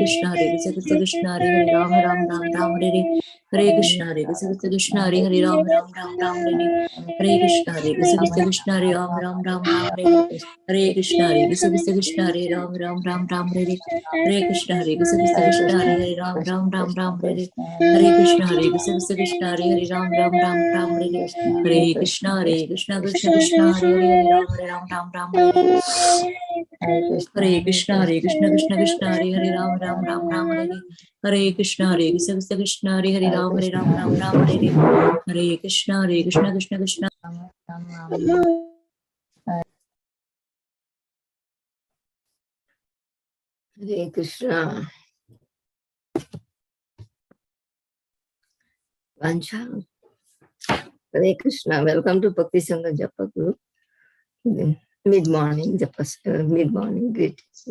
Krishna Hare Krishna Hare Hare Ram Ram Ram Ram Hare Hare Krishna Hare Krishna Hare Hare Ram Ram Ram Ram Hare Hare Krishna Hare Krishna Hare Ram Ram Ram Ram Hare Hare Krishna Hare Krishna Hare Ram Ram Ram Ram Hare Hare Krishna Hare Krishna Hare Ram Ram Ram Ram Hare Hare Krishna Hare Krishna Hare Ram Ram Ram Ram Hare Hare Krishna Hare Krishna Krishna Hare Hare Ram Ram Ram Hare Hare Krishna Hare Krishna Krishna Hare Hare Ram Ram Ram Ram Hare Hare Krishna Hare Krishna Hare Hare Ram Ram Ram Hare Hare Krishna Hare Krishna Krishna Hare Krishna. Vancha. Hare Krishna. Welcome to Bhakti Sangha Japa group. Mid-morning Japa, mid-morning greetings.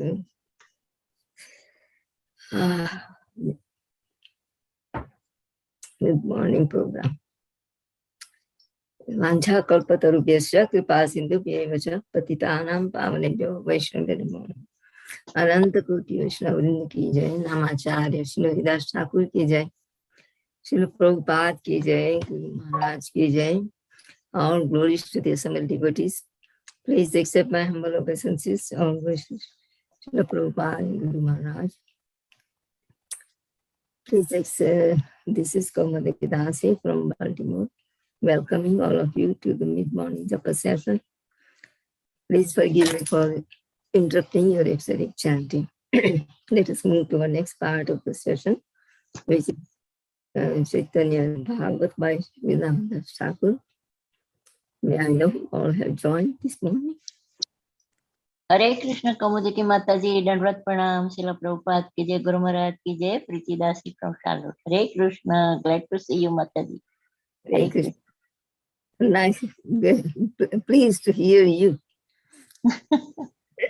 Mid-morning program. Vancha kalpatarubhyasya kripa sindhubhyeva cha patitanam pavanebhyo vaishnavyo namo. अनंत कोटि वैष्णववृंद की जय, नामाचार्य श्री हरिदास ठाकुर की जय, श्रील प्रभुपाद की जय, गुरु महाराज की जय. All glories to the assembled devotees. Please accept my humble obeisances. All glories to Srila Prabhupada and Guru Maharaj. Please accept. This is Caitanya from Baltimore, welcoming all of you to the mid-morning japa session. Please forgive me for interrupting your exotic chanting. Let us move to our next part of the session, which is Caitanya Bhagavad by Bhagavata Thakur. May I know all have joined this morning? हरे कृष्ण कौमुदी की माता जी, दंडवत प्रणाम. श्रील प्रभुपाद की जय, गुरु महाराज की जय. प्रीति दासी from Charlotte. Hare Krishna. Glad to see you, माता जी. Hare Krishna. Nice, pleased to hear you.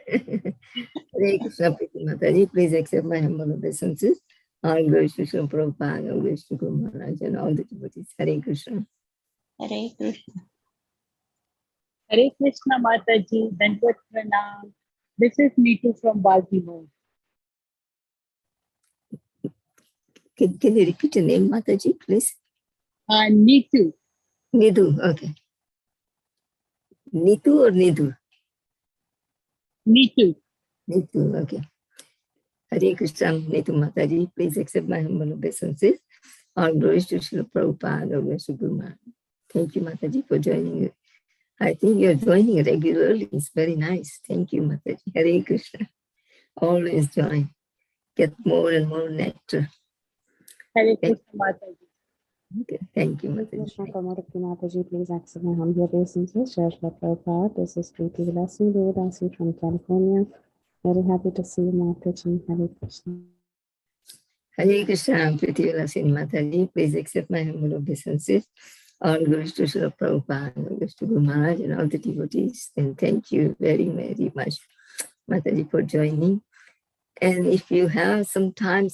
Hare Krishna, Priti Mataji, please accept my humble obeisances. All glories to Srila Prabhupada, all glories to Guru Maharaj and all the devotees. Hare Krishna. Hare Krishna. Hare Krishna Mataji, Dandvat Pranam. This is Neetu from Baltimore. Can you repeat your name, Mataji, please? Neetu. Nidu, okay. Nitu or Nidu? Neetu. Nitu, okay. Hare Krishna, Nitu Mataji, please accept my humble obeisances. All glories to Srila Prabhupada, all glories to Guru Maharaj. Thank you, Mataji, for joining. I think you're joining regularly. It's very nice. Thank you, Mataji. Hare Krishna. Always join. Get more and more nectar. Hare Krishna Mataji. Okay. Thank you, Mataji. Krishna Kamaraki Mataji, please accept my humble obeisances. Jai Shri Prabhupada. This is Preeti Devadasi from California. Very happy to see you, Mataji. Hare Krishna. Hare Krishna, Preeti Devadasi Mataji. Please accept my humble obeisances. All glories to Srila Prabhupada, all glories to Guru Maharaj and all the devotees. And thank you very, very much, Mataji, for joining. And if you have some time,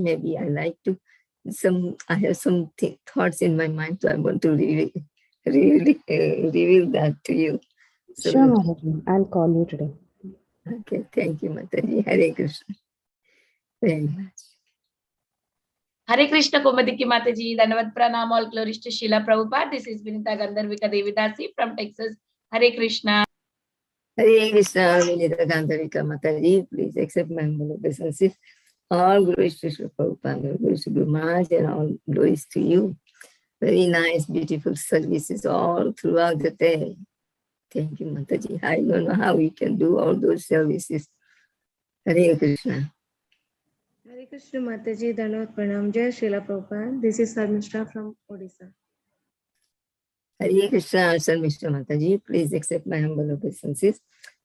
maybe I like to, I have some thoughts in my mind, so I want to reveal that to you. So sure, Mataji. I'll call you today. Okay, thank you, Mataji. Hare Krishna. Very much. Hare Krishna Kumadi ki Mataji, Dhanavad Pranam, all glories to Srila Prabhupada. This is Vinita Gandharvika Devidasi from Texas. Hare Krishna. Hare Krishna, Vinita Gandharvika Mataji, please accept my humble obeisances. All glories to Srila Prabhupada, all glories to Guru Maharaj and all glories to you. Very nice, beautiful services all throughout the day. Thank you, Mataji. I don't know how we can do all those services. Hare Krishna. Hare Krishna Mataji, Dhanavad Pranam, Jai Srila Prabhupada. This is Sarmishra from Odisha. Hare Krishna, Sarmishra Mataji, please accept my humble obeisances.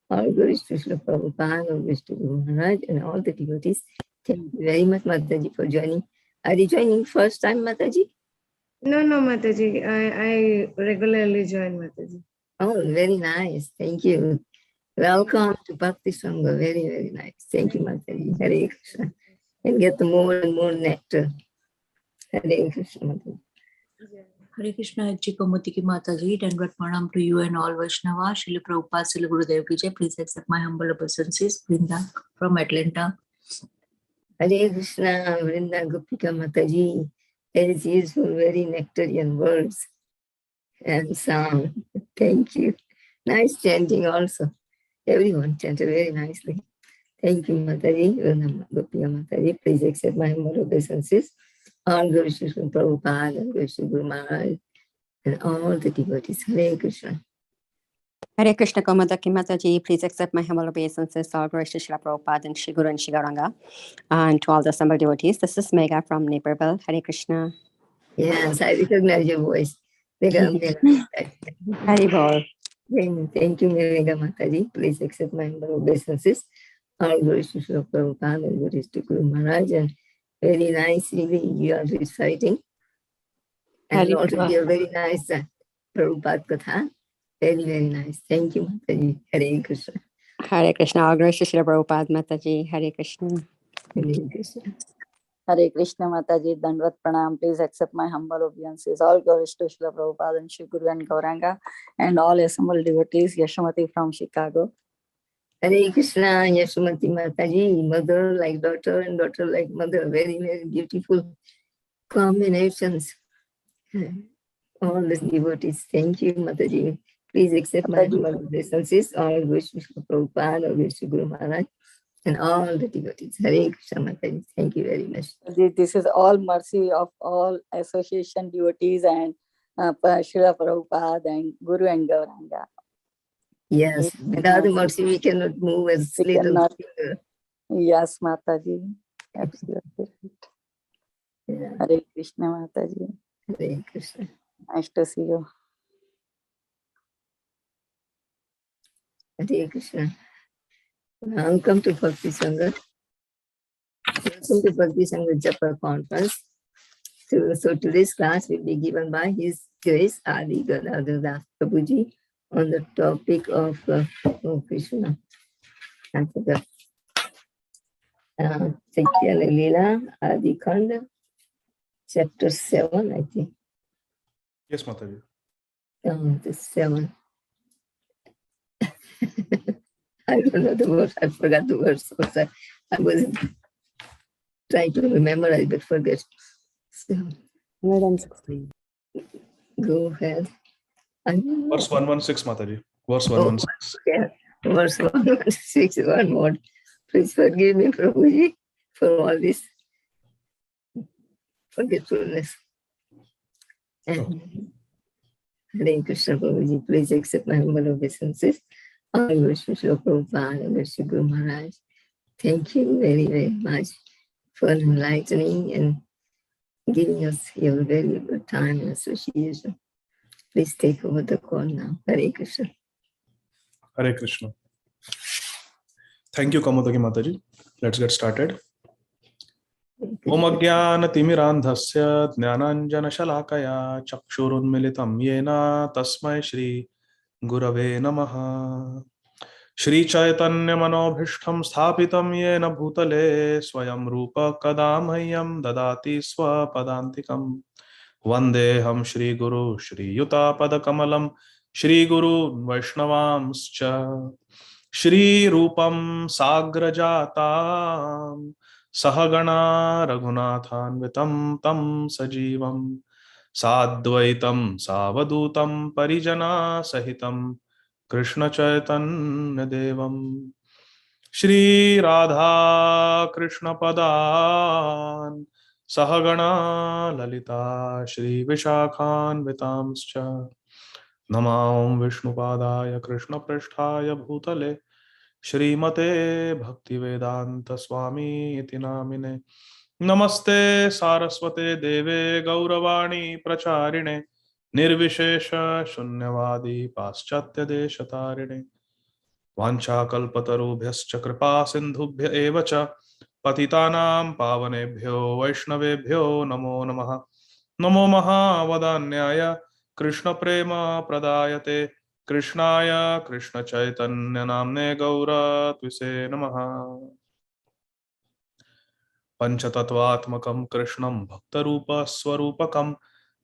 All glories to Srila Prabhupada, all glories to Guru Maharaj and all the devotees. Thank you very much, Mataji, for joining. Are you joining first time, Mataji? No, Mataji. I regularly join, Mataji. Oh, very nice. Thank you. Welcome to Bhakti Sangha. Very, very nice. Thank you, Mataji. Hare Krishna. And get more and more nectar. Hare Krishna, Mataji. Hare Krishna, HG Adi Gadadhar, Dandvat Pranam to you and all Vaishnava. Srila Prabhupada, Srila Gurudev ki jai. Please accept my humble obeisances. Brinda from Atlanta. Hare Krishna, Vrinda Gopika Mataji. Very useful, very nectarian words and sound. Thank you. Nice chanting also. Everyone chanted very nicely. Thank you, Mataji. Vrinda Gopika Mataji. Please accept my humble obeisances. All Guru Shri Prabhupada and Guru Shri Guru Maharaj and all the devotees. Hare Krishna. Hare Krishna Kamadaki Mataji, please accept my humble obeisances, all glories to Srila Prabhupada and Shri Guru and Shri Gauranga, and to all the assembled devotees. This is Megha from Naperville. Hare Krishna. Yes, I recognize your voice. Hare Bol. Thank you, Megha Mataji. Please accept my humble obeisances. All glories to Srila Prabhupada and glories to Guru Maharaj. And very nicely you are reciting. And Hare also Krishna. you are very nice Prabhupada Katha. Very, very nice. Thank you, Mataji. Hare Krishna. Hare Krishna, all glories to Srila Prabhupada Mataji. Hare Krishna. Hare Krishna. Hare Krishna Mataji, Dandvat Pranam. Please accept my humble obeisances. All glories to Srila Prabhupada and Shri Guru and Gauranga and all assembled devotees. Yashamati from Chicago. Hare Krishna, Yashamati Mataji, mother like daughter and daughter like mother. Very, very beautiful combinations. All the devotees, thank you, Mataji. Please accept my humble obeisances. All wish to Prabhupada, all wish to Guru Maharaj, and all the devotees. Hare Krishna, Mataji. Thank you very much. This is all mercy of all association devotees and Srila Prabhupada and Guru and Gauranga. Yes, without the mercy, we cannot move as We little cannot. finger. Yes, Mataji. Absolutely. Yeah. Hare Krishna Mataji. Hare Krishna. Nice to see you. Hare Krishna. Welcome to Bhakti Sangha. Welcome to Bhakti Sangha Japa Conference. So today's class will be given by His Grace Adi Gadadhar Prabhuji on the topic of Krishna. I forgot. Caitanya Leela Adi Khanda, chapter 7, I think. Yes, Mataji. The 7. I don't know the words. I forgot the words. I was trying to remember. I but forget. So 116. go ahead. Verse 116, Mataji. Verse 116. Yeah. Verse 116, one more. Please forgive me, Prabhuji, for all this forgetfulness. And Hare Krishna, Prabhuji, please accept my humble obeisances. I wish to Srila Prabhupada, I wish to Guru Maharaj. Thank you very, very much for enlightening and giving us your very good time and association. Please take over the call now. Hare Krishna. Hare Krishna. Thank you, Kamadaki Mataji. Let's get started. Om Ajnana Timirandhasya Jnananjana Shalakaya Chakshurunmilitam Yena Tasmai Shri Gurave Namaha. Shri Chaitanya Manobhishtam Sthapitam Yena Bhutale Swayam Rupa Kadamahyam Dadati Swapadantikam Vandeham Shri Guru Shri Yuta Padakamalam Shri Guru Vaishnavamscha Shri Rupam Sagrajatam Sahagana Raghunathanvitam Tam Sajivam Sadvaitam Savadutam Parijana Sahitam Krishna Chaitanya Devam Shri Radha Krishna Padan Sahagana Lalita Shri Vishakhan Vitamscha Namam Vishnupadaya Krishna Prasthaya Bhutale Shrimate Bhaktivedanta Swami iti namine Namaste Saraswate Deve Gauravani Pracharine Nirvishesha Shunyavadi Paschatya Deshatarine Vancha Kalpatarubhyascha Kripa Sindhubhya Evacha Patitanam Pavanebhyo Vaishnavebhyo Namo Namaha Namo Mahavadanyaya Krishna Prema Pradayate Krishnaya Krishna Chaitanya Namne Gaura Tvise Namaha Panchatattvatmakam Krishnam Bhaktarupa Swarupakam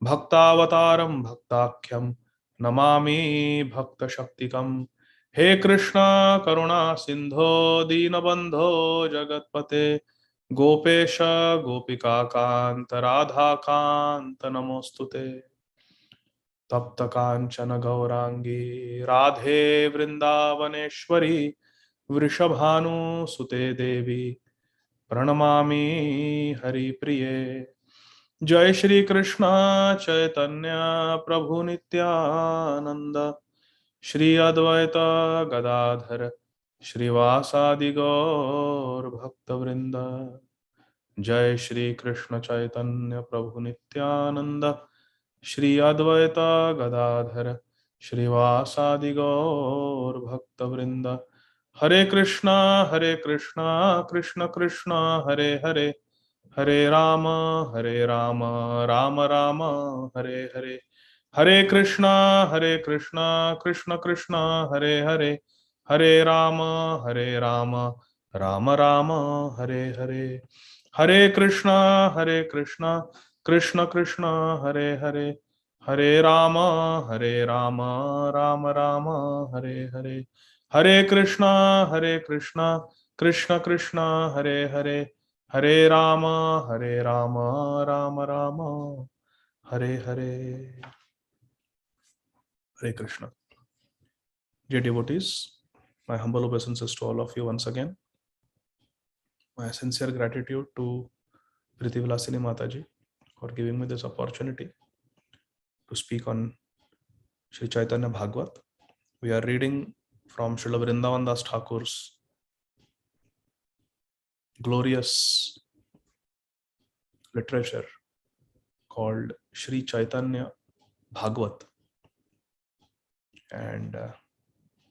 Bhaktavataram Bhaktakyam Namami Bhakta Shaktikam He Krishna Karuna Sindho Dinabandho Jagatpate Gopesh गोपिकाकांत Radhakant नमोस्तुते। तप्त कांचन गौरांगी राधे वृंदावनेश्वरी वृषभानुसुते देवी प्रणमामि हरिप्रिये। जय श्री कृष्ण चैतन्य प्रभु नित्यानंद श्री अद्वैत गदाधर श्रीवासादि गौर भक्तवृंद। जय श्री कृष्ण चैतन्य प्रभु नित्यानंद श्री अद्वैत गदाधर श्रीवासादि गौर भक्तवृंद। हरे कृष्णा कृष्ण कृष्ण हरे हरे, हरे राम राम राम हरे हरे। हरे कृष्णा कृष्ण कृष्ण हरे हरे, हरे राम राम राम हरे हरे। हरे कृष्णा कृष्ण कृष्ण हरे हरे, हरे राम राम राम हरे हरे। हरे कृष्णा कृष्ण कृष्ण हरे हरे, हरे Ram Ram Ram Hare Hare. Hare Krishna. Dear devotees, my humble obeisances to all of you once again. My sincere gratitude to Priti Vilasini Mataji for giving me this opportunity to speak on Sri Chaitanya Bhagavat. We are reading from Srila Vrindavan Das Thakur's glorious literature called Sri Chaitanya Bhagavat. And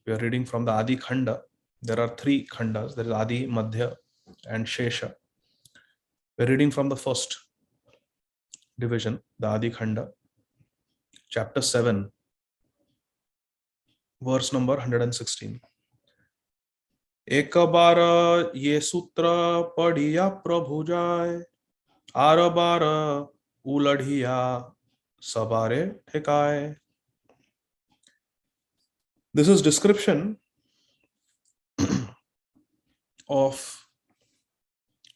we are reading from the Adi Khanda. There are 3 Khandas. There is Adi, Madhya and Shesha. We are reading from the first division, the Adi Khanda, chapter 7, verse number 116. एक बार ये सूत्र पढ़िया प्रभु जाय, आर बार उलढ़िया सबारे ठेकाए. This is description of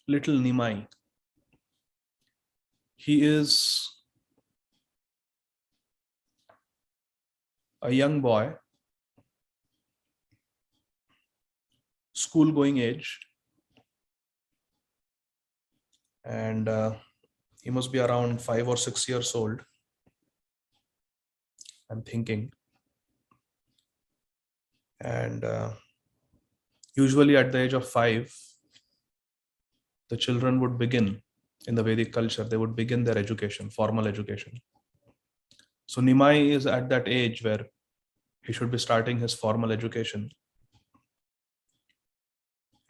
little Nimai. He is a young boy, school going age, and he must be around 5 or 6 years old, I'm thinking. And usually at the age of 5, the children would begin in the Vedic culture, they would begin their education, formal education. So Nimai is at that age where he should be starting his formal education.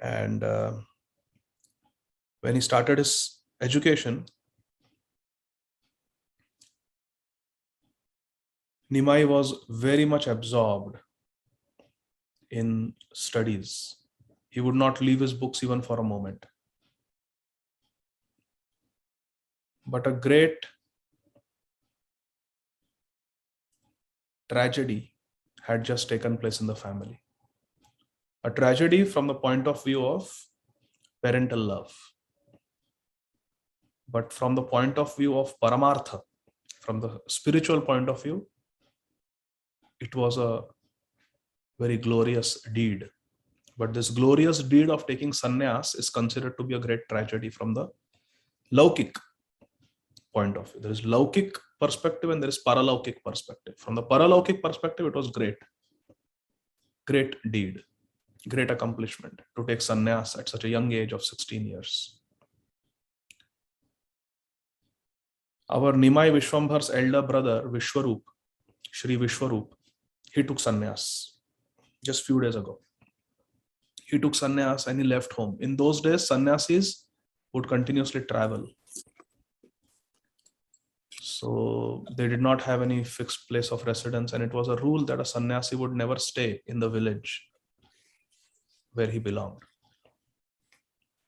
And when he started his education, Nimai was very much absorbed in studies. He would not leave his books even for a moment. But a great tragedy had just taken place in the family. A tragedy from the point of view of parental love. But from the point of view of Paramartha, from the spiritual point of view, it was a very glorious deed. But this glorious deed of taking sannyas is considered to be a great tragedy from the Laukik point of view. There is Laukik perspective and there is Paralaukik perspective. From the Paralaukik perspective, it was great. Great deed, great accomplishment to take sannyas at such a young age of 16 years. Our Nimai Vishwambhar's elder brother, Vishwarup, Shri Vishwarup, he took sannyas just few days ago. He took sannyas and he left home. In those days, sannyasis would continuously travel. So they did not have any fixed place of residence, and it was a rule that a sannyasi would never stay in the village where he belonged,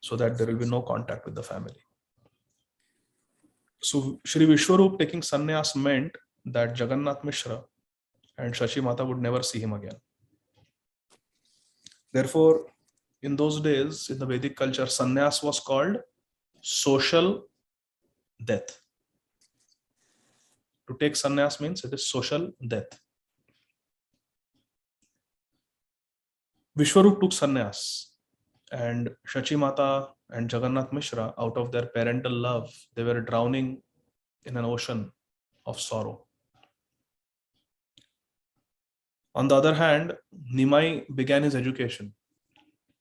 so that there will be no contact with the family. So Shri Vishwarup taking sannyas meant that Jagannath Mishra and Shashi Mata would never see him again. Therefore, in those days, in the Vedic culture, sannyas was called social death. To take sannyas means it is social death. Vishwarup took sannyas, and Shachi Mata and Jagannath Mishra, out of their parental love, they were drowning in an ocean of sorrow. On the other hand, Nimai began his education,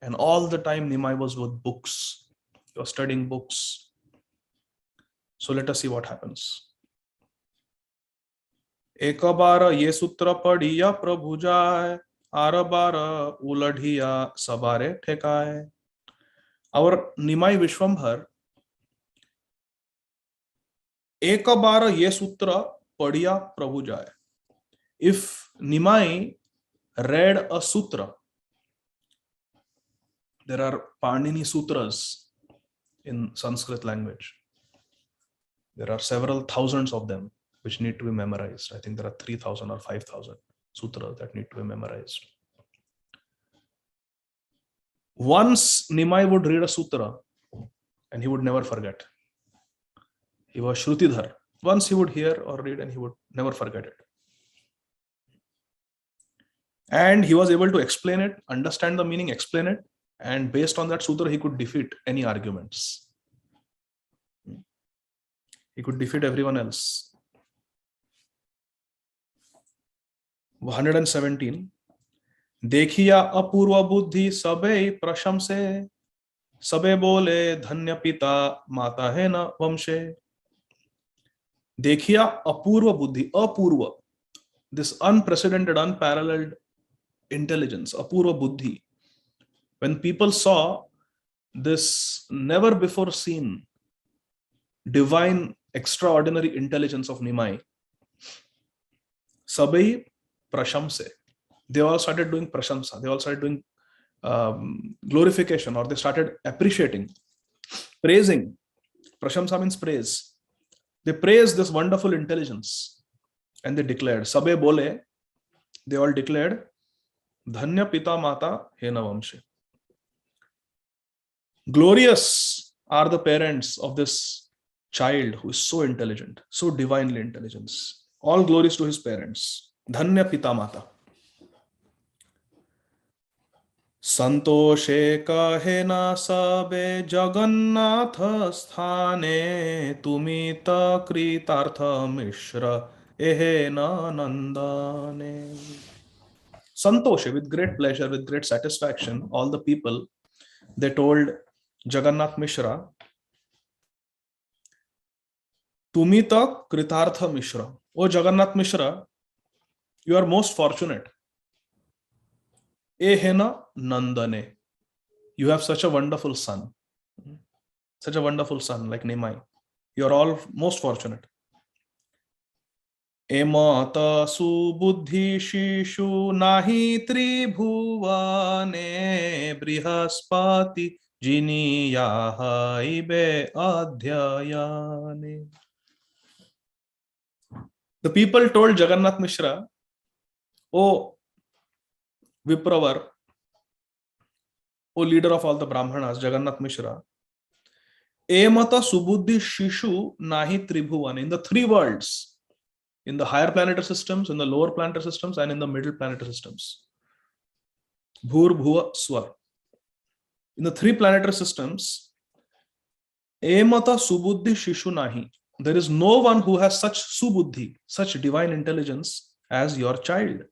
and all the time Nimai was with books. He was studying books. So let us see what happens. एक बार ये सूत्र पढ़िया प्रभु जाय, आर बार उलढ़िया सबारे ठेकाए. Our Nimai Vishwambhar, एक बार ये सूत्र पढ़िया प्रभु जाय. If Nimai read a sutra, there are Panini sutras in Sanskrit language. There are several thousands of them which need to be memorized. I think there are 3,000 or 5,000 sutras that need to be memorized. Once Nimai would read a sutra and he would never forget. He was Shrutidhar. Once he would hear or read and he would never forget it. And he was able to explain it, understand the meaning, explain it, and based on that sutra he could defeat any arguments. He could defeat everyone else. 117. देखिया अपूर्व बुद्धि सबे प्रशंसे, सबे बोले धन्य पिता माता है न वंशे. देखिया अपूर्व बुद्धि, apurva, this unprecedented, unparalleled intelligence, apurva buddhi. When people saw this never before seen divine, extraordinary intelligence of Nimai, sabai prashamse, they all started doing prashamsa, they all started doing glorification, or they started appreciating, praising. Prashamsa means praise. They praised this wonderful intelligence and they declared, sabe bole, they all declared, dhanya pita mata hena vamshe. Glorious are the parents of this child who is so intelligent, so divinely intelligent. All glories to his parents. Dhanya pita mata. Santoshe kahena sabe Jagannatha sthane tumita kritartha mishra ehena nandane. Santoshe, with great pleasure, with great satisfaction, all the people, they told Jagannath Mishra, Tumita kritartha mishra. O Jagannath Mishra, you are most fortunate. Ehena nandane. You have such a wonderful son. Such a wonderful son like Nimai. You are all most fortunate. Emata subuddhi shishu nahi tribhuvane brihaspati jiniyahaibe adhyayane. The people told Jagannath Mishra, O Vipravar, O leader of all the Brahmanas, Jagannath Mishra, Emata subuddhi shishu nahi tribhuvane. In the three worlds, in the higher planetary systems, in the lower planetary systems, and in the middle planetary systems. Bhur, Bhuva, Swar. In the three planetary systems, Emata subuddhi shishu nahi. There is no one who has such subuddhi, such divine intelligence as your child.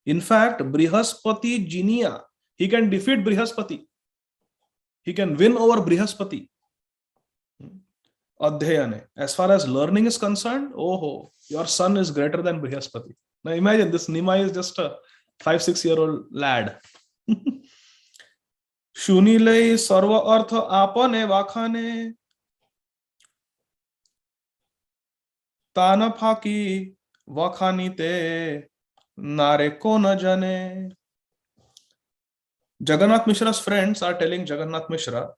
In fact, Brihaspati Jiniya, he can defeat Brihaspati. He can win over Brihaspati. Adhyayane. As far as learning is concerned, oh, your son is greater than Brihaspati. Now imagine this Nimai is just a 5-6-year-old lad. Shunilei sarva artha apane vakhane tana phaki vakhanite nare ko na jane. Jagannath Mishra's friends are telling Jagannath Mishra,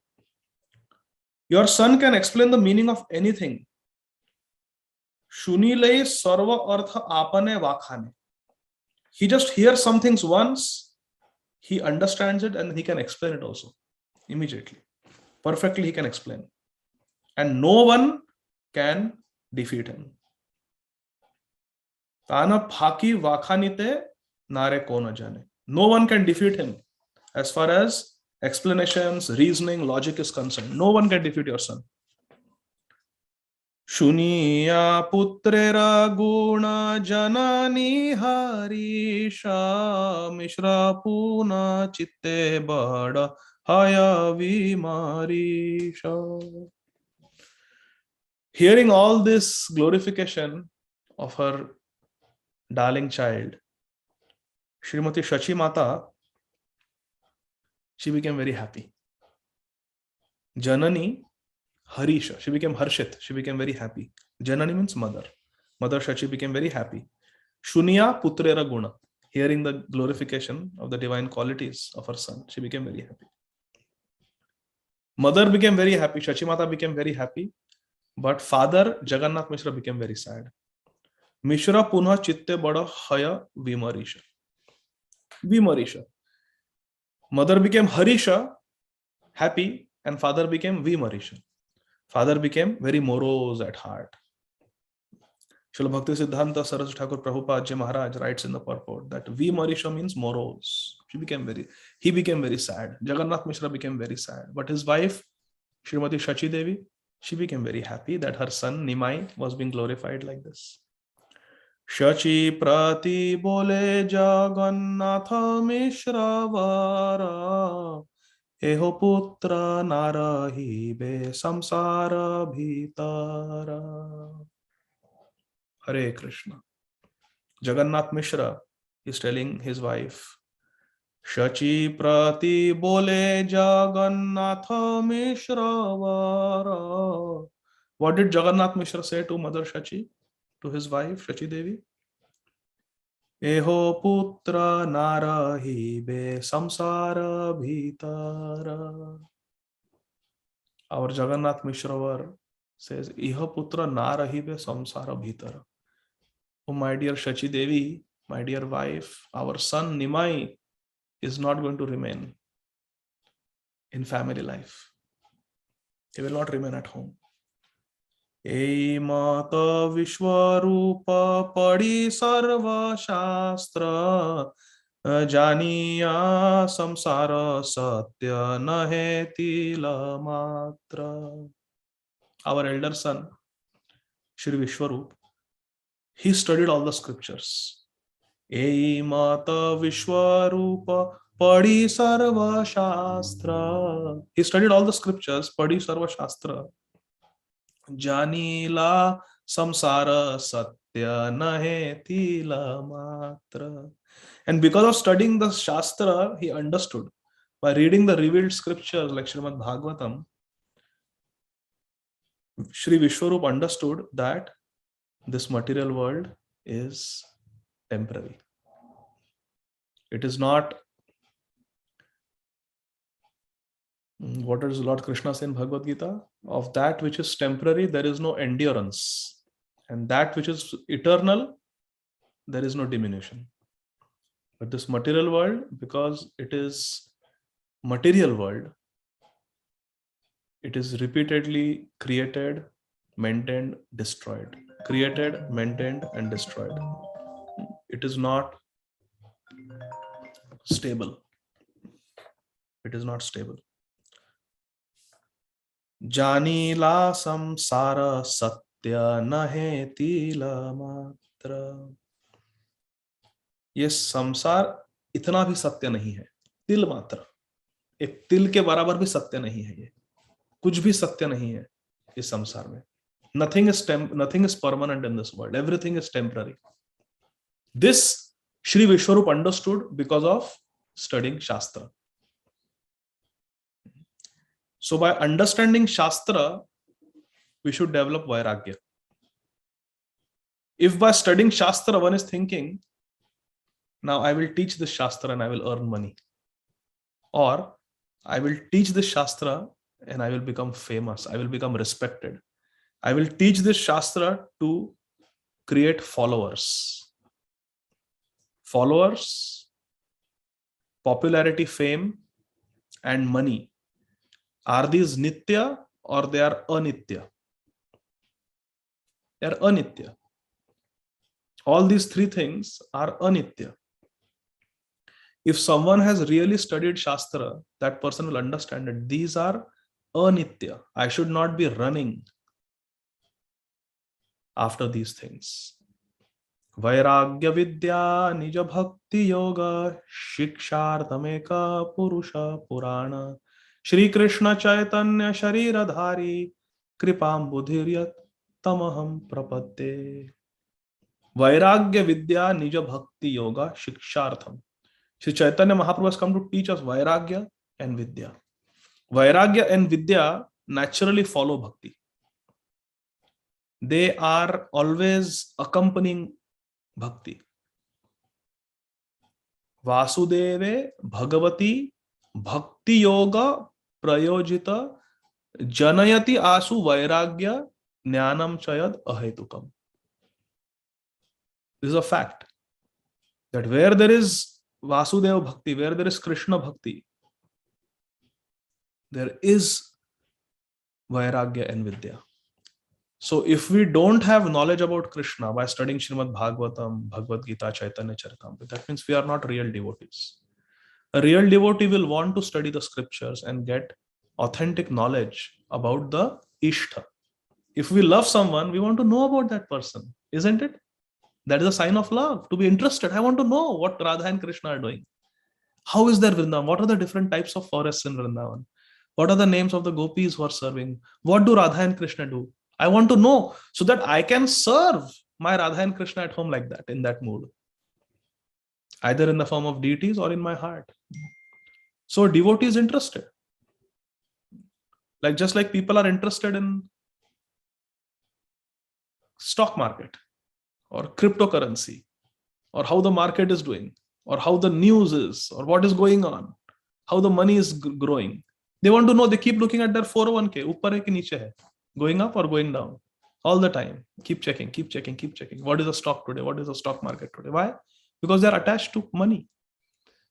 your son can explain the meaning of anything. Shunilei sarva artha apane vakhane. He just hears some things once, he understands it, and he can explain it also immediately. Perfectly he can explain. and no one can defeat him. Tana phaki vakhanite nare kona jane. No one can defeat him as far as explanations, reasoning, logic is concerned. No one can defeat your son. Shuniya putrera guna janani harisha mishra puna chitte bada haya vimarisha. Hearing all this glorification of her darling child, Srimati Shachi Mata, she became very happy. Janani Harisha, she became Harshit, she became very happy. Janani means mother. Mother Shachi became very happy. Shunya Putrera Guna, hearing the glorification of the divine qualities of her son, she became very happy. Mother became very happy, Shachi Mata became very happy, but father Jagannath Mishra became very sad. Mishra Punha Chitte Bada Haya Vimarisha. Vimarisha. Mother became Harisha, happy, and father became Vimarisha. Father became very morose at heart. Srila Bhakti Siddhanta Saraswati Thakur Prabhupada Ji Maharaj writes in the purport that Vimarisha means morose. He became very sad. Jagannath Mishra became very sad. But his wife, Srimati Shachi Devi, she became very happy that her son Nimai was being glorified like this. Shachi prati bole Jagannatha Mishra vara eho putra narahi be samsara bhitara. Hare Krishna. Jagannath Mishra is telling his wife, Shachi prati bole Jagannatha Mishra vara. What did Jagannath Mishra say to Mother Shachi? To his wife, Shachi Devi? Eho putra narahi be samsara bhitara. Our Jagannath Mishra says, Eho putra narahi be samsara bhitara. Oh, my dear Shachi Devi, my dear wife, our son Nimai is not going to remain in family life. He will not remain at home. Ei mata vishwarupa padi sarva shastra janiya samsara satya nahe tila matra. Our elder son, Shri Vishwarup, he studied all the scriptures. Ei mata vishwarupa padi sarva shastra. He studied all the scriptures, padi sarva shastra. Janila samsara satya nahe tila matra. And because of studying the Shastra, he understood. By reading the revealed scriptures like Srimad Bhagavatam, Shri Vishwarup understood that this material world is temporary. It is not. What does Lord Krishna say in Bhagavad-Gita? Of that which is temporary, there is no endurance. And that which is eternal, there is no diminution. But this material world, because it is material world, it is repeatedly created, maintained, destroyed. Created, maintained, and destroyed. It is not stable. It is not stable. Janila samsara satya nahe tila matra. ये संसार इतना भी सत्य नहीं है, तिल मात्र, एक तिल के बराबर भी सत्य नहीं है। ये कुछ भी सत्य नहीं है इस संसार में। Nothing is permanent in this world. Everything is temporary. This Shri Vishwarup understood because of studying Shastra. So by understanding Shastra, we should develop Vairagya. If by studying Shastra one is thinking, now I will teach this Shastra and I will earn money. Or I will teach this Shastra and I will become famous. I will become respected. I will teach this Shastra to create followers. Followers, popularity, fame, and money. Are these Nitya or they are anitya. They are anitya. All these three things are anitya. If someone has really studied Shastra, that person will understand that these are anitya. I should not be running after these things. Vairagya vidya nija bhakti yoga shikshartameka purusha purana Shri Krishna Caitanya Shariradhari Kripam Budhiryat Tamaham Prapadde. Vairagya vidya nija bhakti yoga shikshartham. Shri Chaitanya Mahaprabhu has come to teach us Vairagya and Vidya. Vairagya and Vidya naturally follow Bhakti. They are always accompanying Bhakti. Vasudeve Bhagavati Bhakti Yoga Prayojita Janayati Asu Vairagya Jnanam Chayad Ahetukam. This is a fact that where there is Vasudeva Bhakti, where there is Krishna Bhakti, there is Vairagya and Vidya. So if we don't have knowledge about Krishna by studying Srimad Bhagavatam, Bhagavad-Gita, Caitanya Charitamrita, that means we are not real devotees. A real devotee will want to study the scriptures and get authentic knowledge about the Ishtha. If we love someone, we want to know about that person, isn't it? That is a sign of love, to be interested. I want to know what Radha and Krishna are doing. How is their Vrindavan? What are the different types of forests in Vrindavan? What are the names of the gopis who are serving? What do Radha and Krishna do? I want to know so that I can serve my Radha and Krishna at home like that, in that mood. Either in the form of deities or in my heart. So a devotee is interested. Like just like people are interested in stock market or cryptocurrency or how the market is doing or how the news is or what is going on, how the money is growing. They want to know. They keep looking at their 401k, upar hai ki niche hai, going up or going down all the time. Keep checking, keep checking, keep checking. What is the stock today? What is the stock market today? Why? Because they are attached to money.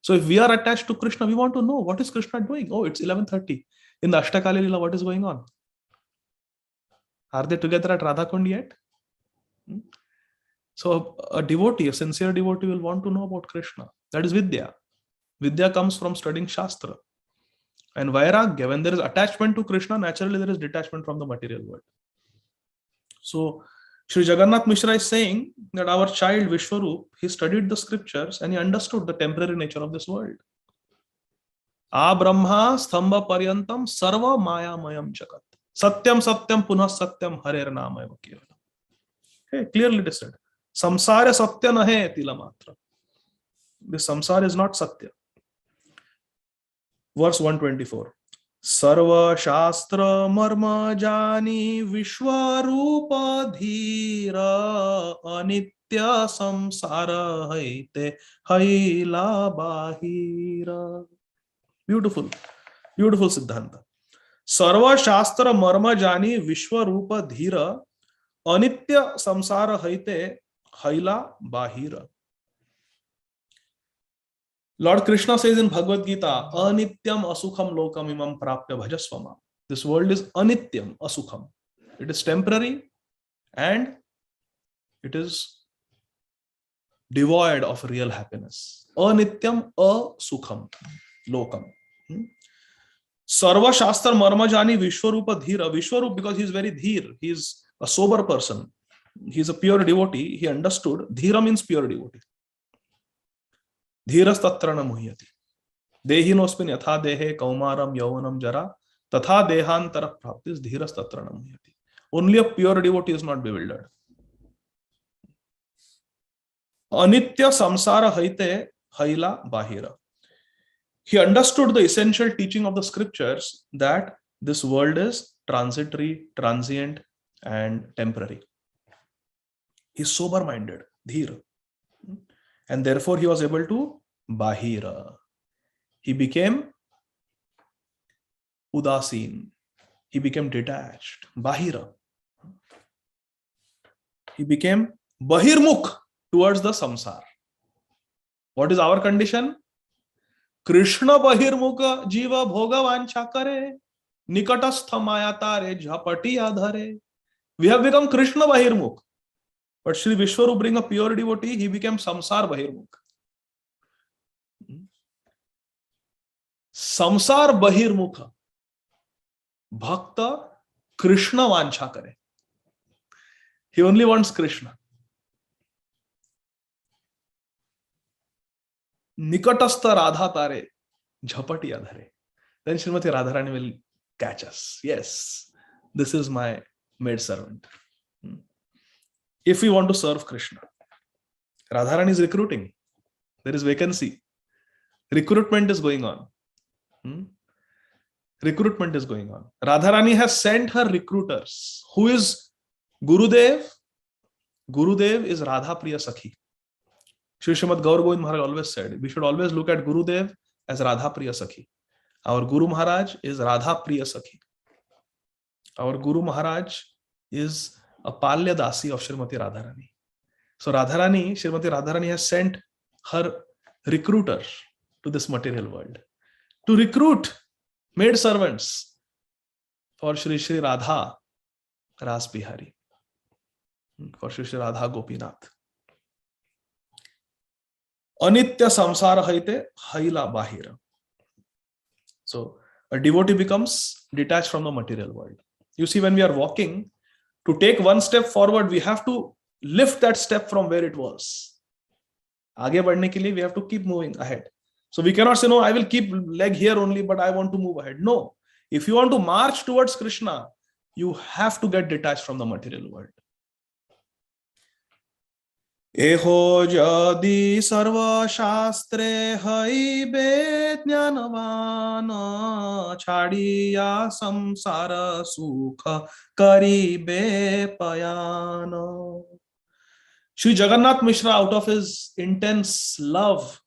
So if we are attached to Krishna, we want to know what is Krishna doing. Oh, it's 11:30 in the Ashtakali Lila. What is going on? Are they together at Radha Kund yet? So a devotee, a sincere devotee, will want to know about Krishna. That is Vidya. Vidya comes from studying Shastra. And Vairagya, when there is attachment to Krishna, naturally there is detachment from the material world. So Sri Jagannath Mishra is saying that our child Vishwarup, he studied the scriptures and he understood the temporary nature of this world. A Brahma Stambha Paryantam Sarva Maya Mayam Jagat. Satyam Satyam Punah Satyam Harer Namayam Kevalam. Okay, clearly it is said. Samsara Satya Nahe Tila Matra. This samsara is not Satya. Verse 124. Sarva Shastra Marma Jani Vishwarupa Dhira Anitya Samsara Haite Haila Bahira. Beautiful. Beautiful Siddhanta. Sarva Shastra Marma Jani Vishwarupa Dhira Anitya Samsara Haite Haila Bahira. Lord Krishna says in Bhagavad-Gita, Anityam asukham lokam imam prapya bhajasvama. This world is anityam, asukham. It is temporary and it is devoid of real happiness. Anityam asukham lokam. Sarva Shastra Marmajani Vishwarupa Dhira. Vishwarup, because he is very dhir. He is a sober person. He is a pure devotee. He understood. Dhira means pure devotee. Dhiras tatrana muhyati. Dehinosmin yatha dehe kaumaram yauvanam jara tatha dehantara praptis dhiras tatrana muhyati. Only a pure devotee is not bewildered. Anitya samsara haite haila bahira. He understood the essential teaching of the scriptures that this world is transitory, transient, and temporary. He is sober-minded, dhir. And therefore he was able to bahira. He became udasin. He became detached. Bahira. He became bahirmukh towards the samsar. What is our condition? Krishna bahirmukha jiva bhoga vancha kare. nikatastha maya tare jhapati adhare. We have become Krishna Bahirmukh. But Sri Vishwarup, being a pure devotee, he became Samsar Bahirmukh. Samsar Bahirmukha. Bhakta Krishna Vancha kare. He only wants Krishna. Nikatastha Radha Tare Jhapati Adhare. Then Srimati Radharani will catch us. Yes, this is my maid servant. If we want to serve Krishna, Radharani is recruiting. There is vacancy. Recruitment is going on. Recruitment is going on. Radharani has sent her recruiters. Who is Gurudev? Gurudev is Radha Priya Sakhi. Shri Srimad Gaur Govind Maharaj always said, we should always look at Gurudev as Radha Priya Sakhi. Our Guru Maharaj is Radha Priya Sakhi. Our Guru Maharaj is a Palya Dasi of Srimati Radharani. So Radharani, Srimati Radharani has sent her recruiter to this material world to recruit maid servants for Shri Shri Radha Ras Bihari, for Shri Shri Radha Gopinath. Anitya samsara haite haila bahira. So a devotee becomes detached from the material world. You see, when we are walking, to take one step forward, we have to lift that step from where it was. Aage badhne ke liye, we have to keep moving ahead. So we cannot say, no, I will keep leg here only, but I want to move ahead. No. If you want to march towards Krishna, you have to get detached from the material world. Eho jadi sarva shastre haibe jnanavana chadiya samsara sukha karibe payana. Shri Jagannath Mishra, out of his intense love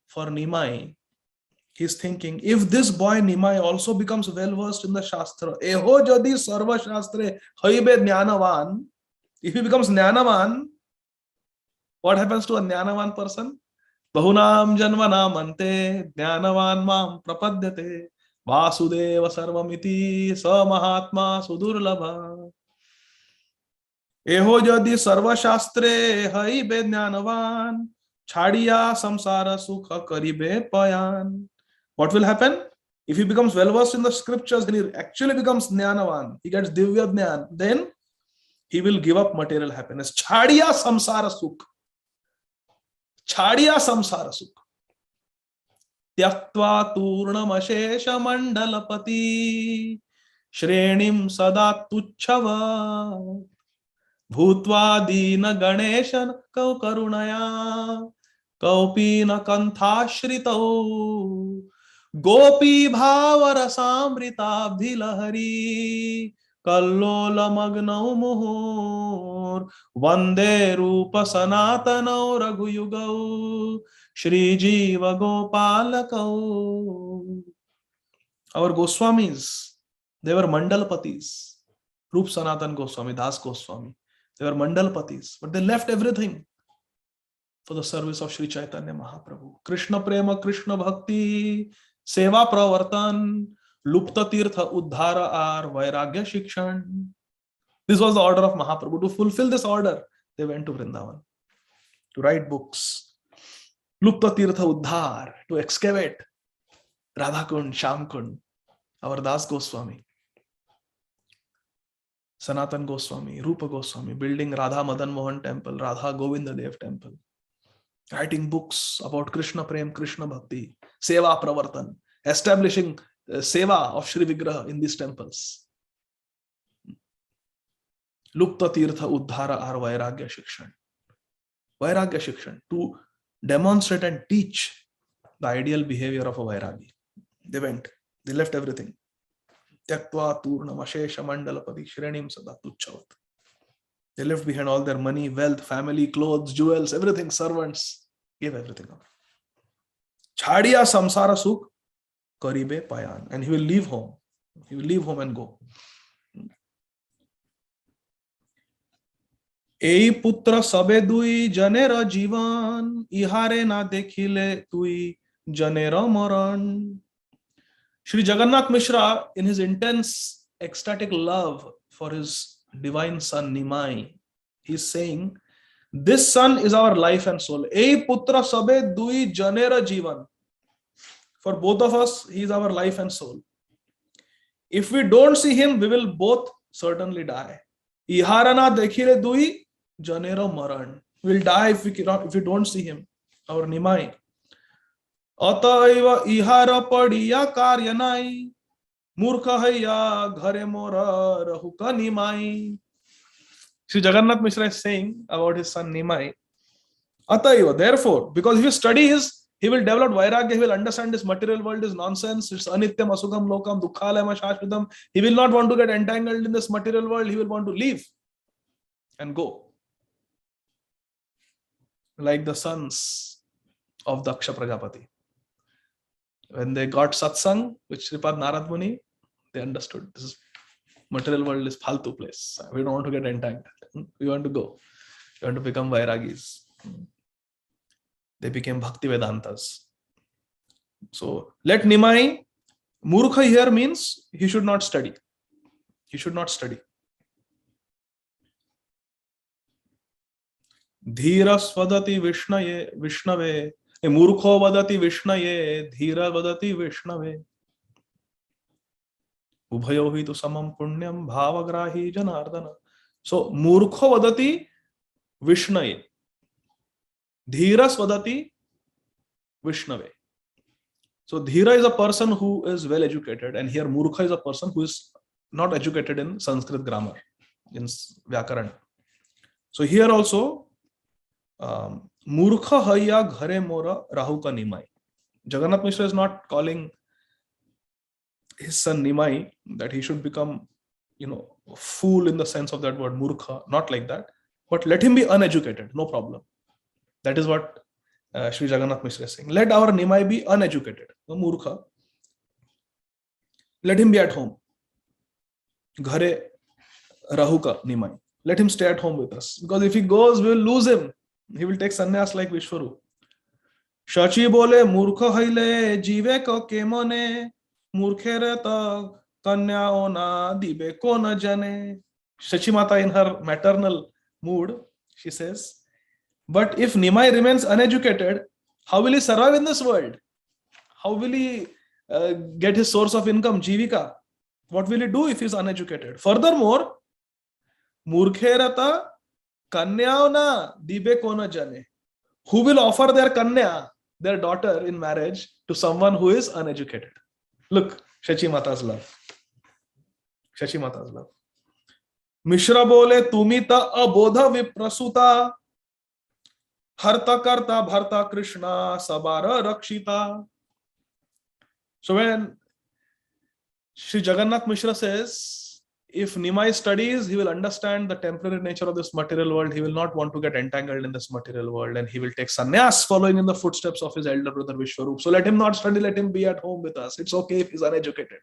for Nimai, he is thinking, if this boy Nimai also becomes well versed in the Shastra, eho jadi sarva shastre haibe jnanavan, if he becomes jnanavan, what happens to a jnanavan person? Bahunam janmanam ante jnanavan mam prapadyate vasudeva sarvamiti sa mahatma sudurlabha. Eho jadi sarva shastre haibe jnanavan chadiya samsara sukha karibe payan. What will happen? If he becomes well versed in the scriptures and he actually becomes jnanavan, he gets divya jnan, then he will give up material happiness. Chadiya samsara sukha. Chadiya samsara sukha. Tyaktva turnam ashesha mandalapati shrenim sada tuchchava bhutva dina ganeshan kau karunaya kaupina kanthashritau gopi bhavara samrita bhilahari kallola magnau muhur vande rupa sanatanau raghuyugau Shri Jiva Gopalakau. Our Goswamis, they were Mandalpatis. Rup Sanatan Goswami, Das Goswami. They were Mandalpatis, but they left everything for the service of Sri Caitanya Mahaprabhu. Krishna Prema, Krishna Bhakti, Seva Pravartan, Lupta Tirtha Uddhara Ar Vairagya Shikshan. This was the order of Mahaprabhu. To fulfill this order, they went to Vrindavan to write books. Lupta Tirtha Uddhar, to excavate Radhakund, Shamkund, our Das Goswami, Sanatan Goswami, Rupa Goswami, building Radha Madan Mohan temple, Radha Govinda Dev temple, writing books about Krishna Prem, Krishna Bhakti, Seva Pravartan, establishing Seva of Shri Vigraha in these temples. Lupta Tirtha Uddhara Ar Vairagya Shikshan. Vairagya Shikshan, to demonstrate and teach the ideal behavior of a Vairagi. They went, they left everything. Tyaktva turnam ashesha mandalapati shrenim sada tuchchavat. They left behind all their money, wealth, family, clothes, jewels, everything, servants, gave everything up. Chadiya samsara sukh karibe payan. And he will leave home. He will leave home and go. এই পুত্র সবে দুই জনের জীবন ইহারে না দেখিলে তুই জনের মরণ Sri Jagannath Mishra, in his intense ecstatic love for his divine son Nimai, he's saying, this son is our life and soul. Ei putra sabe dui janera jivan. For both of us, he is our life and soul. If we don't see him, we will both certainly die. Iharana dekhile dui janera maran. We'll die if we don't see him. Our Nimai. Ataiva ihara padiya karyanai. Murkha haiya ghare mora rahuka Nimai. Sri Jagannath Mishra is saying about his son Nimai. Ataiva, therefore, because if he studies, he will develop vairagya, he will understand this material world is nonsense, it's anityam, asukam, lokam, dukkhalayam, shashvatam. He will not want to get entangled in this material world, he will want to leave and go. Like the sons of Daksha Prajapati. When they got satsang with Shripad Narad Muni, they understood this material world is phaltu place. We don't want to get entangled. We want to go. We want to become vairagis. They became Bhakti Vedantas. So let Nimai, Murkha here means he should not study. He should not study. Dhira svadati Vishnave. Murkho vadati Vishnaye. Dhira vadati Vishnave. Ubhayo hi tu samam punyam bhavagrahi janardana. So Murkho vadati Vishnaye. Dhira svadati Vishnave. So Dhira is a person who is well educated, and here Murkha is a person who is not educated in Sanskrit grammar, in Vyakaran. So here also, Murkha haya ghare mora rahuka Nimai. Jagannath Mishra is not calling his son Nimai that he should become, a fool in the sense of that word Murkha, not like that, but let him be uneducated, no problem. That is what Sri Jagannath Mishra is saying. Let our Nimai be uneducated, no Murkha. Let him be at home. Ghare rahuka Nimai. Let him stay at home with us. Because if he goes, we will lose him. He will take sannyas like Vishwaru. Shachi bole murkha haile jive ko kemone murkhere ta kanya ona dibe ko na jane. Shachi Mata, in her maternal mood, she says, but if Nimai remains uneducated, how will he survive in this world? How will he get his source of income, Jivika? What will he do if he is uneducated? Furthermore, Murkherata Kanyaona Dibe Kona Jane. Who will offer their Kanya, their daughter, in marriage to someone who is uneducated? Look, Shachi Mata's love. Shachi Mata's love. Mishra bole tumita abodha viprasuta. Harta karta bharta Krishna sabara rakshita. So when Sri Jagannath Mishra says, if Nimai studies, he will understand the temporary nature of this material world. He will not want to get entangled in this material world, and he will take sannyas following in the footsteps of his elder brother Vishwarup. So let him not study, let him be at home with us. It's okay if he's uneducated.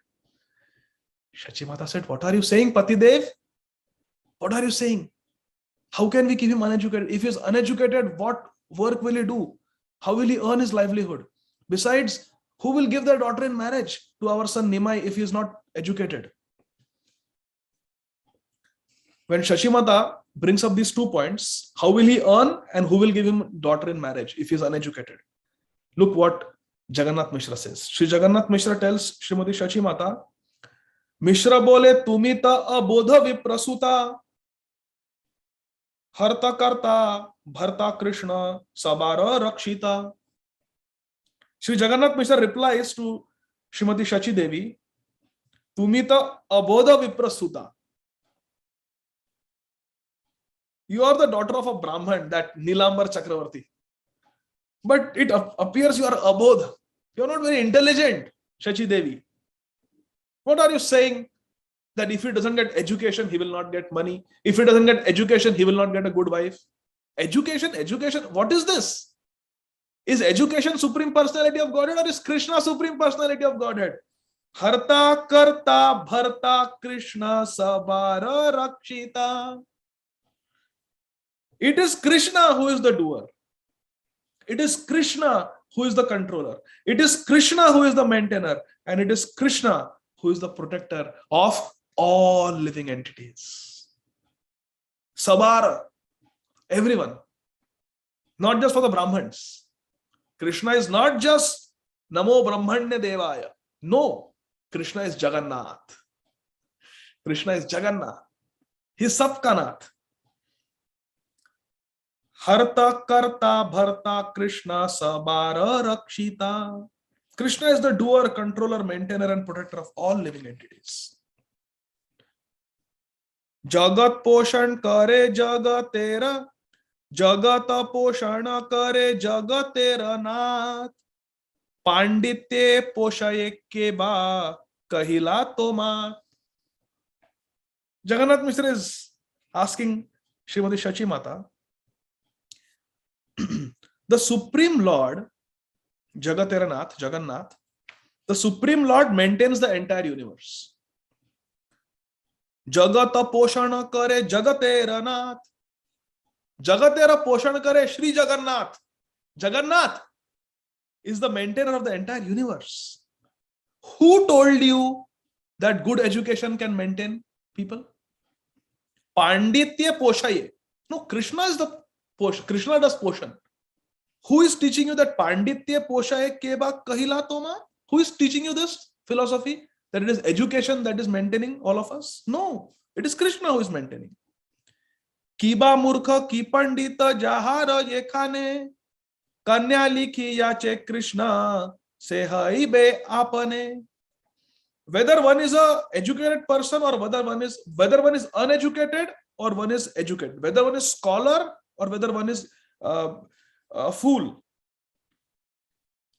Shachi Mata said, what are you saying, Patidev? What are you saying? How can we keep him uneducated? If he is uneducated, what work will he do? How will he earn his livelihood? Besides, who will give their daughter in marriage to our son Nimai if he is not educated? When Shachi Mata brings up these 2 points, how will he earn and who will give him daughter in marriage if he is uneducated? Look what Jagannath Mishra says. Sri Jagannath Mishra tells Srimati Shachi Mata, Mishra bole tumita abodha viprasuta. Harta karta bharta Krishna sabara rakshita. Sri Jagannath Mishra replies to Srimati Shachi Devi, Tumita abodha viprasuta. You are the daughter of a Brahman, that Nilambar Chakravarti. But it appears you are abodha. You are not very intelligent, Shachi Devi. What are you saying? That if he doesn't get education, he will not get money. If he doesn't get education, he will not get a good wife. Education. What is this? Is education Supreme Personality of Godhead, or is Krishna Supreme Personality of Godhead? Harta karta bharta Krishna sabara rakshita. It is Krishna who is the doer. It is Krishna who is the controller. It is Krishna who is the maintainer, and it is Krishna who is the protector of all living entities. Sabara, everyone, not just for the Brahmins. Krishna is not just Namo Brahmanya Devaya. No, Krishna is Jagannath. Krishna is Jagannath. He is Sabkanath. Harta Karta Bharta Krishna Sabara Rakshita. Krishna is the doer, controller, maintainer, and protector of all living entities. Jagat Poshan Kare Jagatera. Jagata Poshana Kare Jagatera Nath. Panditye Poshaye Keba Kahila Toma. Jagannath Mishra is asking Srimati Shachi Mata, the Supreme Lord, Jagateranath, Jagannath, the Supreme Lord maintains the entire universe. Jagata Poshana Kare Jagateranath. Jagatera Poshana Kare Shri Jagannath. Jagannath is the maintainer of the entire universe. Who told you that good education can maintain people? Panditya Poshaye. No, Krishna is the Krishna does Poshan. Who is teaching you that Panditya Poshaye Keba Kahila Toma? Who is teaching you this philosophy? That it is education that is maintaining all of us? No, it is Krishna who is maintaining. Kiba Murkha Ki Pandita Jahara Yekhane Kanya Likhi Yache Krishna Sehai Be Apane. Whether one is a educated person or whether one is uneducated or one is educated, whether one is scholar or whether one is a fool,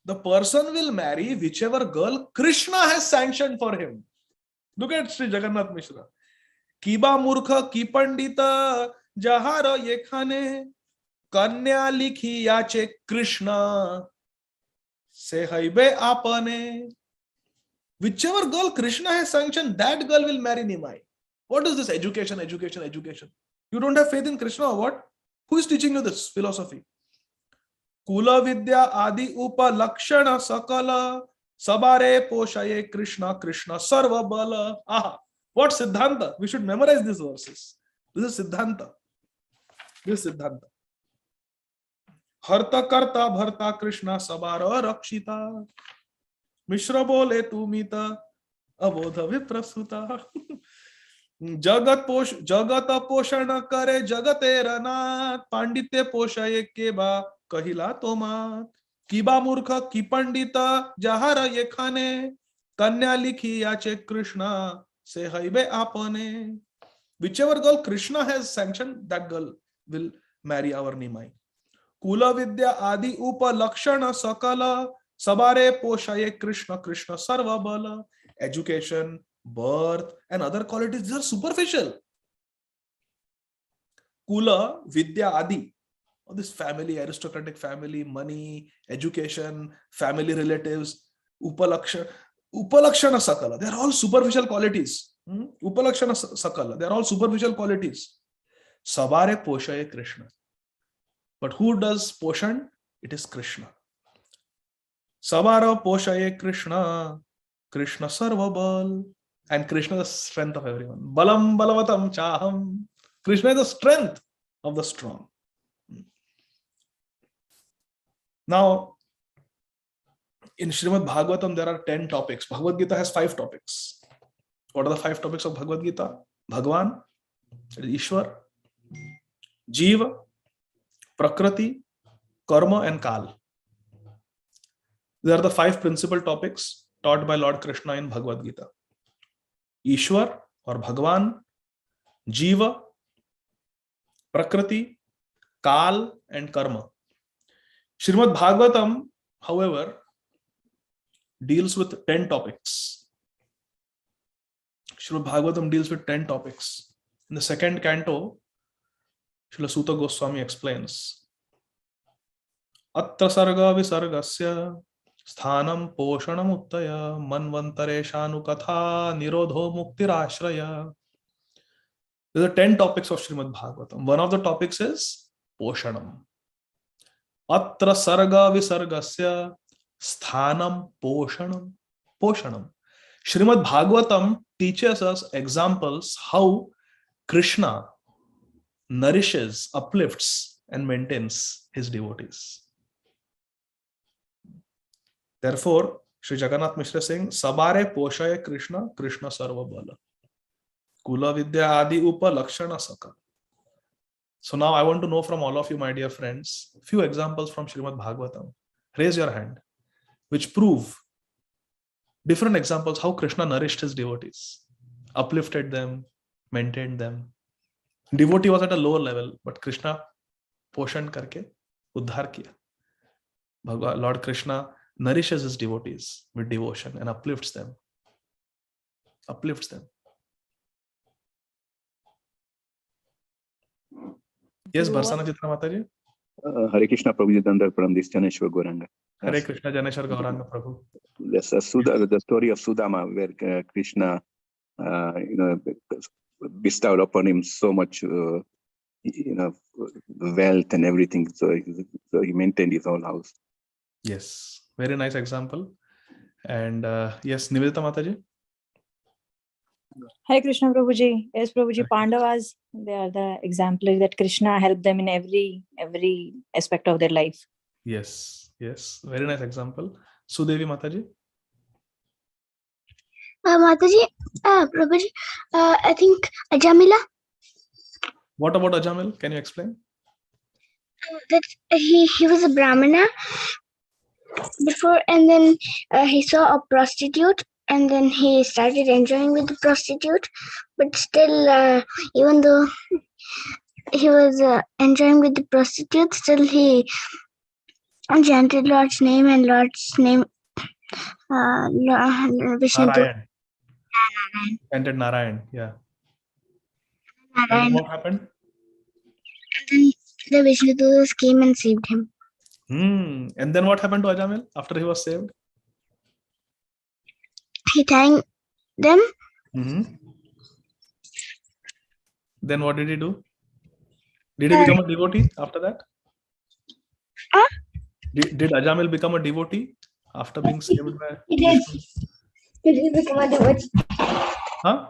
the person will marry whichever girl Krishna has sanctioned for him. Look at Sri Jagannath Mishra. Kiba Murkha Ki Pandita Jahara Yekhane Kanya Likhi Yache Krishna Sehaibe Apane. Whichever girl Krishna has sanctioned, that girl will marry Nimai. What is this education? You don't have faith in Krishna or what? Who is teaching you this philosophy? Kula Vidya Adi Upa Lakshana Sakala Sabare Poshaye Krishna Krishna Sarva Bala. Aha. What Siddhanta? We should memorize these verses. This is Siddhanta. Harta Karta Bharta Krishna Sabara Rakshita. Mishra bole tumita abodha viprasuta. Jagata poshana kare jagatera nath. Panditya poshaye keba kahila toma. Kiba murkha ki pandita jahara yekhane. Kanya likhi yache Krishna sehaibe apane. Whichever girl Krishna has sanctioned, that girl will marry our Nimai. Kula vidya adi upa lakshana sakala. Sabare poshaye Krishna Krishna sarva bala. Education, birth, and other qualities, these are superficial. Kula, Vidya, Adi. This family, aristocratic family, money, education, family relatives, Upalakshana Sakala. They are all superficial qualities. Upalakshana Sakala. They are all superficial qualities. Sabare poshaye Krishna. But who does poshan? It is Krishna. Sabara poshaye Krishna, Krishna sarva bal, and Krishna is the strength of everyone. Balam balavatam chaham. Krishna is the strength of the strong. Now, in Srimad Bhagavatam, there are 10 topics. Bhagavad-Gita has 5 topics. What are the 5 topics of Bhagavad-Gita? Bhagavan, Ishwar, Jiva, Prakriti, Karma, and Kal. These are the 5 principal topics taught by Lord Krishna in Bhagavad Gita. Ishwar or Bhagavan, Jiva, Prakriti, Kal, and Karma. Srimad Bhagavatam, however, deals with 10 topics. Srimad Bhagavatam deals with 10 topics. In the second canto, Srila Suta Goswami explains, Atra sarga visargasya Sthanam poshanam uttaya manvantareshanu katha nirodho muktirashraya. There are 10 topics of Srimad Bhagavatam. One of the topics is poshanam. Atra sarga visargasya sthanam poshanam. Poshanam. Srimad Bhagavatam teaches us examples how Krishna nourishes, uplifts, and maintains his devotees. Therefore, Sri Jagannath Mishra is saying, Sabare poshaya Krishna, Krishna sarva bala. Kula vidya adi upa lakshana saka. So now I want to know from all of you, my dear friends, few examples from Srimad Bhagavatam. Raise your hand, which prove different examples how Krishna nourished his devotees, uplifted them, maintained them. Devotee was at a lower level, but Krishna poshan karke uddhar kiya. Lord Krishna nourishes his devotees with devotion and uplifts them. Uplifts them. Yes, Barsana Chitra Mataji. Hare Krishna Prabhuji Dandar Pranadis Janeshwar Gauranga. Hare Krishna Janeshwar Gauranga Prabhu. Yes, the story of Sudama, where Krishna, bestowed upon him so much, wealth and everything. So he maintained his own house. Yes, very nice example. And yes, Nivedita Mataji. Hare Krishna Prabhuji. Yes, Prabhuji, Pandavas, they are the example that Krishna helped them in every aspect of their life. Yes, yes, very nice example. Sudevi Mataji. Mataji, Prabhuji, I think Ajamila. What about Ajamil? Can you explain? That he was a Brahmana before, and then he saw a prostitute, and then he started enjoying with the prostitute. But still, even though he was enjoying with the prostitute, still he chanted Lord's name and Lord's name. Vishnu. Narayan. Chanted Narayan, yeah. Narayan. And what happened? And then the Vishnu came and saved him. And then what happened to Ajamil after he was saved? He thanked them. Then what did he do? Did he become a devotee after that? Did Ajamil become a devotee after being saved by? He did. He did become a devotee. Huh?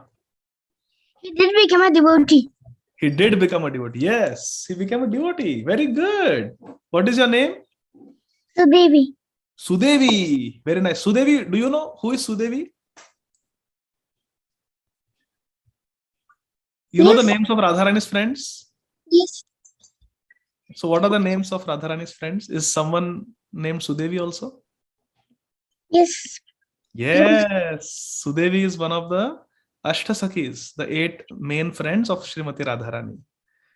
He did become a devotee. He did become a devotee. Yes, he became a devotee. Very good. What is your name? Sudevi. Sudevi. Very nice. Sudevi, do you know who is Sudevi? You know the names of Radharani's friends? Yes. So what are the names of Radharani's friends? Is someone named Sudevi also? Yes. Yes. Sudevi is one of the Ashtasakis, the 8 main friends of Srimati Radharani.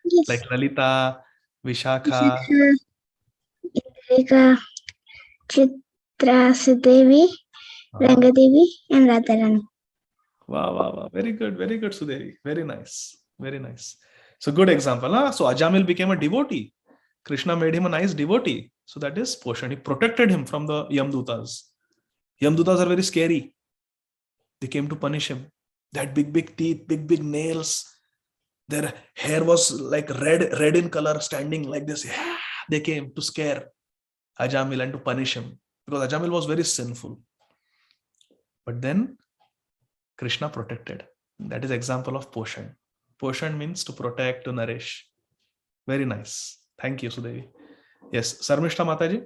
Yes. Like Lalita, Vishakha. Indrika, Chitra, Sudevi, Rangadevi, and Radharani. Wow, wow, wow. Very good, Sudevi. Very nice. Very nice. So good example. Huh? So Ajamil became a devotee. Krishna made him a nice devotee. So that is Poshan. He protected him from the Yamdutas. Yamdutas are very scary. They came to punish him. That big teeth, big nails. Their hair was like red in color, standing like this. Yeah, they came to scare Ajamil and to punish him. Because Ajamil was very sinful. But then Krishna protected. That is example of Poshan. Poshan means to protect, to nourish. Very nice. Thank you, Sudevi. Yes, Sarmishta Mataji.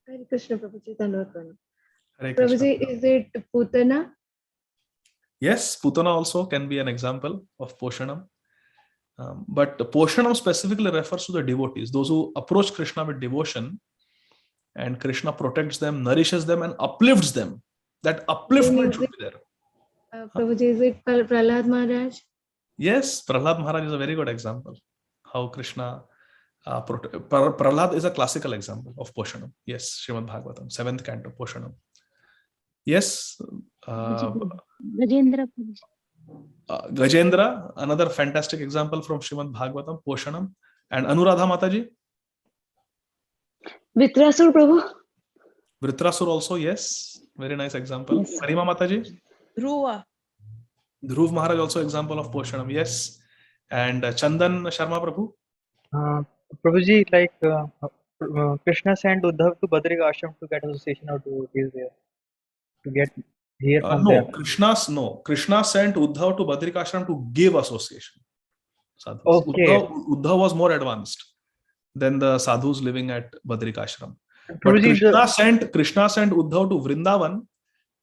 Hare Krishna Prabhuji, Hare Krishna. Prabhuji, is it Putana? Yes, Putana also can be an example of Poshanam. But Poshanam specifically refers to the devotees, those who approach Krishna with devotion, and Krishna protects them, nourishes them, and uplifts them. That upliftment should be there. Prabhuji, is it Prahlad Maharaj? Yes, Prahlad Maharaj is a very good example. How Krishna Prahlad is a classical example of Poshanam. Yes, Srimad Bhagavatam, 7th canto, Poshanam. Yes, Gajendra. Gajendra, another fantastic example from Srimad Bhagavatam, Poshanam. And Anuradha Mataji? Vitrasur Prabhu. Vritrasur also, yes. Very nice example. Yes. Parima Mataji? Dhruva. Dhruv Maharaj also example of Poshanam, yes. And Chandan Sharma Prabhu? Prabhuji, like Krishna sent Uddhav to Badrika ashram to get association of devotees there, to get hear from them. Krishna sent Uddhav to Badrika ashram to give association. Sadhus. Okay. Uddhav was more advanced than the sadhus living at Badrika ashram. But Prabhuji, Krishna sent Uddhav to Vrindavan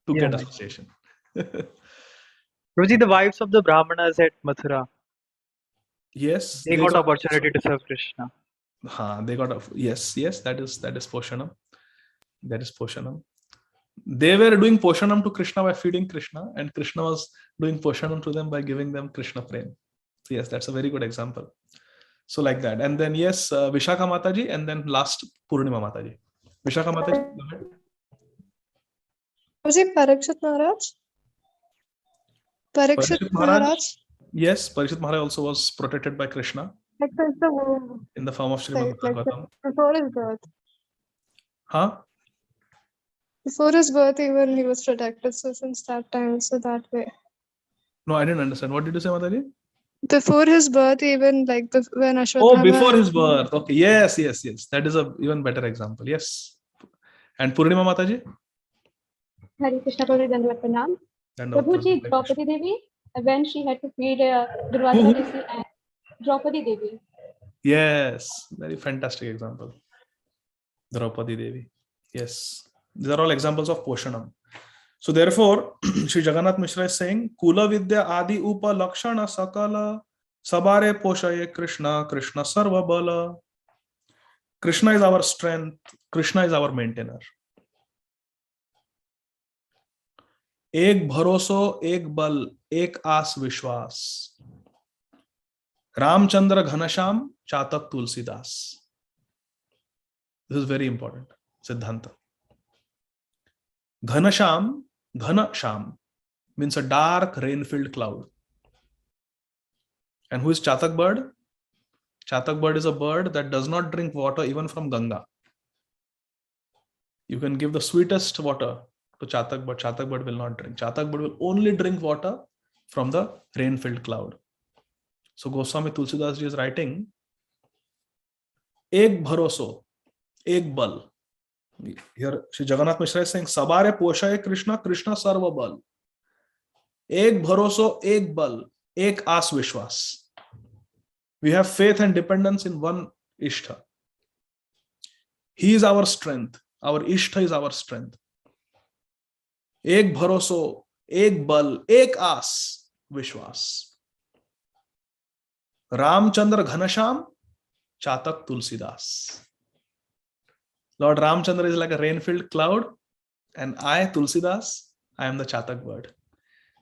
to get association. Prabhuji, the wives of the Brahmanas at Mathura, yes, they got opportunity to serve Krishna. They got yes, that is Poshanam. That is Poshanam. They were doing Poshanam to Krishna by feeding Krishna, and Krishna was doing Poshanam to them by giving them Krishna Prem. So yes, that's a very good example. So like that. And then yes, Vishakha Mataji, and then last Purnima Mataji. Vishakha Mataji, go ahead. Was it Parikshit Maharaj? Parikshit Maharaj? Yes, Parikshit Maharaj also was protected by Krishna in the form of Srimad Bhagavatam. Before his birth. Huh? Before his birth, even he was protected. So since that time, so that way. No, I didn't understand. What did you say, Mataji? Before his birth, even like when Ashwatthama. Oh, before his birth. Okay. Yes. That is a even better example. Yes. And Purnima Mataji? Hare Krishna, Prabhu, Dandavad Pranam. Prabhuji, Draupadi Devi, when she had to feed Durvasa Rishi and Draupadi Devi. Yes, very fantastic example. Draupadi Devi. Yes. These are all examples of Poshanam. So therefore, Sri Jagannath Mishra is saying, Kula Vidya Adi Upa Lakshana Sakala Sabare Poshaye Krishna, Krishna Sarva Bala. Krishna is our strength. Krishna is our maintainer. एक भरोसो एक बल एक आस विश्वास Ramchandra Ghanshyam चातक Tulsidas. This is very important Siddhanta. Ghanasham means a dark rain-filled cloud. And who is Chatak bird? Chatak bird is a bird that does not drink water even from Ganga. You can give the sweetest water to Chatak, but Chatak bird will not drink. Chatak bird will only drink water from the rain-filled cloud. So Goswami Tulsidas ji is writing, Ek bharoso, ek bal. Here Shri Jagannath Mishra is saying, Sabare poshaye Krishna, Krishna sarva bal. Ek bharoso, ek bal, ek as vishwas. We have faith and dependence in one Ishtha. He is our strength. Our Ishtha is our strength. Ek bharoso, ek bal, ek as vishwas. Ramchandra Ghanasham, Chatak Tulsidas. Lord Ramchandra is like a rain-filled cloud, and I, Tulsidas, I am the Chatak bird.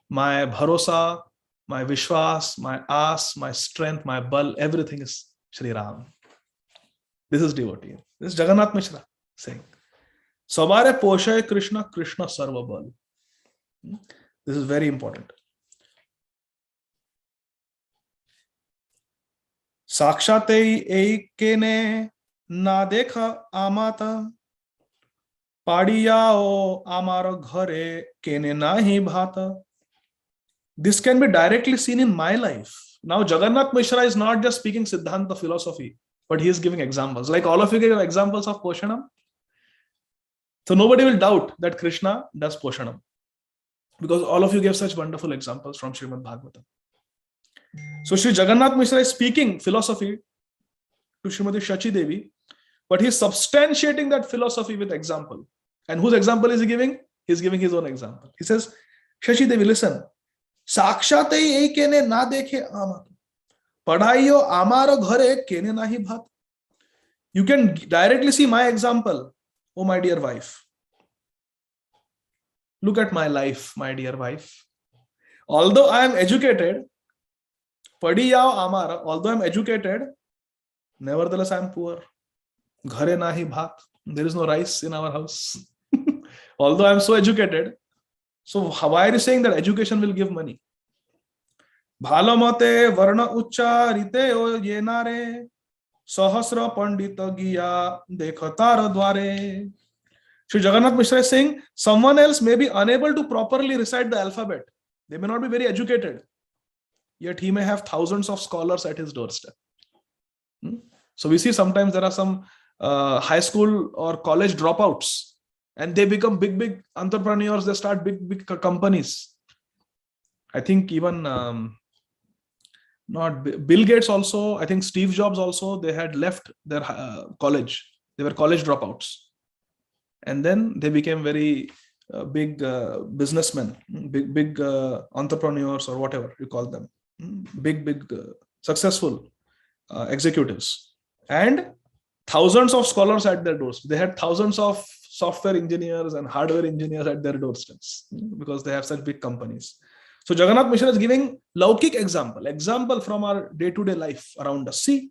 My bharosa, my vishwas, my as, my strength, my bal, everything is Shri Ram. This is devotee. This is Jagannath Mishra saying, Sabare poshaye Krishna, Krishna sarva bal. This is very important. Sakshate ekene na dekha amata padiyao amar ghare kene nahi bhata. This can be directly seen in my life. Now Jagannath Mishra is not just speaking Siddhanta philosophy, but he is giving examples. Like all of you give examples of Poshanam. So nobody will doubt that Krishna does Poshanam, because all of you gave such wonderful examples from Srimad Bhagavata. So Sri Jagannath Mishra is speaking philosophy to Srimati Shachi Devi, but he is substantiating that philosophy with example. And whose example is he giving? He is giving his own example. He says, Shachi Devi, listen. Sakshate ekene na dekhe amat. Padhaiyo amaro ghare kene nahi bhat. You can directly see my example, oh my dear wife. Look at my life, my dear wife. Although I am educated, although I am educated, nevertheless I am poor. Ghare nahi bhat. There is no rice in our house. Although I am so educated, so why are you saying that education will give money? Bhalamate varna ucha rite o yenare sahasra pandita giya dekhatar dware. Shri Jagannath Mishra is saying someone else may be unable to properly recite the alphabet. They may not be very educated, yet he may have thousands of scholars at his doorstep. So we see sometimes there are some high school or college dropouts, and they become big entrepreneurs. They start big companies. I think even not Bill Gates also, I think Steve Jobs also, they had left their college. They were college dropouts. And then they became very big businessmen, big entrepreneurs, or whatever you call them. Big successful executives. And thousands of scholars at their doors. They had thousands of software engineers and hardware engineers at their doorsteps because they have such big companies. So Jagannath Mishra is giving Laukik example from our day-to-day life around us. See,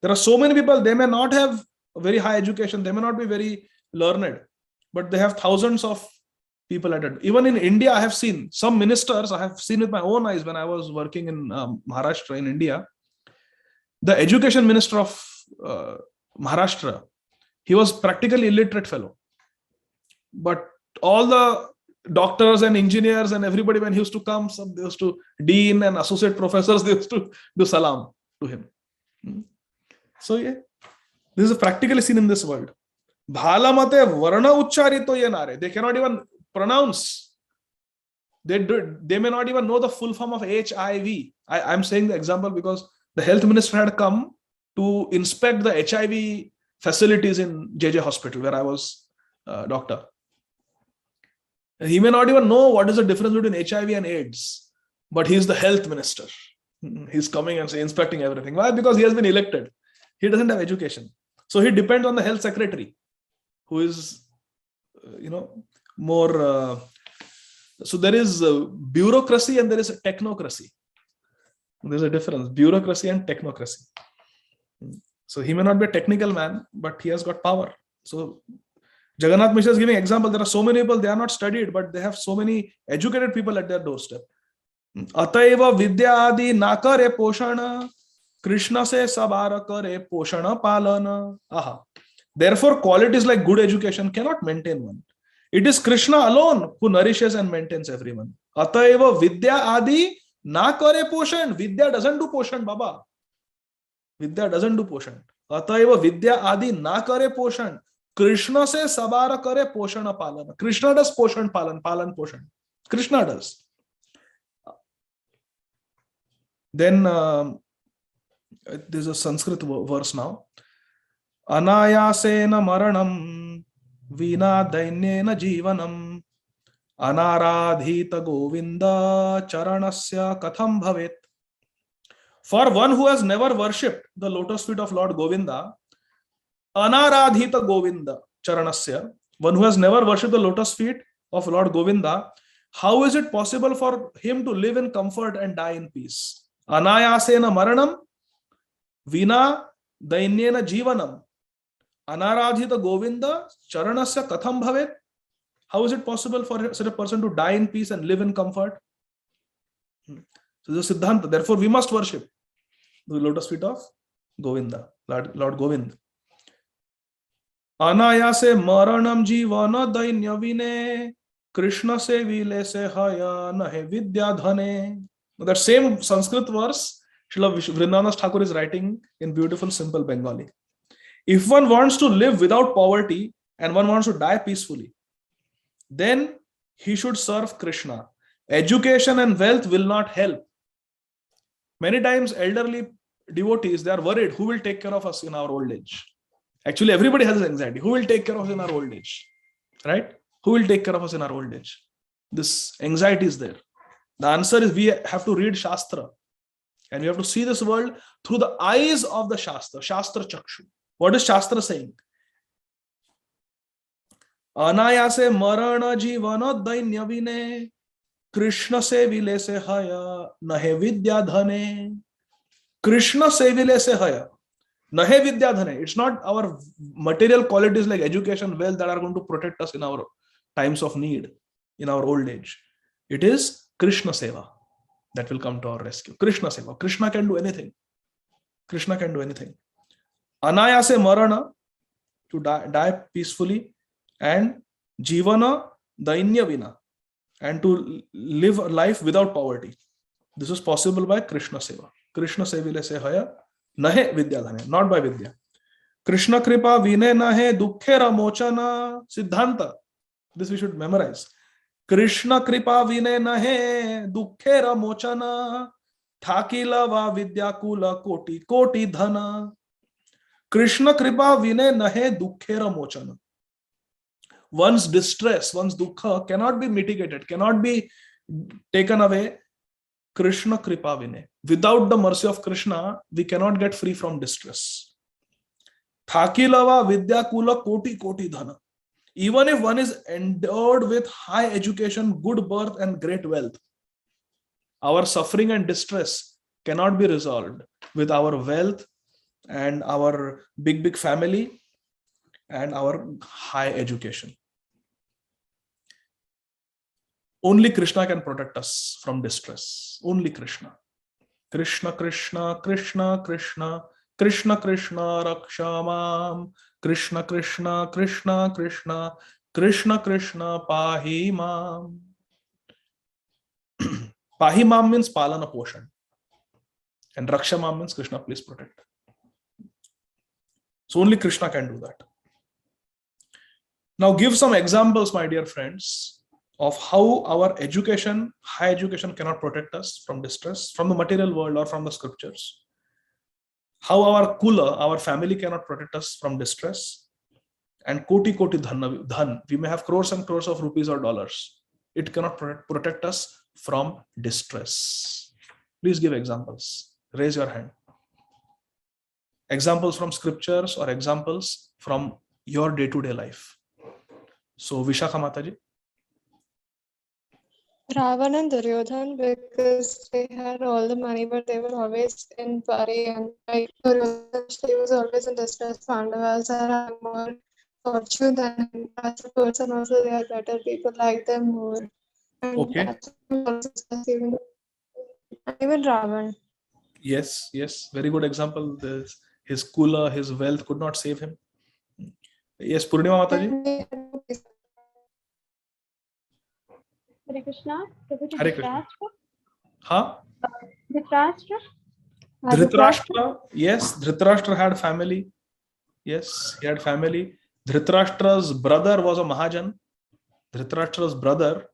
there are so many people, they may not have very high education, they may not be very learned, but they have thousands of people at it. Even in India, I have seen some ministers, I have seen with my own eyes when I was working in Maharashtra in India. The education minister of Maharashtra, he was practically illiterate fellow. But all the doctors and engineers and everybody, when he used to come, they used to, dean and associate professors, they used to do salam to him. So yeah, this is practically seen in this world. Bhalamate varna ucharito yenare. They cannot even pronounce. They may not even know the full form of HIV. I'm saying the example because the health minister had come to inspect the HIV facilities in JJ Hospital, where I was doctor. He may not even know what is the difference between HIV and AIDS, but he's the health minister. He's coming and inspecting everything. Why? Because he has been elected. He doesn't have education. So he depends on the health secretary, who is, more. So there is bureaucracy and there is technocracy. There's a difference, bureaucracy and technocracy. So he may not be a technical man, but he has got power. So Jagannath Mishra is giving example. There are so many people, they are not studied, but they have so many educated people at their doorstep. Ataiva vidya adi nakare poshana, Krishna se sabara kare poshana palana. Aha. Therefore, qualities like good education cannot maintain one. It is Krishna alone who nourishes and maintains everyone. Ataiva vidya adi nakare poshan. Vidya doesn't do poshan, Baba. Vidya doesn't do poshan. Ataiva vidya adi nakare poshan. Krishna se sabara kare poshana palana. Krishna does poshan palan poshan. Krishna does. Then there's a Sanskrit verse now. Anayasena maranam vina dainyena jivanam anaradhita govinda charanasya katham bhavet. For one who has never worshipped the lotus feet of Lord Govinda, Anaradhita Govinda Charanasya, one who has never worshipped the lotus feet of Lord Govinda, how is it possible for him to live in comfort and die in peace? Anayasena maranam vina dainyena jivanam anaradhita Govinda Charanasya katham bhavet. How is it possible for such a person to die in peace and live in comfort? So this is Siddhanta. Therefore, we must worship the lotus feet of Govinda, Lord Govinda. Anayase maranam jivana dainya vine Krishna se vile se haya nahe vidya dhane. That same Sanskrit verse, Srila Vrindavan Thakur is writing in beautiful, simple Bengali. If one wants to live without poverty and one wants to die peacefully, then he should serve Krishna. Education and wealth will not help. Many times elderly devotees, they are worried who will take care of us in our old age. Actually, everybody has anxiety. Who will take care of us in our old age? Right? Who will take care of us in our old age? This anxiety is there. The answer is we have to read Shastra. And we have to see this world through the eyes of the Shastra. Shastra Chakshu. What is Shastra saying? Anayase marana jivana dainya vine Krishna se vile se haya nahe vidya dhane. Krishna se vile se haya nahe vidya dhane. It's not our material qualities like education, wealth that are going to protect us in our times of need, in our old age. It is Krishna seva that will come to our rescue. Krishna seva. Krishna can do anything. Krishna can do anything. Anayase marana, to die peacefully, and jivana dainya vina, and to live a life without poverty. This is possible by Krishna seva. Krishna sevile se haya nahe vidya dhane, not by vidya. Krishna kripa vinay nahe dukkhera mochana siddhanta. This we should memorize. Krishna kripa vinay nahe dukkhera mochana thakila va vidyakula koti koti dhana. Krishna kripa vinay nahe dukkhera mochana. One's distress, one's dukkha cannot be mitigated, cannot be taken away. Krishna kripa vinay. Without the mercy of Krishna, we cannot get free from distress. Thakilava vidyakula koti koti dhana. Even if one is endowed with high education, good birth, and great wealth, our suffering and distress cannot be resolved with our wealth and our big family and our high education. Only Krishna can protect us from distress. Only Krishna. Krishna, Krishna, Krishna, Krishna, Krishna, Krishna, Raksha Mam. Krishna, Krishna, Krishna, Krishna, Krishna, Krishna, Pahi Mam. Pahi Mam means Palana Poshan. And Raksha Mam means Krishna, please protect. So only Krishna can do that. Now give some examples, my dear friends, of how our education, high education, cannot protect us from distress, from the material world or from the scriptures. How our kula, our family, cannot protect us from distress. And koti koti dhan, we may have crores and crores of rupees or dollars. It cannot protect us from distress. Please give examples. Raise your hand. Examples from scriptures or examples from your day-to-day life. So Vishakha Mataji. Ravan and Duryodhan, because they had all the money, but they were always in worry, and like Duryodhan, she was always in distress. Pandavas had more fortune than him. As a person, also they are better. People like them more. And okay. That's also even Ravan. Yes, very good example. His kula, his wealth could not save him. Yes, Purnima Mataji. Hare Krishna. Hare Krishna. Huh? Dhritarashtra? Dhritarashtra, yes, Dhritarashtra had family. Yes, he had family. Dhritarashtra's brother was a Mahajan. Dhritarashtra's brother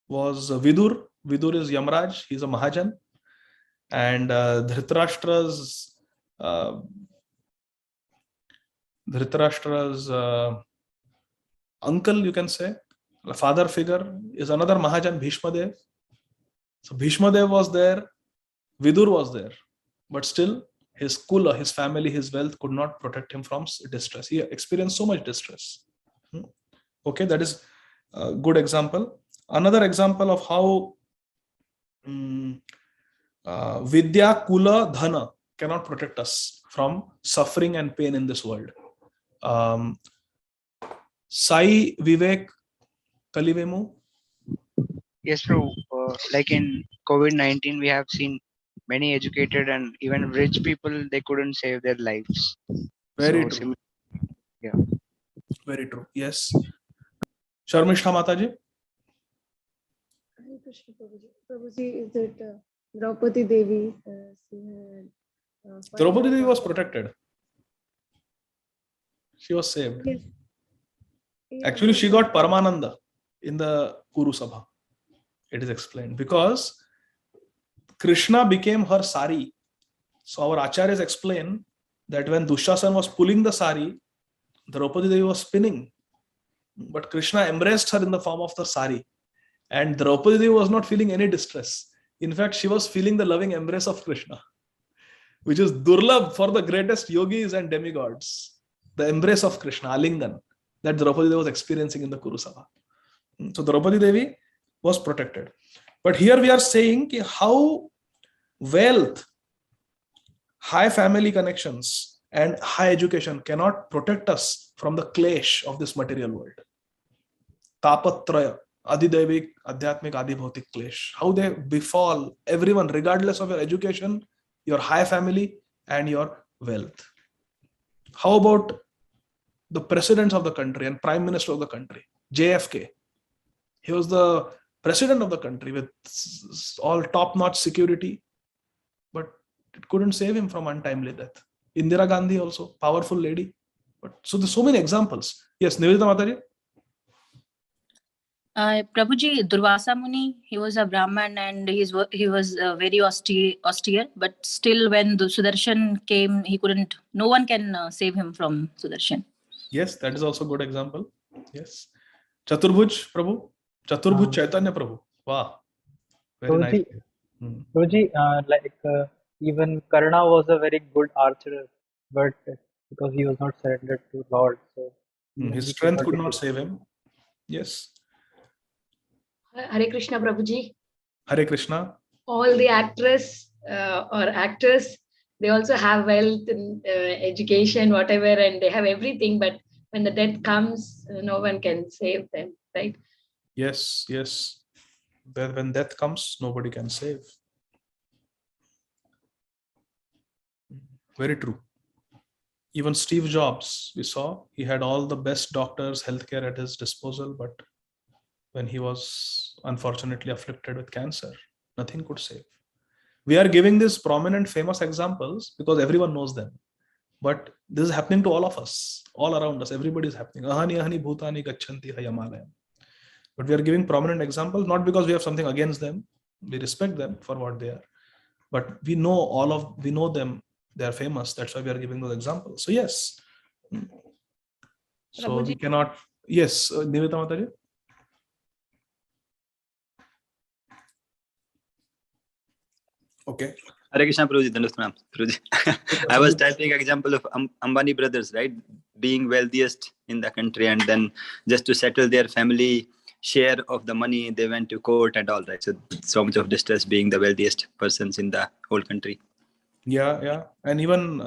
was Vidur. Vidur is Yamraj, he's a Mahajan. And Dhritarashtra's uncle, you can say, a father figure, is another Mahajan, Bhishmadev. So Bhishmadev was there, Vidur was there, but still his kula, his family, his wealth could not protect him from distress. He experienced so much distress. Okay, that is a good example. Another example of how Vidya, Kula, Dhana cannot protect us from suffering and pain in this world. Sai Vivek Kalivemu. Yes, Prabhu. Like in COVID-19, we have seen many educated and even rich people, they couldn't save their lives. Very true. Yeah. Very true. Yes. Sharmishta Mataji. Hare Krishna Prabhuji. Prabhuji, is it Draupadi Devi? Draupadi Devi was protected. She was saved. Yes. Yeah, actually, she got Paramananda in the Kuru Sabha. It is explained because Krishna became her sari. So our acharyas explain that when Dushasana was pulling the sari, Draupadi Devi was spinning. But Krishna embraced her in the form of the sari. And Draupadi Devi was not feeling any distress. In fact, she was feeling the loving embrace of Krishna, which is durlabh for the greatest yogis and demigods. The embrace of Krishna, Alingan, that Draupadi Devi was experiencing in the Kuru Sabha. So Draupadi Devi was protected. But here we are saying how wealth, high family connections, and high education cannot protect us from the clash of this material world. Tapatraya, Adidevik, Adhyatmik, Adibhautik clash. How they befall everyone, regardless of your education, your high family, and your wealth. How about the presidents of the country and prime minister of the country? JFK. He was the president of the country with all top-notch security, but it couldn't save him from untimely death. Indira Gandhi also, powerful lady, But so there's so many examples. Yes, Nivedita Mataji. Prabhuji, Durvasa Muni, he was a Brahman and he was very austere, but still when the Sudarshan came, no one can save him from Sudarshan. Yes, that is also a good example. Yes. Chaturbhuj Prabhu. Chaturbhuj Chaitanya Prabhu. Wow. Very nice. Prabhuji, even Karna was a very good archer, but because he was not surrendered to Lord, so his strength could not save him. Yes. Hare Krishna, Prabhuji. Hare Krishna. All the actress or actors, they also have wealth and education, whatever, and they have everything. But when the death comes, no one can save them, right? Yes, yes. When death comes, nobody can save. Very true. Even Steve Jobs, we saw, he had all the best doctors, healthcare at his disposal, but when he was unfortunately afflicted with cancer, nothing could save. We are giving these prominent, famous examples because everyone knows them. But this is happening to all of us, all around us. Everybody is happening. Ahani ahani bhutani gacchanti hayamalayam. But we are giving prominent examples, not because we have something against them. We respect them for what they are. But we know them. They are famous. That's why we are giving those examples. So yes. So we cannot. Yes, Nivedita Mataji. Okay. Hare Krishna, Prabhuji. I was typing example of Ambani brothers, right? Being wealthiest in the country, and then just to settle their family share of the money, they went to court and all, right? So much of distress, being the wealthiest persons in the whole country. Yeah. And even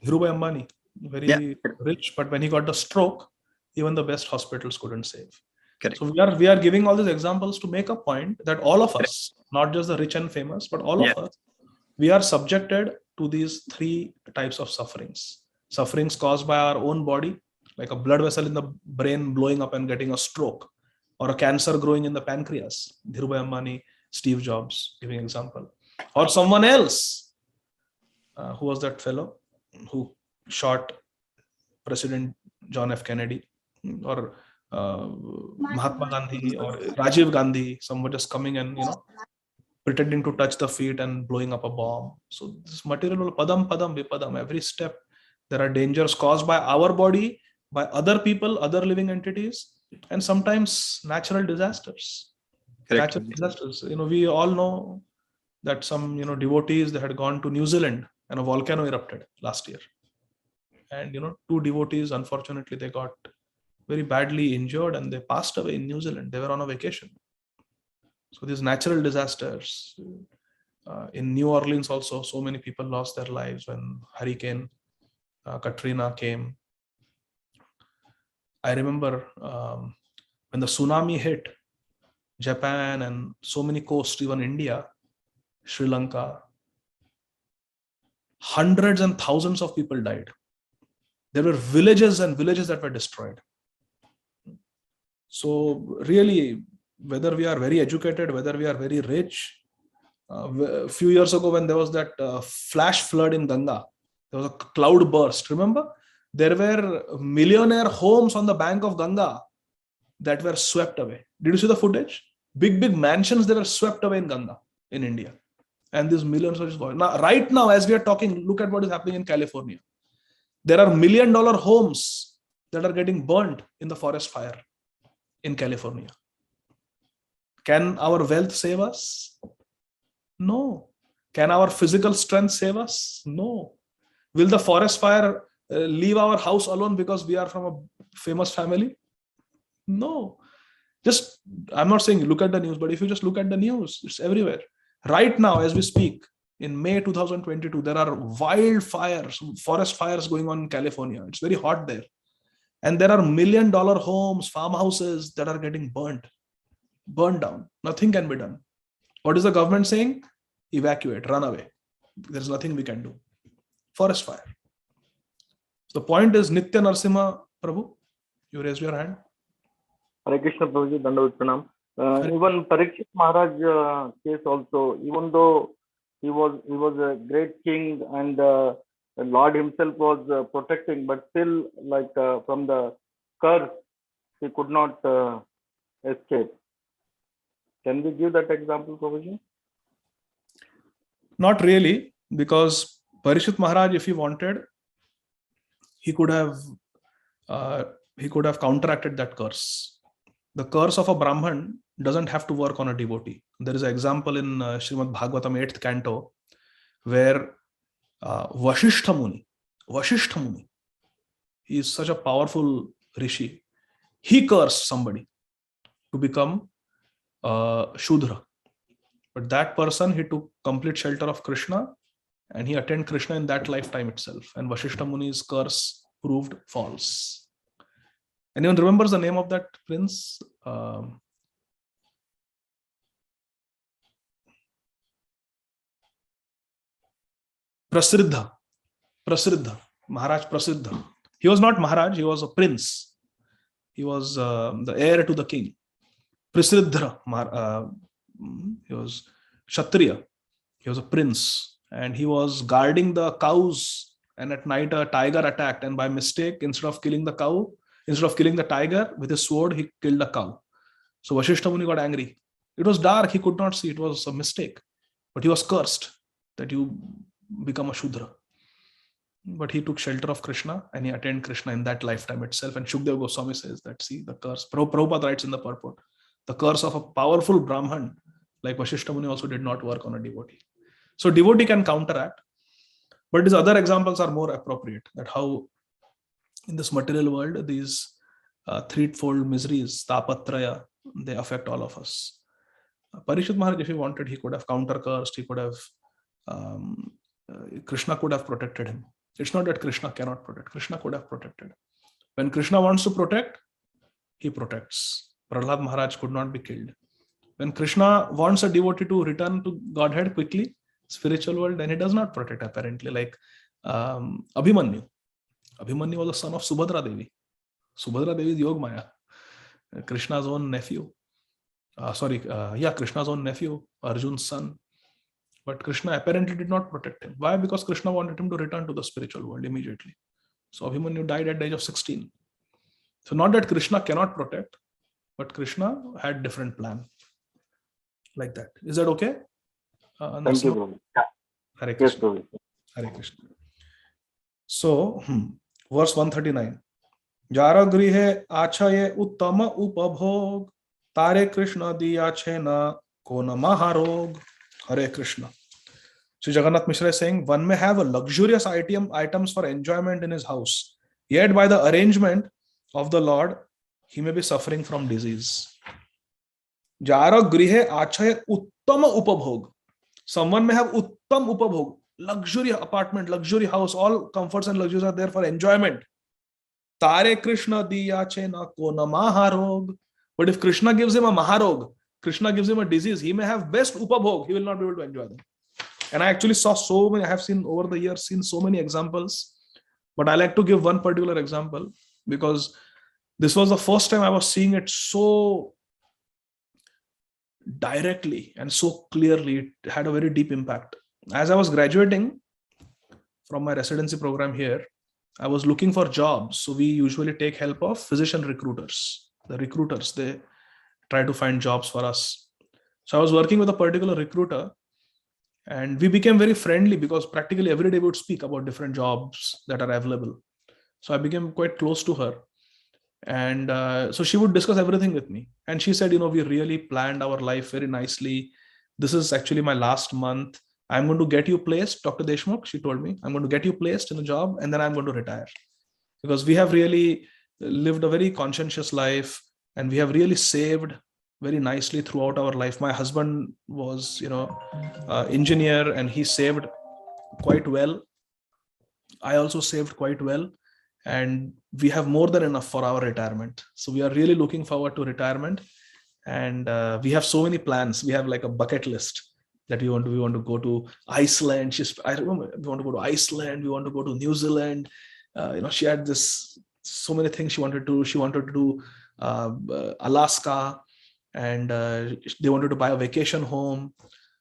Dhirubhai Ambani, very rich, but when he got the stroke, even the best hospitals couldn't save. Correct. So we are giving all these examples to make a point that all of us, not just the rich and famous, but all of us, we are subjected to these three types of sufferings. Sufferings caused by our own body, like a blood vessel in the brain blowing up and getting a stroke, or a cancer growing in the pancreas. Dhirubhai Ambani, Steve Jobs, giving example. Or someone else, who was that fellow who shot President John F. Kennedy, or Mahatma Gandhi, or Rajiv Gandhi, someone just coming and, pretending to touch the feet and blowing up a bomb. So this material, padam, padam, vipadam, every step, there are dangers caused by our body, by other people, other living entities, and sometimes natural disasters. Correct. Natural disasters. We all know that some, devotees, they had gone to New Zealand and a volcano erupted last year. And, 2 devotees, unfortunately, they got very badly injured and they passed away in New Zealand. They were on a vacation. So these natural disasters, in New Orleans also, so many people lost their lives when Hurricane Katrina came. I remember when the tsunami hit Japan and so many coasts, even India, Sri Lanka, hundreds and thousands of people died. There were villages and villages that were destroyed. So really, whether we are very educated, whether we are very rich, a few years ago when there was that flash flood in Ganga, there was a cloud burst. Remember? There were millionaire homes on the bank of Ganga that were swept away. Did you see the footage? Big mansions, they were swept away in Ganga, in India. And these millions are just going. Now, right now, as we are talking, look at what is happening in California. There are $1 million homes that are getting burnt in the forest fire in California. Can our wealth save us? No. Can our physical strength save us? No. Will the forest fire leave our house alone because we are from a famous family? No. I'm not saying look at the news, but if you just look at the news, it's everywhere. Right now, as we speak, in May 2022, there are wildfires, forest fires going on in California. It's very hot there. And there are $1 million homes, farmhouses that are getting burned down. Nothing can be done. What is the government saying? Evacuate, run away. There's nothing we can do. Forest fire. The point is, Nitya Narasimha Prabhu, you raised your hand. Hare Krishna Prabhuji, Dandavat Pranam. Even Parikshit Maharaj case also, even though he was a great king and Lord himself was protecting, but still, like from the curse, he could not escape. Can we give that example, Prabhuji? Not really, because Parishit Maharaj, if he wanted, he could have counteracted that curse. The curse of a Brahman doesn't have to work on a devotee. There is an example in Srimad Bhagavatam 8th canto where Vasishtha Muni, he is such a powerful rishi. He cursed somebody to become Shudra. But that person, he took complete shelter of Krishna and he attained Krishna in that lifetime itself. And Vasishtha Muni's curse proved false. Anyone remembers the name of that prince? Prasiddha, Maharaj Prasiddha. He was not Maharaj, he was a prince. He was the heir to the king. Prasiddha, he was Kshatriya. He was a prince and he was guarding the cows, and at night a tiger attacked, and by mistake, instead of killing the tiger with his sword, he killed the cow. So Vasishtha Muni got angry. It was dark, he could not see, it was a mistake. But he was cursed that you become a Shudra. But he took shelter of Krishna and he attained Krishna in that lifetime itself. And Shukdev Goswami says that, see, the curse, Prabhupada writes in the purport, the curse of a powerful Brahman like Vasishtha Muni also did not work on a devotee. So devotee can counteract, but these other examples are more appropriate, that how in this material world, these threefold miseries, tapatraya, they affect all of us. Parishit Maharaj, if he wanted, he could have counter-cursed, he could have, Krishna could have protected him. It's not that Krishna cannot protect, Krishna could have protected. When Krishna wants to protect, he protects. Prahlad Maharaj could not be killed. When Krishna wants a devotee to return to Godhead quickly, spiritual world, then he does not protect apparently. Like Abhimanyu. Abhimanyu was the son of Subhadra Devi. Subhadra Devi is Yog Maya, Krishna's own nephew. Krishna's own nephew, Arjun's son. But Krishna apparently did not protect him. Why? Because Krishna wanted him to return to the spiritual world immediately. So Abhimanyu died at the age of 16. So not that Krishna cannot protect, but Krishna had different plan. Like that. Is that okay? Thank you, Prabhu. Hare Krishna. Yes, Hare Krishna. So, verse 139. Jara grihe achaye uttama upabhog tare Krishna diya chena kona maharog. Hare Krishna. So Jagannath Mishra is saying, one may have a luxurious items for enjoyment in his house, yet by the arrangement of the Lord, he may be suffering from disease. Jara grihe achaye uttama upabhog. Someone may have uttam upabhog, luxury apartment, luxury house, all comforts and luxuries are there for enjoyment. Tare Krishna diya chena kona maharog. But if Krishna gives him a maharog, Krishna gives him a disease, he may have best upabhog, he will not be able to enjoy them. And I actually saw so many, I have seen over the years, seen so many examples, but I like to give one particular example because this was the first time I was seeing it so directly and so clearly. It had a very deep impact. As I was graduating from my residency program here, I was looking for jobs. So we usually take help of physician recruiters. The recruiters, they try to find jobs for us. So I was working with a particular recruiter and we became very friendly because practically every day we would speak about different jobs that are available. So I became quite close to her. And so she would discuss everything with me. And she said, we really planned our life very nicely. This is actually my last month. I'm going to get you placed, Dr. Deshmukh, she told me, I'm going to get you placed in a job and then I'm going to retire. Because we have really lived a very conscientious life and we have really saved very nicely throughout our life. My husband was, engineer and he saved quite well. I also saved quite well. And we have more than enough for our retirement. So we are really looking forward to retirement. And we have so many plans. We have like a bucket list that we want to go to Iceland. I remember we want to go to Iceland. We want to go to New Zealand. She had so many things she wanted to do. She wanted to do Alaska, and they wanted to buy a vacation home.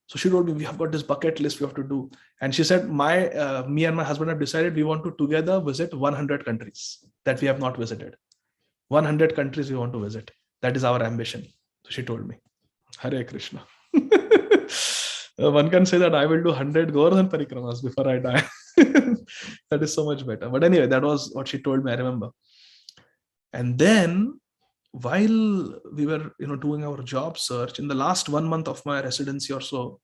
So she told me, we have got this bucket list we have to do. And she said, me and my husband have decided we want to together visit 100 countries that we have not visited. 100 countries we want to visit. That is our ambition. So she told me, Hare Krishna. One can say that I will do 100 Govardhan Parikramas before I die. That is so much better. But anyway, that was what she told me, I remember. And then while we were doing our job search, in the last 1 month of my residency or so,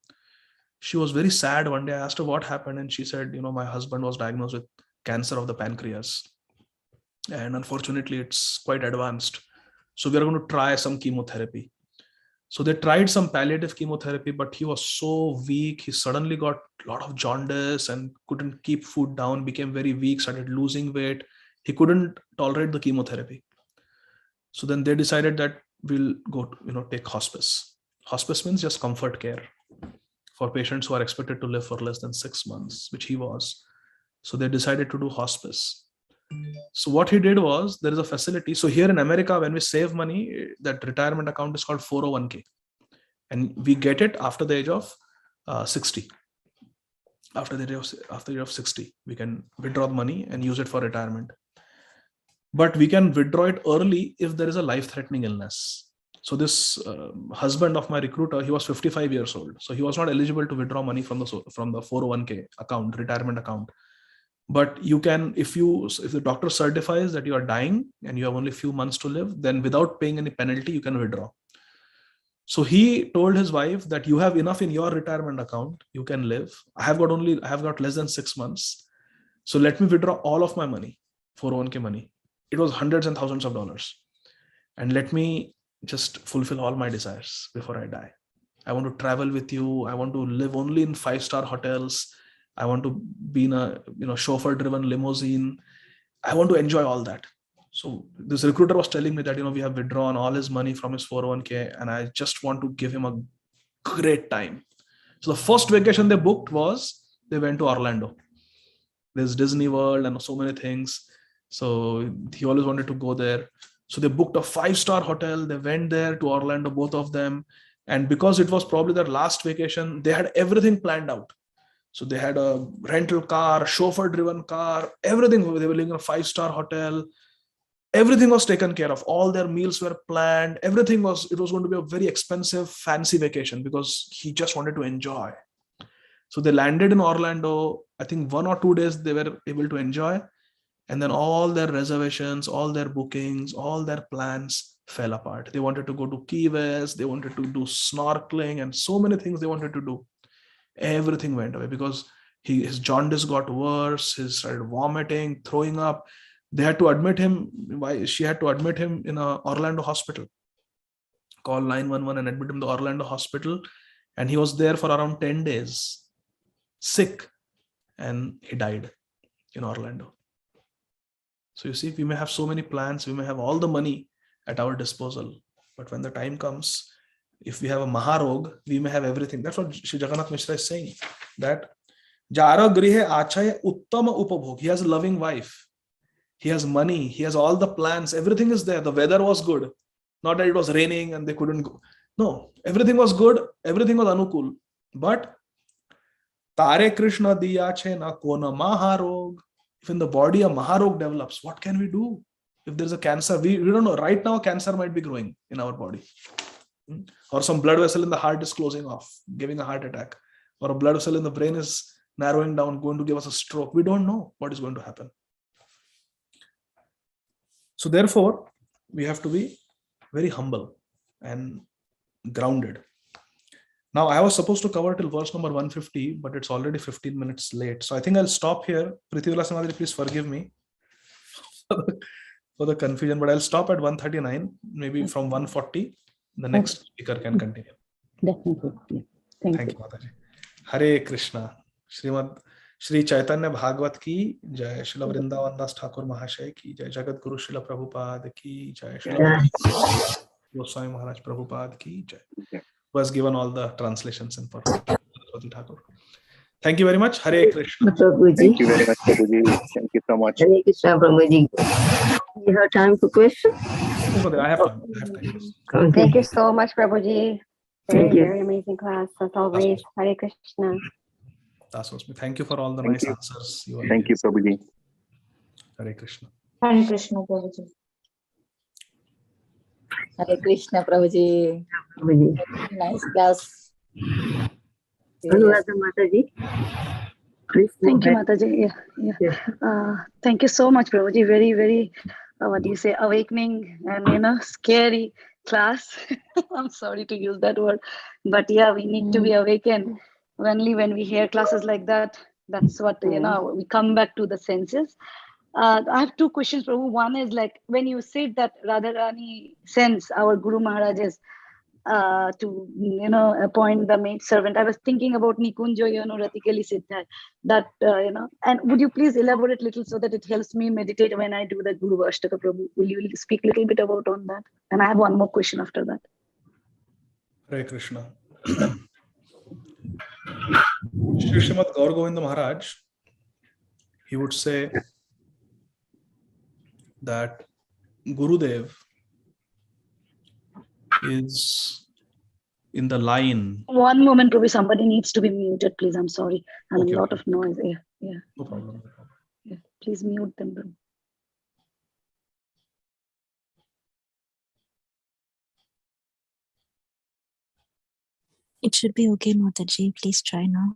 she was very sad. One day I asked her what happened, and she said, my husband was diagnosed with cancer of the pancreas. And unfortunately, it's quite advanced. So we're going to try some chemotherapy. So they tried some palliative chemotherapy, but he was so weak. He suddenly got a lot of jaundice and couldn't keep food down, became very weak, started losing weight. He couldn't tolerate the chemotherapy. So then they decided that we'll go to, take hospice. Hospice means just comfort care for patients who are expected to live for less than 6 months, which he was. So they decided to do hospice. So what he did was, there is a facility. So here in America, when we save money, that retirement account is called 401k. And we get it after the age of 60. After the age of 60, we can withdraw the money and use it for retirement. But we can withdraw it early if there is a life-threatening illness. So this husband of my recruiter, he was 55 years old. So he was not eligible to withdraw money from the 401k account, retirement account. But you can, if the doctor certifies that you are dying and you have only a few months to live, then without paying any penalty, you can withdraw. So he told his wife that you have enough in your retirement account, you can live. I have got less than 6 months. So let me withdraw all of my money, 401k money. It was hundreds and thousands of dollars. And let me just fulfill all my desires before I die. I want to travel with you. I want to live only in 5-star hotels. I want to be in a chauffeur-driven limousine. I want to enjoy all that. So this recruiter was telling me that we have withdrawn all his money from his 401k, and I just want to give him a great time. So the first vacation they booked was they went to Orlando. There's Disney World and so many things. So he always wanted to go there. So they booked a 5-star hotel. They went there to Orlando, both of them. And because it was probably their last vacation, they had everything planned out. So they had a rental car, chauffeur-driven car, everything. They were living in a 5-star hotel. Everything was taken care of. All their meals were planned. It was going to be a very expensive, fancy vacation because he just wanted to enjoy. So they landed in Orlando. I think 1 or 2 days they were able to enjoy. And then all their reservations, all their bookings, all their plans fell apart. They wanted to go to Key West. They wanted to do snorkeling and so many things they wanted to do. Everything went away because his jaundice got worse. He started vomiting, throwing up. They had to admit him. She had to admit him in a Orlando hospital. Call 911 and admit him to Orlando hospital. And he was there for around 10 days, sick, and he died in Orlando. So you see, we may have so many plans, we may have all the money at our disposal, but when the time comes, if we have a Maharog, we may have everything. That's what Shri Jagannath Mishra is saying, that Jara grihe achaye uttama upabhog. He has a loving wife. He has money. He has all the plans. Everything is there. The weather was good. Not that it was raining and they couldn't go. No, everything was good. Everything was anukul. But Tare Krishna diya na kona Maharog. If in the body a Maharog develops, what can we do? If there's a cancer, we don't know. Right now, cancer might be growing in our body. Or some blood vessel in the heart is closing off, giving a heart attack. Or a blood vessel in the brain is narrowing down, going to give us a stroke. We don't know what is going to happen. So therefore, we have to be very humble and grounded. Now, I was supposed to cover till verse number 150, but it's already 15 minutes late. So I think I'll stop here. Prithivila Samadhi, please forgive me for the confusion, but I'll stop at 139, maybe from 140. The next speaker can continue. Definitely. Thank you. Mataji. Hare Krishna. Shri Caitanya Bhagavat ki jai, Srila Vrindavan Das Thakur Mahashay ki jai, Jagat Guru Srila Prabhupada ki jai, Srila Goswami Maharaj Prabhupada ki jai. Who has given all the translations in Parvat. Thank you very much. Hare Krishna. Thank you very much, Prabhuji. Thank you so much. Hare Krishna, Prabhuji. You have time for questions? I have time. Thank you so much, Prabhuji. Very amazing class as always. Hare Krishna. Thank you for all the nice answers. Thank you, Prabhuji. Hare Krishna. Hare Krishna, Prabhuji. Hare Krishna, Prabhuji. Nice class. Anuradha Mataji. Please go Thank you, ahead. Mataji. Thank you so much, Prabhuji. Very, very, what do you say, awakening and, scary class. I'm sorry to use that word. But yeah, we need to be awakened. Only when we hear classes like that, that's what, we come back to the senses. I have two questions, Prabhu. One is like, when you said that Radharani sends our Guru Maharajas to, appoint the maid servant, I was thinking about Nikunjo, Ratikali Siddhar, that, and would you please elaborate a little so that it helps me meditate when I do the Guru Ashtaka, Prabhu? Will you speak a little bit about on that? And I have one more question after that. Hare Krishna. Shri Srimad Gaur Govinda Maharaj, he would say that Gurudev is in the line. One moment, Prabhu, somebody needs to be muted, please. I'm sorry. I'm Okay, a lot of noise. Yeah. No problem. Yeah. Please mute them, Prabhu. It should be okay, Mataji. Please try now.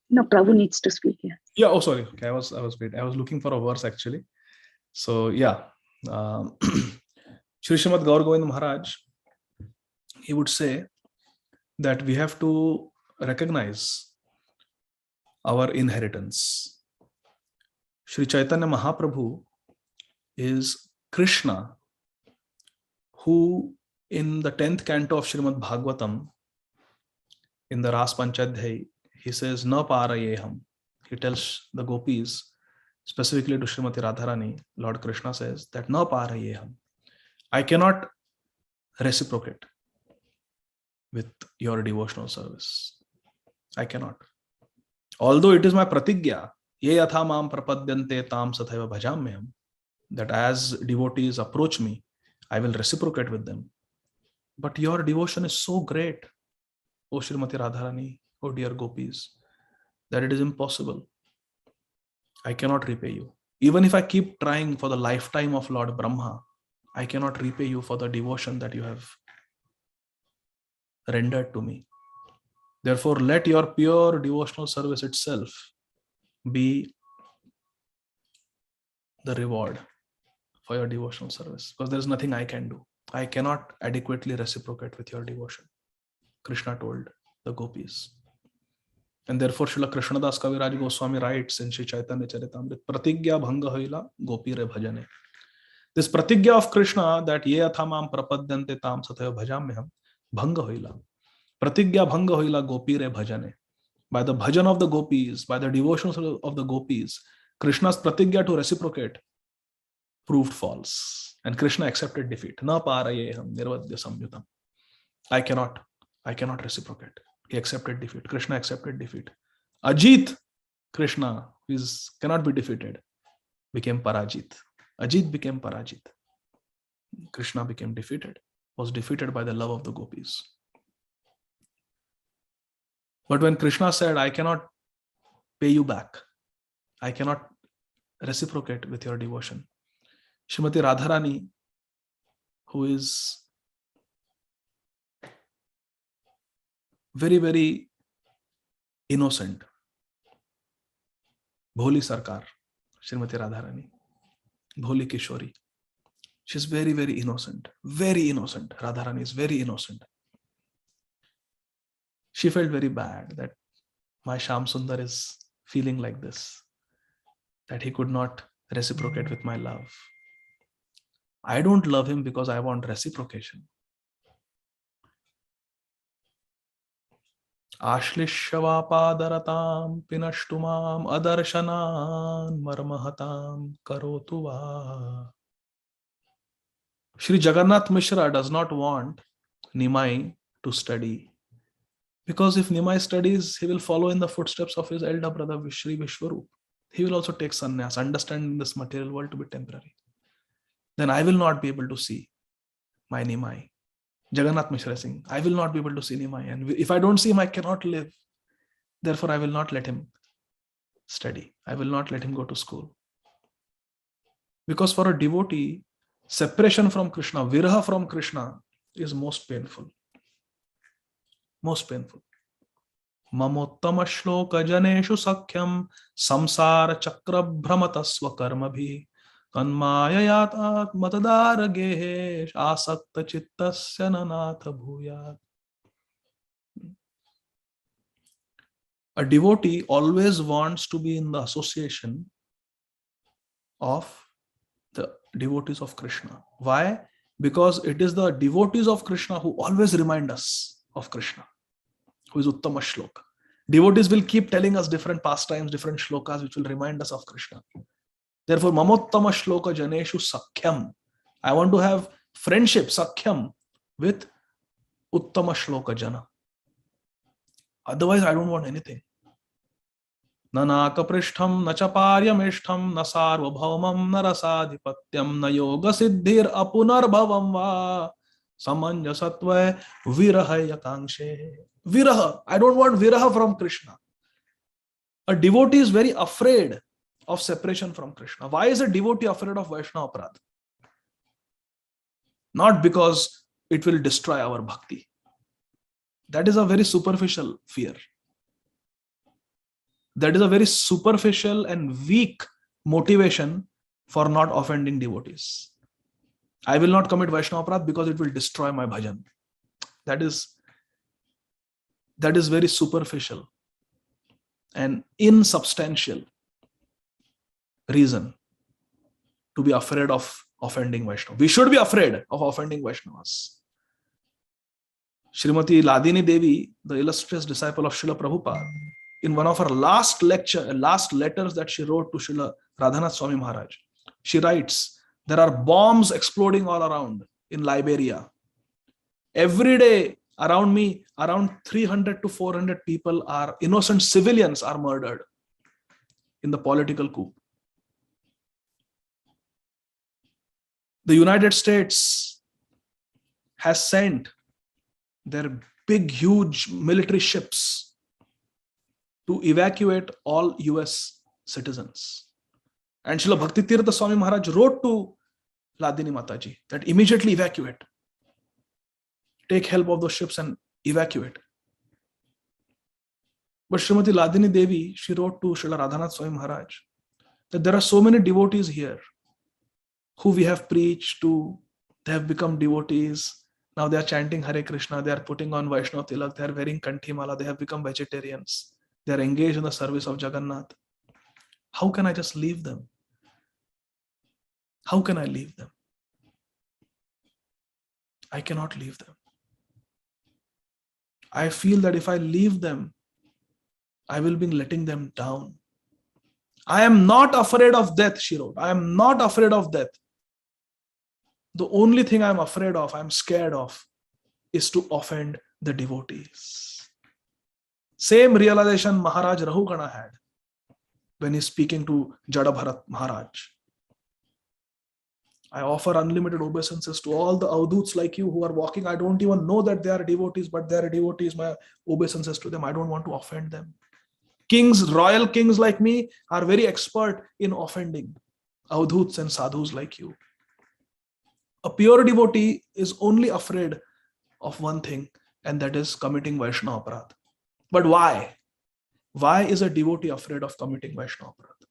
No, Prabhu needs to speak here. Yeah. Oh, sorry. Okay, I was waiting. I was looking for a verse actually. So yeah, Shri Srimad Gaur Govinda Maharaj, he would say that we have to recognize our inheritance. Shri Caitanya Mahaprabhu is Krishna, who in the 10th canto of Srimad Bhagavatam, in the Ras Panchadhyay, he says, Na parayeham. He tells the gopis, specifically to Srimati Radharani, Lord Krishna says that Na parayeham. I cannot reciprocate with your devotional service. I cannot. Although it is my pratigya, ye yatha mam prapadyante tam sathaiva bhajamyam, that as devotees approach me, I will reciprocate with them. But your devotion is so great, O Srimati Radharani, O dear gopis, that it is impossible. I cannot repay you. Even if I keep trying for the lifetime of Lord Brahma, I cannot repay you for the devotion that you have rendered to me. Therefore, let your pure devotional service itself be the reward for your devotional service, because there is nothing I can do. I cannot adequately reciprocate with your devotion, Krishna told the gopis. And therefore, Srila Krishnadas Kaviraj Goswami writes in Sri Chaitanya Charitamrita, Pratigya bhanga hoila gopi re bhajane. This pratigya of Krishna, that ye athamam prapadyante tam sathaya bhajamyam, bhanga hoila. Pratigya bhanga hoila gopi re bhajane. By the bhajan of the gopis, by the devotion of the gopis, Krishna's pratigya to reciprocate proved false. And Krishna accepted defeat. Na parayeham nirvadya samyutam. I cannot reciprocate. He accepted defeat. Krishna accepted defeat. Ajit, Krishna, who cannot be defeated, became Parajit. Ajit became Parajit. Krishna became defeated, was defeated by the love of the gopis. But when Krishna said, I cannot pay you back, I cannot reciprocate with your devotion, Srimati Radharani, who is very, very innocent, Bholi Sarkar, Srimati Radharani, Bholi Kishori, she's very, very innocent, very innocent. Radharani is very innocent. She felt very bad that my Sham Sundar is feeling like this, that he could not reciprocate with my love. I don't love him because I want reciprocation. Ashlishyavapādaratam pinashtumam adarshanan marmahatam karotu va. Shri Jagannath Mishra does not want Nimai to study, because if Nimai studies, he will follow in the footsteps of his elder brother Shri Vishwarup. He will also take sannyas, understanding this material world to be temporary. Then I will not be able to see my Nimai. Jagannath Mishra is saying, I will not be able to see Nimai, and if I don't see him, I cannot live. Therefore, I will not let him study. I will not let him go to school. Because for a devotee, separation from Krishna, viraha from Krishna is most painful. Most painful. Mamottama shloka janeshu sakhyam samsara chakra brahmatasva karmabhi kanmayayatat matadara gehesh asakta chittasya nanatha bhuyat. A devotee always wants to be in the association of the devotees of Krishna. Why? Because it is the devotees of Krishna who always remind us of Krishna, who is Uttama Shloka. Devotees will keep telling us different pastimes, different shlokas, which will remind us of Krishna. Therefore, Mamottama Shloka Janeshu Sakhyam. I want to have friendship, Sakhyam, with Uttama Shloka Jana. Otherwise, I don't want anything. Nanaka prishtham, nachaparyamishtham, nasarvabhaumam, narasadhipatyam, na yoga siddhir apunarbhavam va, samanjasatva viraha yakangshe. Viraha. I don't want viraha from Krishna. A devotee is very afraid of separation from Krishna. Why is a devotee afraid of Vaishnava Aparadha? Not because it will destroy our bhakti. That is a very superficial fear. That is a very superficial and weak motivation for not offending devotees. I will not commit Vaishnava Aparadha because it will destroy my bhajan. That is very superficial and insubstantial reason to be afraid of offending Vaishnava. We should be afraid of offending Vaishnavas. Srimati Ladini Devi, the illustrious disciple of Srila Prabhupada, in one of her last letters that she wrote to Srila Radhanath Swami Maharaj, she writes, there are bombs exploding all around in Liberia. Every day around me, around 300 to 400 people are innocent civilians are murdered in the political coup. The United States has sent their big, huge military ships to evacuate all US citizens. And Srila Bhakti Tirtha Swami Maharaj wrote to Ladini Mataji that immediately evacuate. Take help of those ships and evacuate. But Srimati Ladini Devi, she wrote to Srila Radhanath Swami Maharaj that there are so many devotees here who we have preached to, they have become devotees. Now they are chanting Hare Krishna, they are putting on Vaishnava Tilak, they are wearing Kanthi Mala, they have become vegetarians. They are engaged in the service of Jagannath. How can I just leave them? How can I leave them? I cannot leave them. I feel that if I leave them, I will be letting them down. I am not afraid of death, she wrote. I am not afraid of death. The only thing I am afraid of, I am scared of, is to offend the devotees. Same realization Maharaj Rahugana had when he's speaking to Jada Bharat Maharaj. I offer unlimited obeisances to all the avduts like you who are walking. I don't even know that they are devotees, but they are devotees. My obeisances to them. I don't want to offend them. Kings, royal kings like me are very expert in offending avduts and sadhus like you. A pure devotee is only afraid of one thing, and that is committing Vaishnava Aparadha. But why? Why is a devotee afraid of committing Vaishnava Aparadha?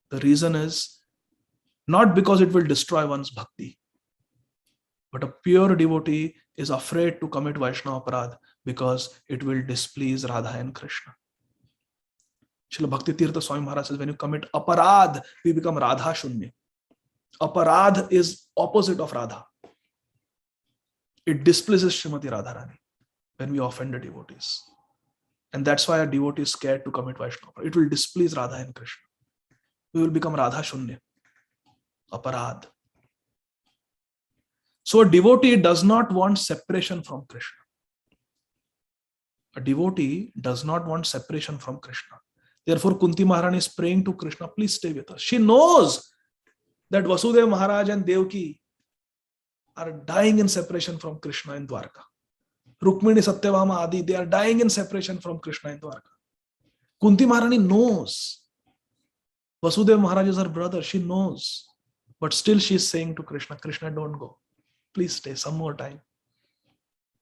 The reason is not because it will destroy one's bhakti, but a pure devotee is afraid to commit Vaishnava Aparadha because it will displease Radha and Krishna. Srila Bhakti Tirtha Swami Maharaj says, when you commit aparadh, we become Radha Shunya. Aparadh is opposite of Radha. It displeases Srimati Radharani when we offend the devotees. And that's why a devotee is scared to commit Vaishnava. It will displease Radha and Krishna. We will become Radha Shunya. Aparadh. So a devotee does not want separation from Krishna. A devotee does not want separation from Krishna. Therefore, Kunti Maharani is praying to Krishna, please stay with us. She knows that Vasudeva Maharaj and Devaki are dying in separation from Krishna in Dwarka. Rukmini, Satyabhama, Adi, they are dying in separation from Krishna in Dwarka. Kunti Maharani knows. Vasudev Maharaj is her brother, she knows. But still she is saying to Krishna, Krishna, don't go. Please stay some more time.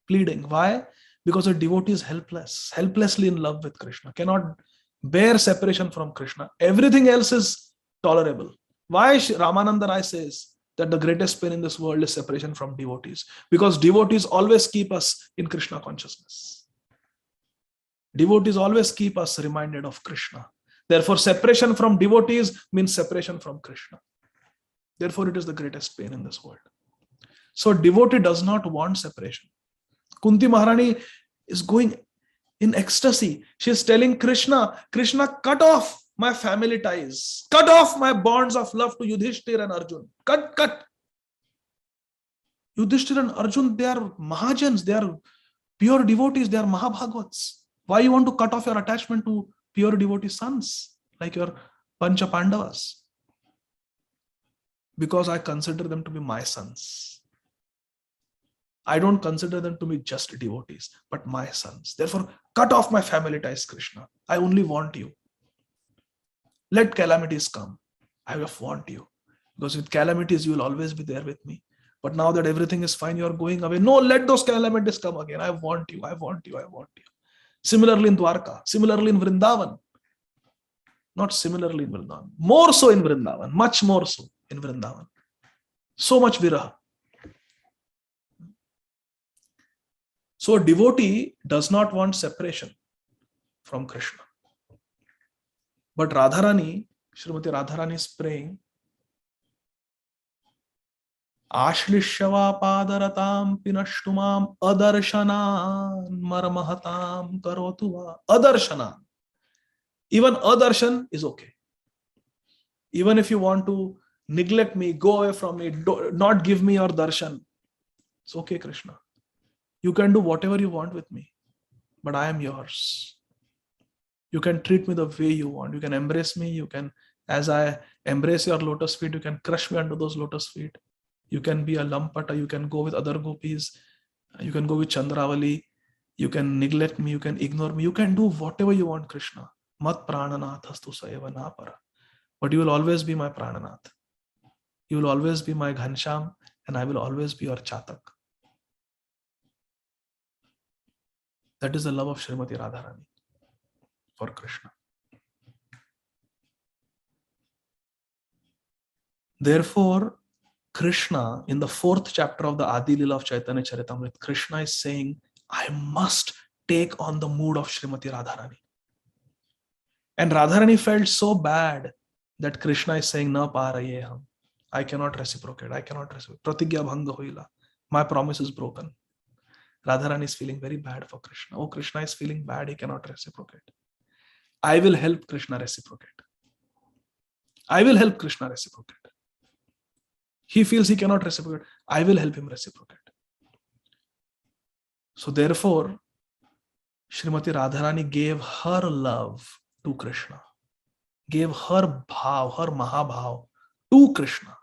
Pleading. Why? Because a devotee is helpless, helplessly in love with Krishna, cannot bear separation from Krishna. Everything else is tolerable. Why Ramananda Rai says that the greatest pain in this world is separation from devotees? Because devotees always keep us in Krishna consciousness. Devotees always keep us reminded of Krishna. Therefore, separation from devotees means separation from Krishna. Therefore, it is the greatest pain in this world. So, devotee does not want separation. Kunti Maharani is going in ecstasy. She is telling Krishna, Krishna, cut off my family ties. Cut off my bonds of love to Yudhishthira and Arjun. Cut. Yudhishthira and Arjun, they are Mahajans, they are pure devotees, they are Mahabhagavats. Why you want to cut off your attachment to pure devotee sons, like your Pancha Pandavas? Because I consider them to be my sons. I don't consider them to be just devotees, but my sons. Therefore, cut off my family ties, Krishna. I only want you. Let calamities come. I just want you. Because with calamities, you will always be there with me. But now that everything is fine, you are going away. No, let those calamities come again. I want you. I want you. I want you. Similarly in Dwarka. Similarly in Vrindavan. Not similarly in Vrindavan. More so in Vrindavan. Much more so in Vrindavan. So much viraha. So a devotee does not want separation from Krishna. But Radharani, Srimati Radharani is praying, Ashlishyava padaratam pinashtumam adarshanan marmahatam karotuva. Adarshanan. Even adarshan is okay. Even if you want to neglect me, go away from me, not give me your darshan, it's okay, Krishna. You can do whatever you want with me, but I am yours. You can treat me the way you want. You can embrace me. You can, as I embrace your lotus feet, you can crush me under those lotus feet. You can be a lampata. You can go with other gopis. You can go with Chandravali. You can neglect me. You can ignore me. You can do whatever you want, Krishna. Mat prananathastu saeva napara. But you will always be my prananath. You will always be my Ghansham, and I will always be your Chatak. That is the love of Srimati Radharani for Krishna. Therefore, Krishna, in the 4th chapter of the Adi Lila of Chaitanya Charitamrita, Krishna is saying, I must take on the mood of Srimati Radharani. And Radharani felt so bad that Krishna is saying, Na parayeham. I cannot reciprocate. I cannot reciprocate. Pratigya bhanga hoila. My promise is broken. Radharani is feeling very bad for Krishna. Oh, Krishna is feeling bad. He cannot reciprocate. I will help Krishna reciprocate. I will help Krishna reciprocate. He feels he cannot reciprocate. I will help him reciprocate. So therefore, Srimati Radharani gave her love to Krishna. Gave her bhav, her mahabhav to Krishna.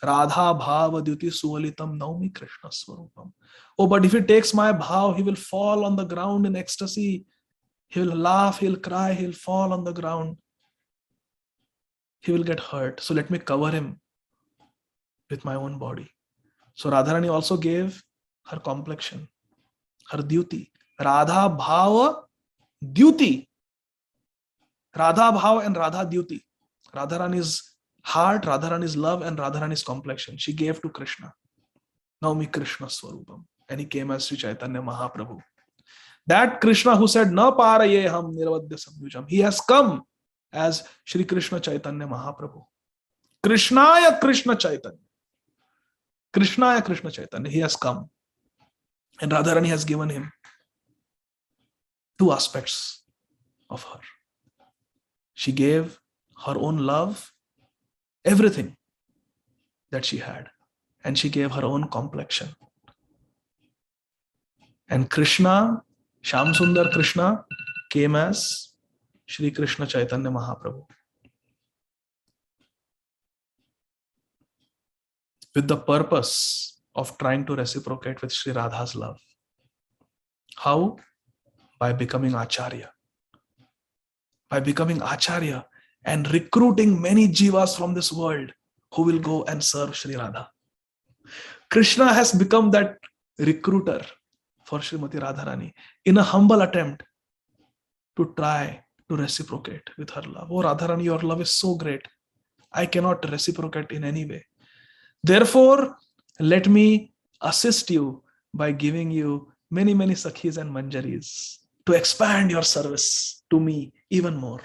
Radha bhava dyuti suvalitam naumi Krishna swarupam. Oh, but if he takes my bhav, he will fall on the ground in ecstasy. He will laugh, he will cry, he will fall on the ground. He will get hurt. So let me cover him with my own body. So Radharani also gave her complexion, her duty. Radha bhava duty. Radha bhava and Radha duty. Radharani's heart, Radharani's love, and Radharani's complexion. She gave to Krishna. Naumi Krishna Swarupam. And he came as Sri Chaitanya Mahaprabhu. That Krishna who said, Na parayeham nirvadya samyujam. He has come as Sri Krishna Chaitanya Mahaprabhu. Krishnaya Krishna Chaitanya. Krishnaya Krishna Chaitanya. He has come. And Radharani has given him 2 aspects of her. She gave her own love, everything that she had. And she gave her own complexion. And Krishna, Shyam Sundar Krishna, came as Shri Krishna Chaitanya Mahaprabhu. with the purpose of trying to reciprocate with Sri Radha's love. How? By becoming Acharya. By becoming Acharya and recruiting many jivas from this world who will go and serve Sri Radha. Krishna has become that recruiter for Srimati Radharani in a humble attempt to try to reciprocate with her love. Oh Radharani, your love is so great. I cannot reciprocate in any way. Therefore, let me assist you by giving you many, many sakhis and manjaris to expand your service to me even more.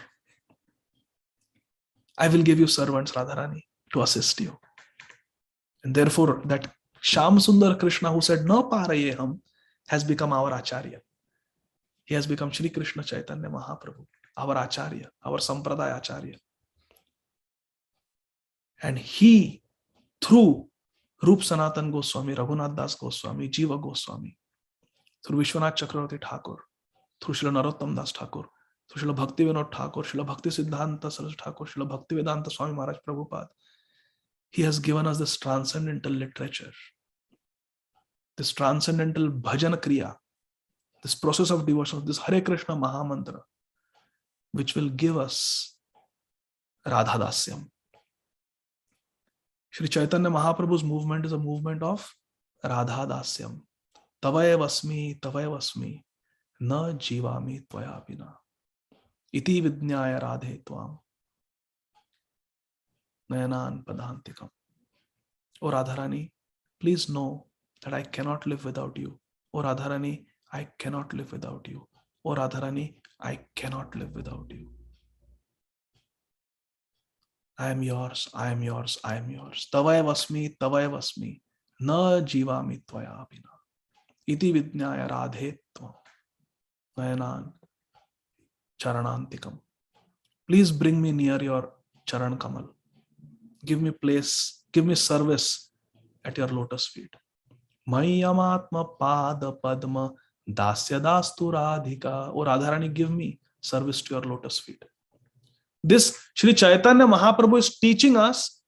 I will give you servants, Radharani, to assist you. And therefore, that Sham Sundar Krishna who said, "Na paraye hum," has become our Acharya. He has become Shri Krishna Chaitanya Mahaprabhu, our Acharya, our Sampradaya Acharya. And he, through Rup Sanatan Goswami, Raghunath Das Goswami, Jiva Goswami, through Vishwanath Chakravarti Thakur, through Srila Narottam Das Thakur, through Srila Bhakti Vinod Thakur, Srila Bhakti Siddhanta Saraswati Thakur, Srila Bhakti Vedanta Swami Maharaj Prabhupada, he has given us this transcendental literature, this transcendental bhajan kriya, this process of devotion, this Hare Krishna Mahamantra, which will give us Radha Dasyam. Sri Chaitanya Mahaprabhu's movement is a movement of Radha Dasyam. Tavayavasmi, na jivami tvaya bina. Iti vidnyaya radhe tvam. Nayanan padantikam. O Radharani, please know that I cannot live without you. O Radharani, I cannot live without you. O Radharani, I cannot live without you. I am yours, I am yours, I am yours. Tavayavasmi, na jivami tvaya bina. Iti vidnyaya radhe tvam. Nayanan charanantikam. Please bring me near your charan kamal. Give me place, give me service at your lotus feet. Mayamatma pada padma dasya dastu radhika. O Radharani, give me service to your lotus feet. This Sri Chaitanya Mahaprabhu is teaching us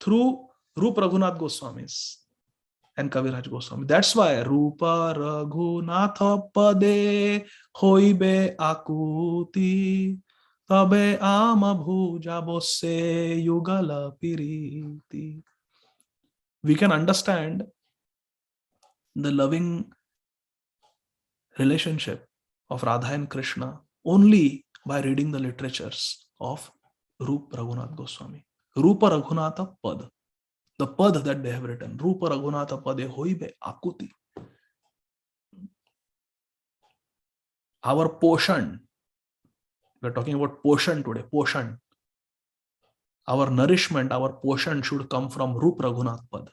through Rupa Raghunath Goswamis and Kaviraj Goswami. That's why Rupa Raghunatha Pade Hoibe Akuti Tabe Ama Bhuja Bose Yugala Piriti. We can understand the loving relationship of Radha and Krishna only by reading the literatures of Rupa Raghunath Goswami. Rupa Raghunatha Pad, the pad that they have written. Rupa Raghunatha Pade Hoibe Akuti. Our poshan, we are talking about poshan today, poshan. Our nourishment, our poshan should come from Rupa Raghunath Pad.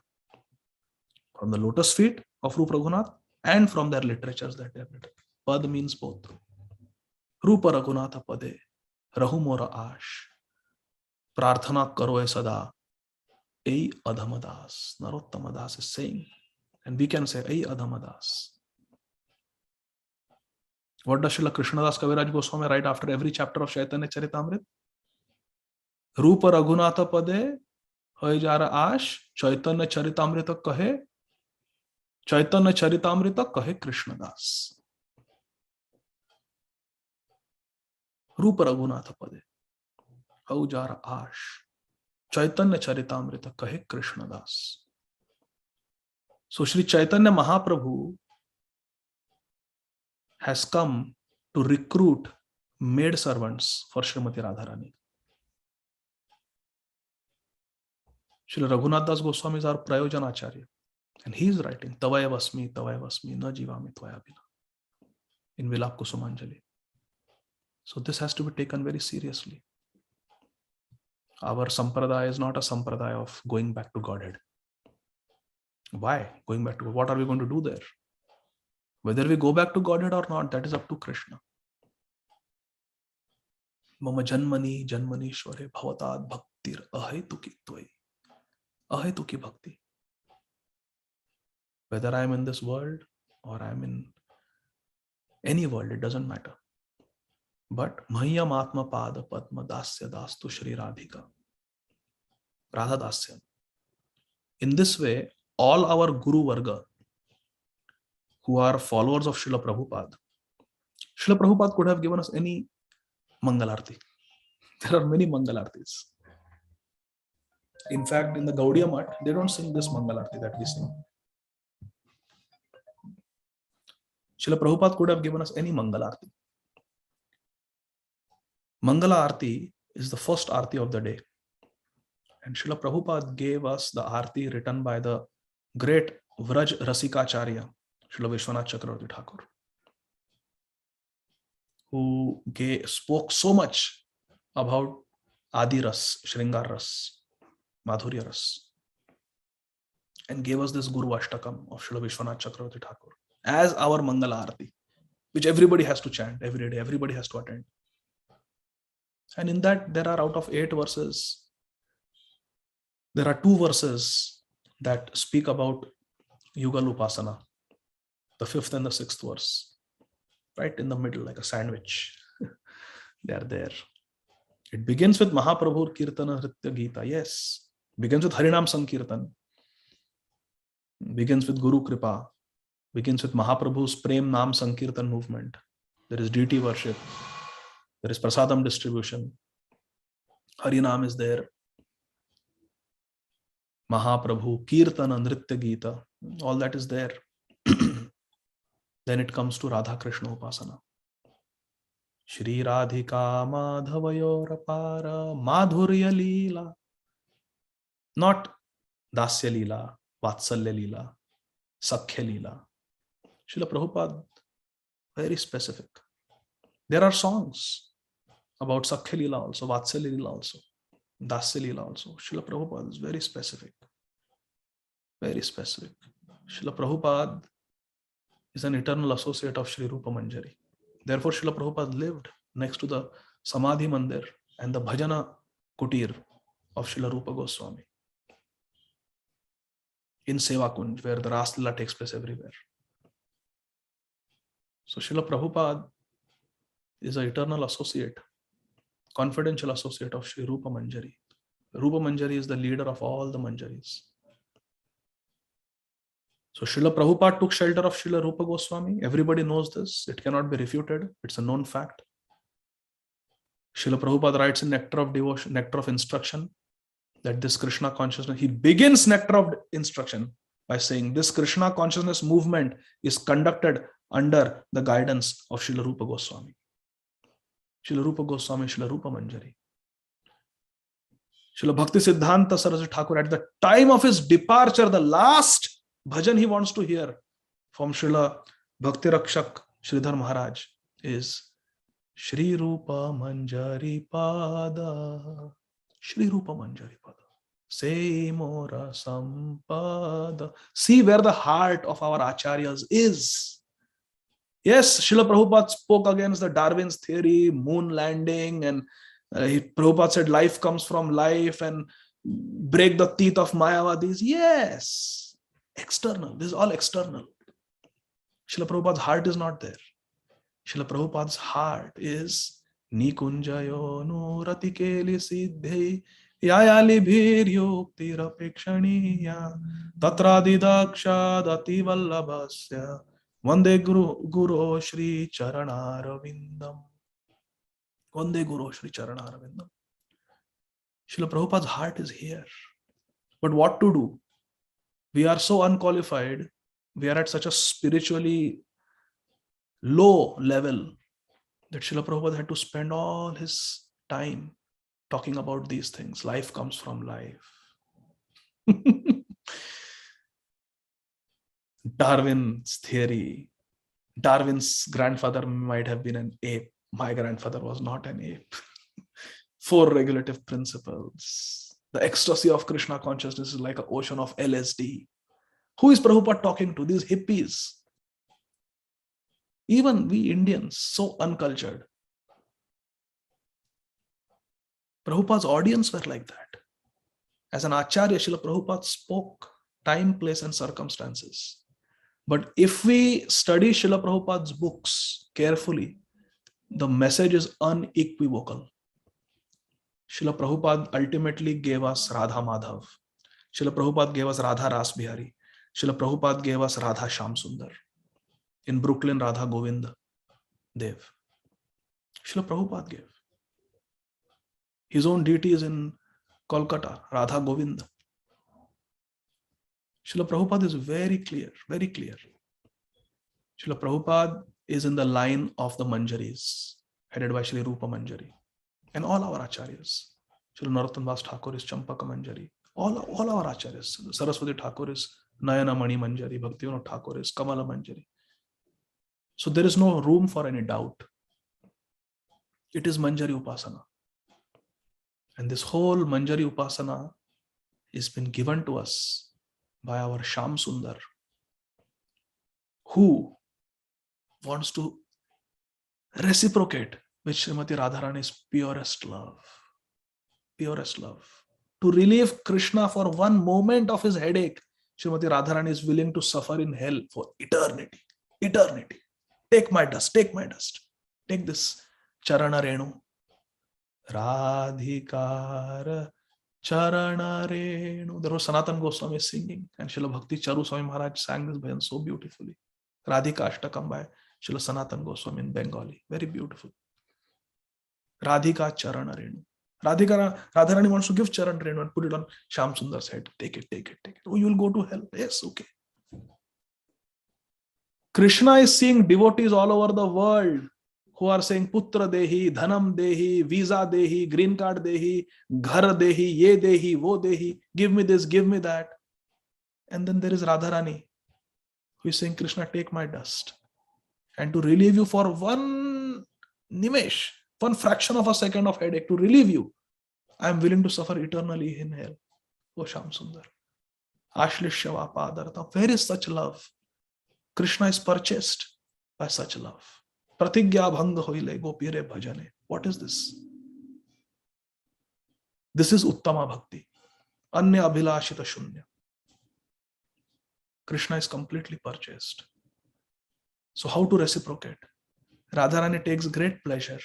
From the lotus feet of Rupa Raghunath and from their literatures that they have written. Pad means both. Rupa Raghunatha Pade, Rahumora Ash, Prarthana Karoe Sada, Ei Adhamadas. Narottamadas is saying, and we can say, Ei Adhamadas. What does Srila Krishnadas Kaviraj Goswami write after every chapter of Chaitanya Charitamrita? Rupa Raghunatha Pade, Hoy Jara Ash, Chaitanya Charitamrita Kahe, Chaitanya Charitamrita Kahe Krishnadas. Rupa Raghunatha Pade, Hoy Jara Ash, Chaitanya Charitamrita Kahe Krishnadas. So Sri Chaitanya Mahaprabhu has come to recruit maid servants for Srimati Radharani. Srila Raghunath Das Goswami is our Prayojan Acharya, and he is writing Tavayavasmi, na jivami tvaya bina in Vilap Kusumanjali. So this has to be taken very seriously. Our sampradaya is not a sampradaya of going back to Godhead. Why? Going back to what are we going to do there? Whether we go back to Godhead or not, that is up to Krishna. Mama janmani janmanishware bhavatad bhaktir ahetuki tvai. Ahetuki bhakti. Whether I am in this world or I am in any world, it doesn't matter. But Mahyam Atma Pada Padma Dasya Dastu Shri Radhika. Radha Dasyam. In this way, all our Guru Varga who are followers of Srila Prabhupada could have given us any Mangalarti. There are many Mangalartis. In fact, in the Gaudiya Math, they don't sing this Mangalarti that we sing. Srila Prabhupada could have given us any Mangalarti. Mangala Arti is the first Arti of the day. And Srila Prabhupada gave us the Arti written by the great Vraj Rasikacharya, Srila Vishwanath Chakravarti Thakur, who spoke so much about Adi Ras, Shringar Ras, Madhurya Ras, and gave us this Guru Ashtakam of Srila Vishwanath Chakravarti Thakur as our Mangala Arti, which everybody has to chant every day, everybody has to attend. And in that, there are out of 8 verses, there are 2 verses that speak about Yugal Upasana, the 5th and the 6th verse, right in the middle, like a sandwich. They are there. It begins with Mahaprabhu Kirtana Hritya Gita. Yes. Begins with Harinam Sankirtan. Begins with Guru Kripa. Begins with Mahaprabhu's Prem Nam Sankirtan movement. There is deity worship. There is prasadam distribution. Harinam is there. Mahaprabhu, Kirtana, Nritya Gita, all that is there. Then it comes to Radha Krishna Upasana. Shri Radhika Madhavayorapara Madhurya Leela. Not Dasya Leela, Vatsalya Leela, Sakhya Leela. Srila Prabhupada, very specific. There are songs about Sakhya Leela also, Vatsalya Leela also, Dasya Leela also. Srila Prabhupada is very specific. Very specific. Srila Prabhupada is an eternal associate of Sri Rupa Manjari. Therefore, Srila Prabhupada lived next to the Samadhi Mandir and the Bhajana Kutir of Srila Rupa Goswami in Seva Kunj, where the Ras Leela takes place everywhere. So Srila Prabhupada is an eternal associate, confidential associate of Sri Rupa Manjari. Rupa Manjari is the leader of all the Manjaris. So Srila Prabhupada took shelter of Srila Rupa Goswami. Everybody knows this. It cannot be refuted. It's a known fact. Srila Prabhupada writes in Nectar of Devotion, Nectar of Instruction, that this Krishna consciousness, he begins Nectar of Instruction by saying this Krishna consciousness movement is conducted under the guidance of Srila Rupa Goswami. Srila Rupa Goswami, Srila Rupa Manjari. Srila Bhakti Siddhanta Saraswati Thakur, at the time of his departure, the last bhajan he wants to hear from Srila Bhakti Rakshak Sridhar Maharaj is Shri Rupa Manjari Pada. Shri Rupa Manjari Pada. Se Mora Sampada. See where the heart of our acharyas is. Yes, Srila Prabhupada spoke against the Darwin's theory, moon landing, and Prabhupada said life comes from life and break the teeth of Mayavadis. Yes, external. This is all external. Srila Prabhupada's heart is not there. Srila Prabhupada's heart is Nikunjayo no ratikeli siddhi yayali bhir yukti rapekshaniya tatradi daksha dati vallabhasya Vande Guru Shri Charanaravindam. Vande Guru Shri Charanaravindam. Srila Prabhupada's heart is here. But what to do? We are so unqualified. We are at such a spiritually low level that Srila Prabhupada had to spend all his time talking about these things. Life comes from life. Darwin's theory. Darwin's grandfather might have been an ape. My grandfather was not an ape. 4 regulative principles. The ecstasy of Krishna consciousness is like an ocean of LSD. Who is Prabhupada talking to? These hippies. Even we Indians, so uncultured. Prabhupada's audience were like that. As an Acharya, Srila Prabhupada spoke time, place, and circumstances. But if we study Srila Prabhupada's books carefully, the message is unequivocal. Srila Prabhupada ultimately gave us Radha Madhav. Srila Prabhupada gave us Radha Ras Bihari. Srila Prabhupada gave us Radha Sham Sundar. In Brooklyn, Radha Govinda Dev. Srila Prabhupada gave. His own deity is in Kolkata, Radha Govinda. Srila Prabhupada is very clear, very clear. Srila Prabhupada is in the line of the Manjaris, headed by Sri Rupa Manjari. And all our acharyas. Srila Narottam Das Thakur is Champaka Manjari. All our acharyas. Saraswati Thakur is Nayana Mani Manjari. Bhaktivinoda Thakur is Kamala Manjari. So there is no room for any doubt. It is Manjari Upasana. And this whole Manjari Upasana has been given to us by our Sham Sundar, who wants to reciprocate with Srimati Radharani's purest love. Purest love. To relieve Krishna for one moment of his headache, Srimati Radharani is willing to suffer in hell for eternity. Eternity. Take my dust, take my dust. Take this Charana Renu. Radhikara Charana Renu. There was Sanatan Goswami singing, and Srila Bhakti Charu Swami Maharaj sang this bhajan so beautifully. Radhika Ashtakam by Srila Sanatan Goswami in Bengali. Very beautiful. Radhika Charana Renu. Radharani wants to give Charan Renu and put it on Sham Sundar's head. Take it, take it, take it. Oh, you will go to hell. Yes, okay. Krishna is seeing devotees all over the world who are saying Putra Dehi, Dhanam Dehi, Visa Dehi, Green Card Dehi, Ghar Dehi, Ye Dehi, Wo Dehi, give me this, give me that. And then there is Radharani who is saying, Krishna, take my dust. And to relieve you for one nimesh, one fraction of a second of headache, to relieve you, I am willing to suffer eternally in hell. Oh Sham Sundar. Ashlishya Padartha. Where is such love? Krishna is purchased by such love. Pratigya bhanga hoile gopire bhajane. What is this? This is Uttama Bhakti. Anya abhilashita shunya. Krishna is completely purchased. So how to reciprocate? Radharani takes great pleasure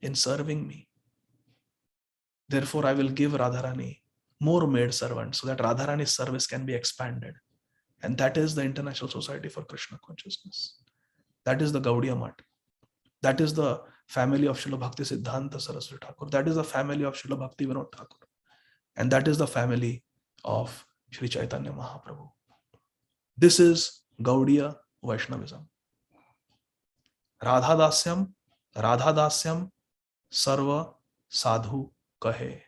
in serving me. Therefore, I will give Radharani more maid servants so that Radharani's service can be expanded. And that is the International Society for Krishna Consciousness. That is the Gaudiya Math. That is the family of Srila Bhakti Siddhanta Saraswati Thakur. That is the family of Srila Bhakti Vinod Thakur. And that is the family of Sri Caitanya Mahaprabhu. This is Gaudiya Vaishnavism. Radha Dasyam, Sarva Sadhu Kahe.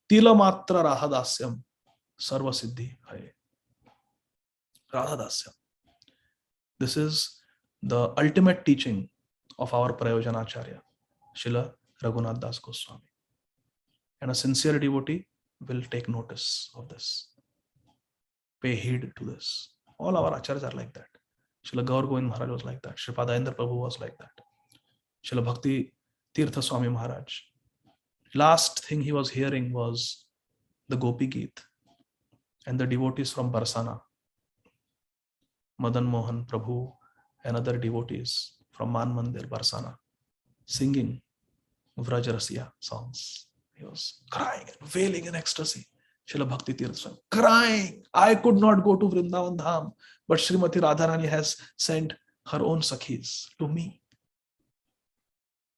Tila Matra Radha Dasyam, Sarva Siddhi Hai. Radha Dasyam. This is the ultimate teaching of our Prayojanacharya, Srila Raghunath Das Goswami. And a sincere devotee will take notice of this. Pay heed to this. All our acharyas are like that. Srila Gaur Govind Maharaj was like that. Sri Padayendra Prabhu was like that. Srila Bhakti Tirtha Swami Maharaj. Last thing he was hearing was the Gopi Geet and the devotees from Barsana, Madan Mohan Prabhu and other devotees from Man Mandir, Barsana, singing Vrajarasiya songs. He was crying and wailing in ecstasy. Srila Bhakti Tirtha Swami, crying. I could not go to Vrindavan Dham, but Srimati Radharani has sent her own Sakhis to me.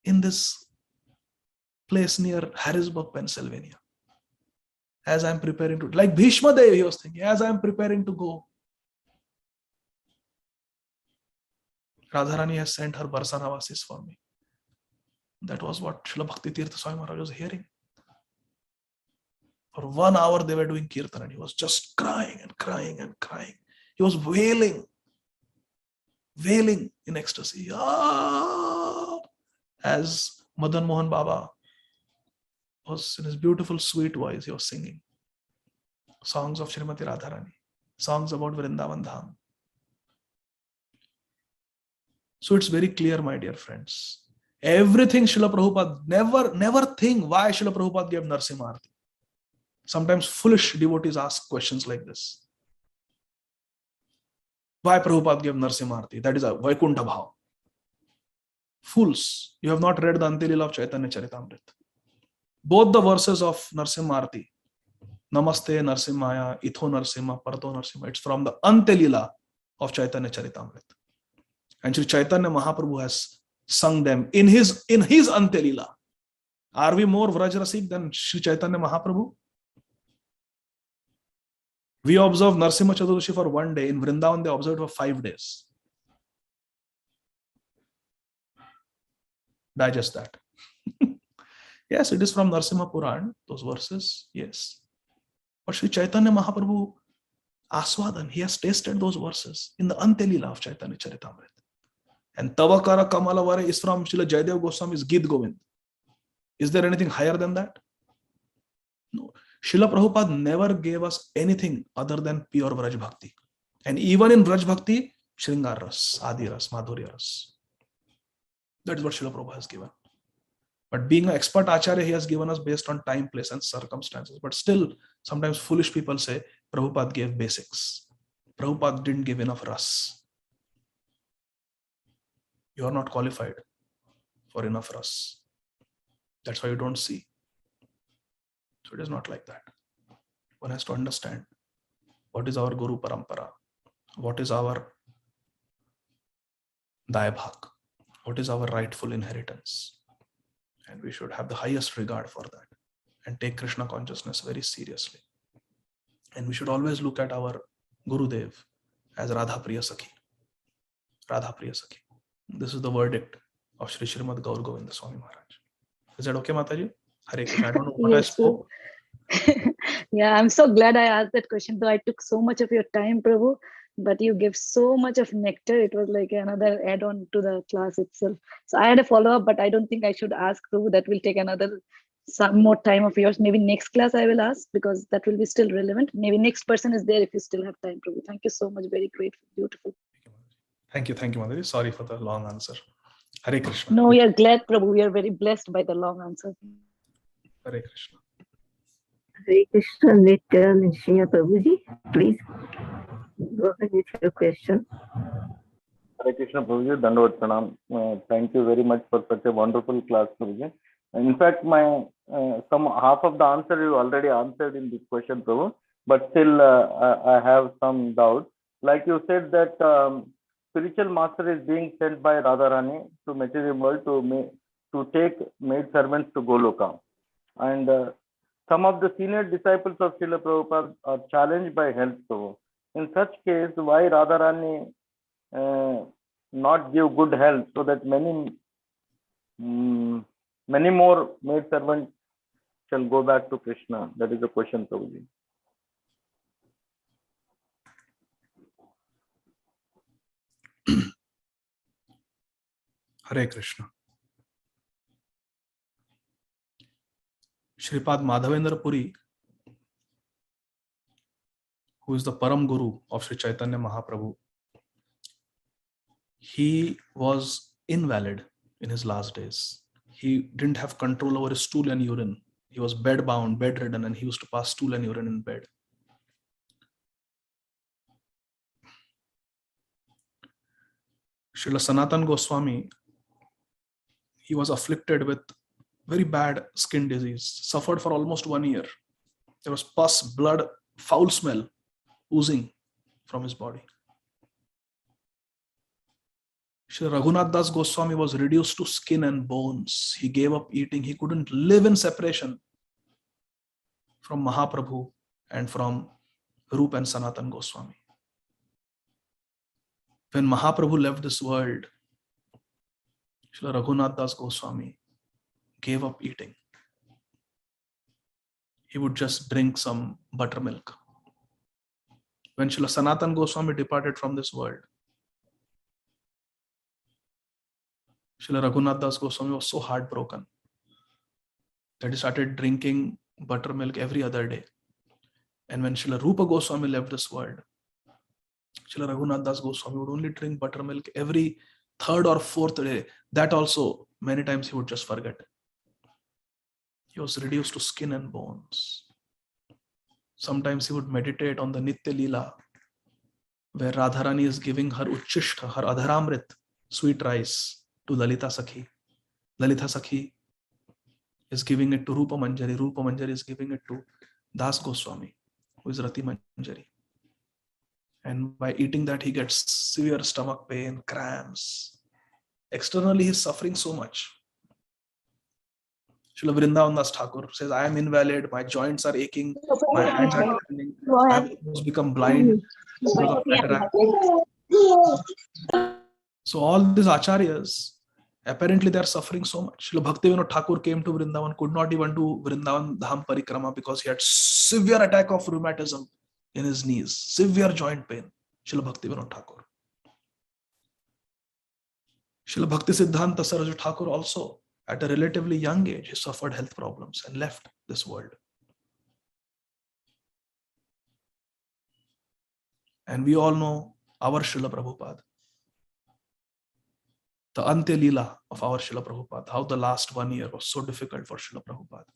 In this place near Harrisburg, Pennsylvania. As I am preparing to, like Bhishma Dev, he was thinking, as I am preparing to go, Radharani has sent her Barsanavasis for me. That was what Srila Bhakti Tirtha Swami Maharaj was hearing. For 1 hour they were doing kirtan and he was just crying and crying and crying. He was wailing in ecstasy. Ah! As Madan Mohan Baba was in his beautiful sweet voice, he was singing songs of Srimati Radharani, songs about Vrindavan Dham. So it's very clear, my dear friends. Everything Srila Prabhupada, never think why Srila Prabhupada gave Narsimha Arti. Sometimes foolish devotees ask questions like this. Why Prabhupada gave Narsimha Arti? That is a Vaikuntha Bhav. Fools, you have not read the Antilila of Chaitanya Charitamrita. Both the verses of Narsimha Arti, Namaste Narsimhaya, Itho Narsimha, Parto Narsimha, it's from the Antelila of Chaitanya Charitamrita. And Sri Chaitanya Mahaprabhu has sung them in his Antelila. Are we more Vrajrasik than Sri Chaitanya Mahaprabhu? We observe Narsimha Chaturdashi for 1 day. In Vrindavan, they observed for 5 days. Digest that. Yes, it is from Narsimha Puran, those verses, yes. But Sri Chaitanya Mahaprabhu, Aswadan, he has tasted those verses in the Antelila of Chaitanya Charitamrita. And Tavakara Kamalavare is from Srila Jayadev Goswami's Git Govind. Is there anything higher than that? No. Srila Prabhupada never gave us anything other than pure Vraj Bhakti. And even in Vraj Bhakti, Shringar Ras, Adi Ras, Madhurya Ras. That is what Srila Prabhupada has given. But being an expert Acharya, he has given us based on time, place, and circumstances. But still, sometimes foolish people say, Prabhupada gave basics. Prabhupada didn't give enough ras. You are not qualified for enough ras. That's why you don't see. So it is not like that. One has to understand what is our Guru Parampara, what is our Daibhag, what is our rightful inheritance. And we should have the highest regard for that and take Krishna consciousness very seriously. And we should always look at our Gurudev as Radha Priya Sakhi. Radha Priya Sakhi. This is the verdict of Sri Srimad Gaur Govinda Swami Maharaj. Is that okay, Mataji? Hare Krishna. I don't know what I spoke. Yeah, I'm so glad I asked that question, though I took so much of your time, Prabhu, but you gave so much of nectar. It was like another add-on to the class itself. So I had a follow-up, but I don't think I should ask, Prabhu. That will take some more time of yours. Maybe next class I will ask, because that will be still relevant. Maybe next person is there if you still have time, Prabhu. Thank you so much. Very grateful. Beautiful. Thank you, Mataji. Sorry for the long answer. Hare Krishna. No, we are glad, Prabhu. We are very blessed by the long answer. Hare Krishna. Hare Krishna, Nitya Nishya Prabhuji, please go ahead with your question. Hare Krishna Prabhuji, Dandavat Pranam. Thank you very much for such a wonderful class, Prabhuji. In fact, my some half of the answer you already answered in this question, Prabhu, but still I have some doubts. Like you said that spiritual master is being sent by Radharani to material world to take maid servants to Goloka, and some of the senior disciples of Srila Prabhupada are challenged by health. Prabhu. In such case, why Radharani not give good health so that many more maid servants shall go back to Krishna? That is the question, Prabhuji. Hare Krishna. Shripad Madhavendra Puri, who is the Param Guru of Sri Chaitanya Mahaprabhu, he was invalid in his last days. He didn't have control over his stool and urine. He was bedbound, bedridden, and he used to pass stool and urine in bed. Srila Sanatan Goswami, he was afflicted with very bad skin disease, suffered for almost 1 year. There was pus, blood, foul smell oozing from his body. Sri Raghunath Das Goswami was reduced to skin and bones. He gave up eating. He couldn't live in separation from Mahaprabhu and from Rupa and Sanatan Goswami. When Mahaprabhu left this world, Sri Raghunath Das Goswami gave up eating. He would just drink some buttermilk. When Srila Sanatan Goswami departed from this world, Srila Raghunath Das Goswami was so heartbroken that he started drinking buttermilk every other day. And when Srila Rupa Goswami left this world, Srila Raghunath Das Goswami would only drink buttermilk every third or fourth day. That also, many times he would just forget. He was reduced to skin and bones. Sometimes he would meditate on the Nitya Leela, where Radharani is giving her Uchishta, her Adharamrit, sweet rice, to Lalita Sakhi. Lalita Sakhi is giving it to Rupa Manjari. Rupa Manjari is giving it to Das Goswami, who is Rati Manjari. And by eating that, he gets severe stomach pain, cramps. Externally, he's suffering so much. Srila Vrindavan Das Thakur says, I am invalid, my joints are aching, my hands are trembling, I have almost become blind because of cataract. So all these acharyas, apparently they are suffering so much. Srila Bhaktivinoda Thakur came to Vrindavan, could not even do Vrindavan Dham Parikrama because he had severe attack of rheumatism in his knees, severe joint pain. Srila Bhaktivinoda Thakur. Srila Bhakti Siddhanta Saraswati Thakur also, at a relatively young age, he suffered health problems and left this world. And we all know our Srila Prabhupada, the Antya Leela of our Srila Prabhupada, how the last 1 year was so difficult for Srila Prabhupada.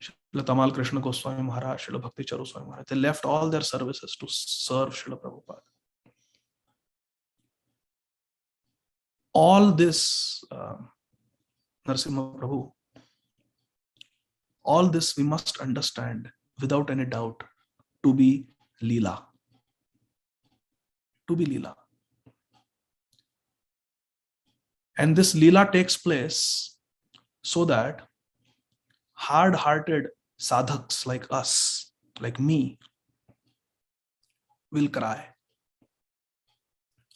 Srila Tamal Krishna Goswami Maharaj, Srila Bhakti Charu Swami Maharaj, they left all their services to serve Srila Prabhupada. All this, Narasimha Prabhu, all this we must understand without any doubt to be Leela. To be Leela. And this Leela takes place so that hard-hearted sadhaks like us, like me, will cry.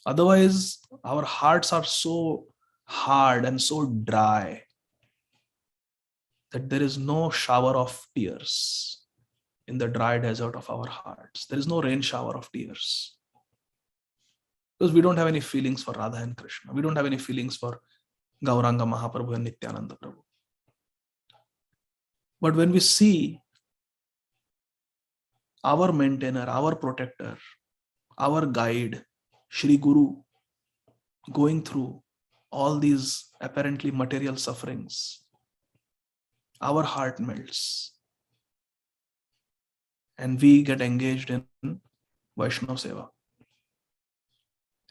Otherwise, our hearts are so hard and so dry that there is no shower of tears in the dry desert of our hearts. There is no rain shower of tears. Because we don't have any feelings for Radha and Krishna. We don't have any feelings for Gauranga Mahaprabhu and Nityananda Prabhu. But when we see our maintainer, our protector, our guide, Shri Guru, going through all these apparently material sufferings, our heart melts. And we get engaged in Vaishnava Seva.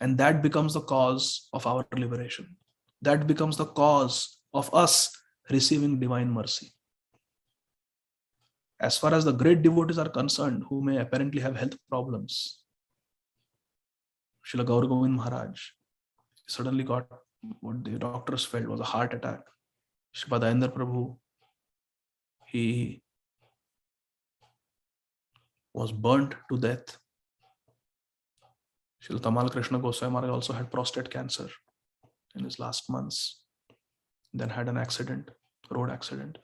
And that becomes the cause of our liberation. That becomes the cause of us receiving divine mercy. As far as the great devotees are concerned, who may apparently have health problems, Srila Gaur Govind Maharaj suddenly got what the doctors felt was a heart attack. Srila Dayendra Prabhu, he was burnt to death. Srila Tamal Krishna Goswami Maharaj also had prostate cancer in his last months, then had an accident, road accident,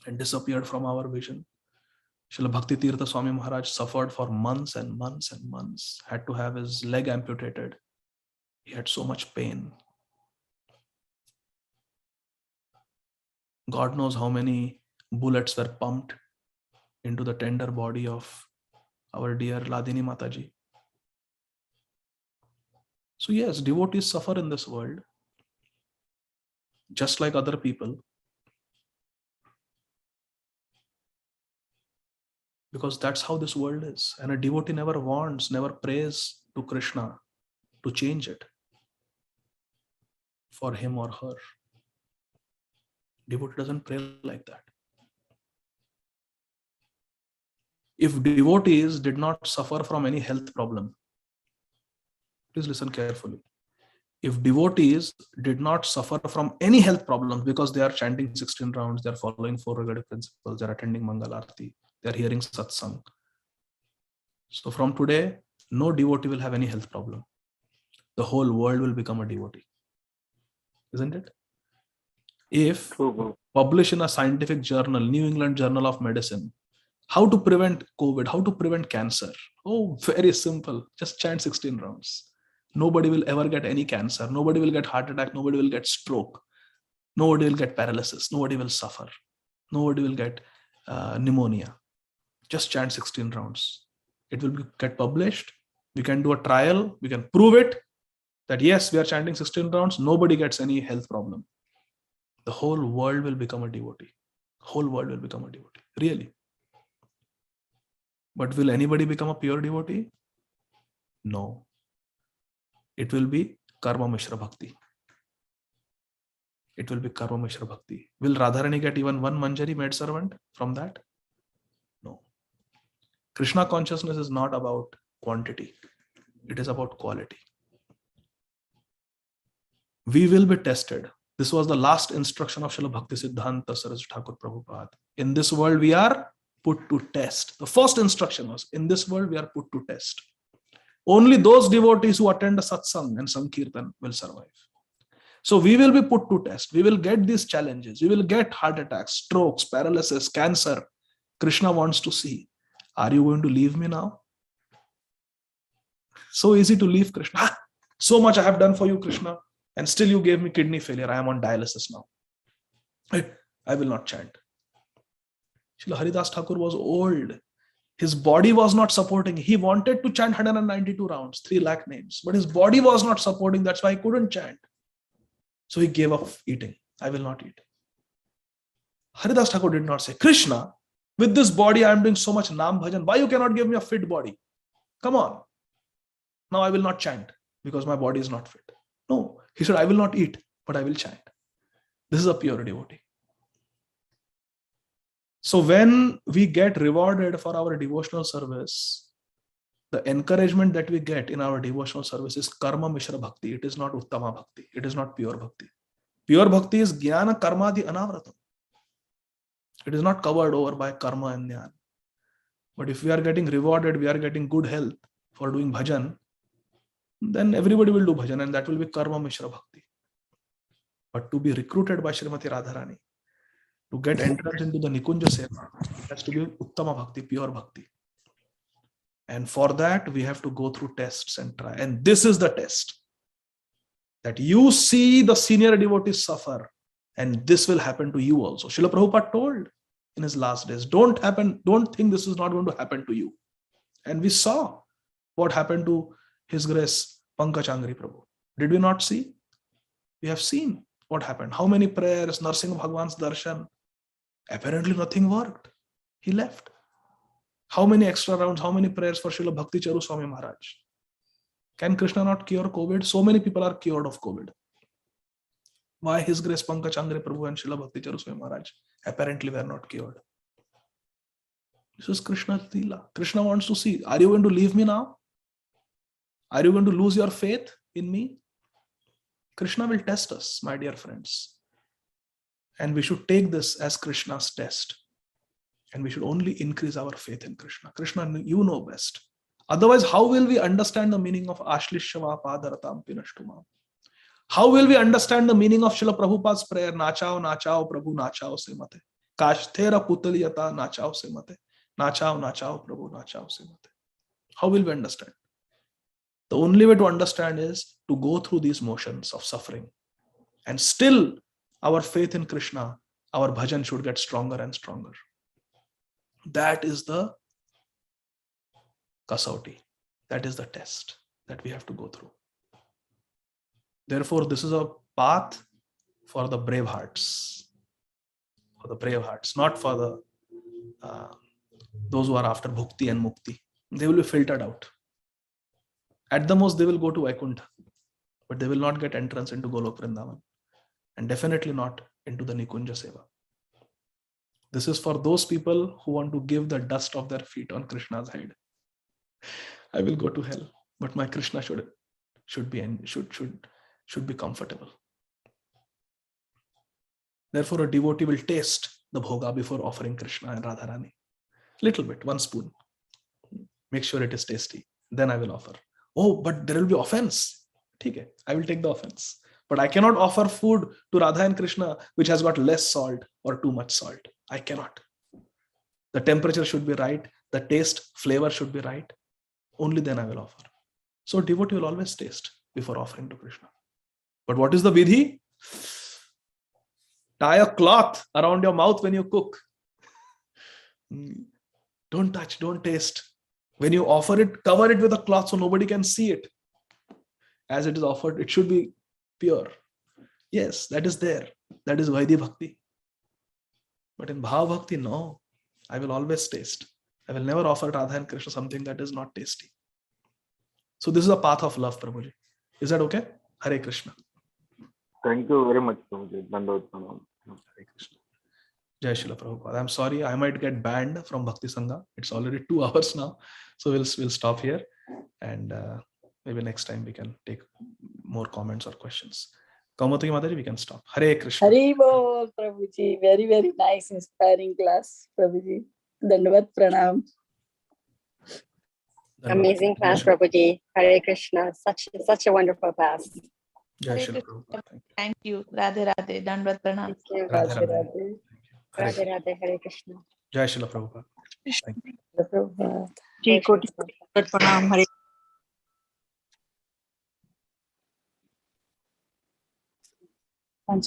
and disappeared from our vision. Srila Bhakti Tirtha Swami Maharaj suffered for months and months and months, had to have his leg amputated. He had so much pain. God knows how many bullets were pumped into the tender body of our dear Ladini Mataji. So yes, devotees suffer in this world, just like other people, because that's how this world is. And a devotee never wants, never prays to Krishna to change it for him or her. Devotee doesn't pray like that. If devotees did not suffer from any health problem, please listen carefully. If devotees did not suffer from any health problems because they are chanting 16 rounds, they are following 4 regulative principles, they are attending Mangal Arati, they are hearing satsang. So from today, no devotee will have any health problem. The whole world will become a devotee. Isn't it? If published in a scientific journal, New England Journal of Medicine, how to prevent COVID, how to prevent cancer. Oh, very simple. Just chant 16 rounds. Nobody will ever get any cancer. Nobody will get heart attack. Nobody will get stroke. Nobody will get paralysis. Nobody will suffer. Nobody will get pneumonia. Just chant 16 rounds. It will get published. We can do a trial. We can prove it that yes, we are chanting 16 rounds. Nobody gets any health problem. The whole world will become a devotee. Whole world will become a devotee. Really. But will anybody become a pure devotee? No. It will be Karma Mishra Bhakti. it will be Karma Mishra Bhakti. Will Radharani get even one Manjari maidservant from that? No. Krishna consciousness is not about quantity. It is about quality. We will be tested. This was the last instruction of Srila Bhakti Siddhanta Saraswati Thakur Prabhupada. In this world, we are put to test. The first instruction was, in this world, we are put to test. Only those devotees who attend a satsang and sankirtan will survive. So we will be put to test. We will get these challenges. We will get heart attacks, strokes, paralysis, cancer. Krishna wants to see, are you going to leave me now? So easy to leave Krishna. So much I have done for you, Krishna, and still you gave me kidney failure. I am on dialysis now. I will not chant. Srila Haridas Thakur was old. His body was not supporting. He wanted to chant 192 rounds, 3 lakh names, but his body was not supporting. That's why he couldn't chant. So he gave up eating. I will not eat. Haridas Thakur did not say, Krishna, with this body I am doing so much Nam Bhajan. Why you cannot give me a fit body? Come on. Now I will not chant because my body is not fit. No, he said, I will not eat, but I will chant. This is a pure devotee. So when we get rewarded for our devotional service, the encouragement that we get in our devotional service is Karma Mishra Bhakti. It is not Uttama Bhakti. It is not pure Bhakti. Pure Bhakti is Jnana Karmadi Anavratam. It is not covered over by Karma and Jnana. But if we are getting rewarded, we are getting good health for doing bhajan, then everybody will do bhajan, and that will be Karma Mishra Bhakti. But to be recruited by Srimati Radharani, to get entrance into the Nikunja Seva, has to be Uttama Bhakti, pure Bhakti. And for that, we have to go through tests and try. And this is the test. That you see the senior devotees suffer, and this will happen to you also. Srila Prabhupada told in his last days, don't think this is not going to happen to you. And we saw what happened to His Grace Pankaj Prabhu. Did we not see? We have seen what happened. How many prayers, Narsingh Bhagwan's darshan, apparently nothing worked. He left. How many extra rounds, how many prayers for Srila Bhakti Charu Swami Maharaj? Can Krishna not cure COVID? So many people are cured of COVID. Why His Grace Pankaj Prabhu and Srila Bhakti Charu Swami Maharaj apparently were not cured? This is Krishna's Leela. Krishna wants to see, are you going to leave me now? Are you going to lose your faith in me? Krishna will test us, my dear friends. And we should take this as Krishna's test. And we should only increase our faith in Krishna. Krishna, you know best. Otherwise, how will we understand the meaning of Ashlishava Padaratam Pinashtumam? How will we understand the meaning of Srila Prabhupada's prayer, Nachao, Nachao, Prabhu, Nachao se mate. Kashtera Putaliyata, Nachao se mate. Nachao, Nachao, Prabhu, Nachao se mate. How will we understand? The only way to understand is to go through these motions of suffering. And still, our faith in Krishna, our bhajan should get stronger and stronger. That is the kasauti. That is the test that we have to go through. Therefore, this is a path for the brave hearts. For the brave hearts, not for the those who are after bhukti and mukti. They will be filtered out. At the most, they will go to Vaikuntha, but they will not get entrance into Golok Vrindavan, and definitely not into the Nikunja Seva. This is for those people who want to give the dust of their feet on Krishna's head. I will go to hell, but my Krishna should be comfortable. Therefore, a devotee will taste the bhoga before offering Krishna and Radharani. Little bit, 1 spoon. Make sure it is tasty. Then I will offer. Oh, but there will be offense. Okay, I will take the offense. But I cannot offer food to Radha and Krishna which has got less salt or too much salt. I cannot. The temperature should be right. The taste, flavor should be right. Only then I will offer. So devotee will always taste before offering to Krishna. But what is the vidhi? Tie a cloth around your mouth when you cook. Don't touch, don't taste. When you offer it, cover it with a cloth so nobody can see it. As it is offered, it should be pure. Yes, that is there. That is Vaidhi Bhakti. But in Bhava Bhakti, no. I will always taste. I will never offer Radha and Krishna something that is not tasty. So this is a path of love, Prabhuji. Is that okay? Hare Krishna. Thank you very much, Prabhuji. Dandavad Pranam. Hare Krishna. Jai Srila Prabhupada. I'm sorry, I might get banned from Bhakti Sangha. It's already 2 hours now, so we'll stop here, and maybe next time we can take more comments or questions. Kaumatuki Mataji, we can stop. Hare Krishna. Hari Bol, Prabhuji. Very, very nice, inspiring class, Prabhuji. Dandavad Pranam. Amazing class, Prabhuji. Hare Krishna. Such a wonderful class. Jai Srila Prabhupada. Thank you. Radhe Radhe. Dandavad Pranam. Thank you. Radhe Radhe. Radhe Radhe. Hare Krishna. Jai Srila Prabhupada. Thank you. Ji koti pranam. Hare Thank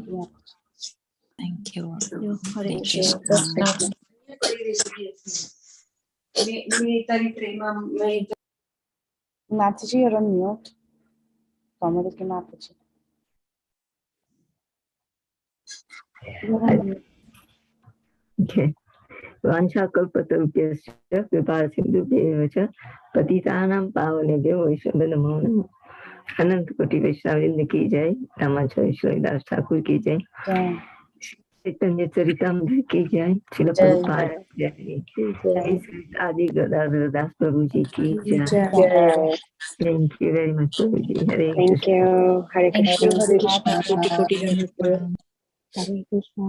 you. Thank you. Hare Mataji, you're on mute. Kaumatuki Mataji. Okay. Vanchakalpatarupyasya kripasindhubhyev cha patitanam pavanebhyo vaishnava namo namo. अनंत कोटि वैष्णववृंद की जय। रामाचार्य श्रीदास ठाकुर की जय। चैतन्य चरितामृत की जय। श्रील प्रभुपाद की जय। आदि गदाधर दास प्रभु जी की जय। थैंक यू वेरी मच प्रभु जी। Hare Thank you. Hare Krishna. Krishna. Koti pranam. Hare Krishna.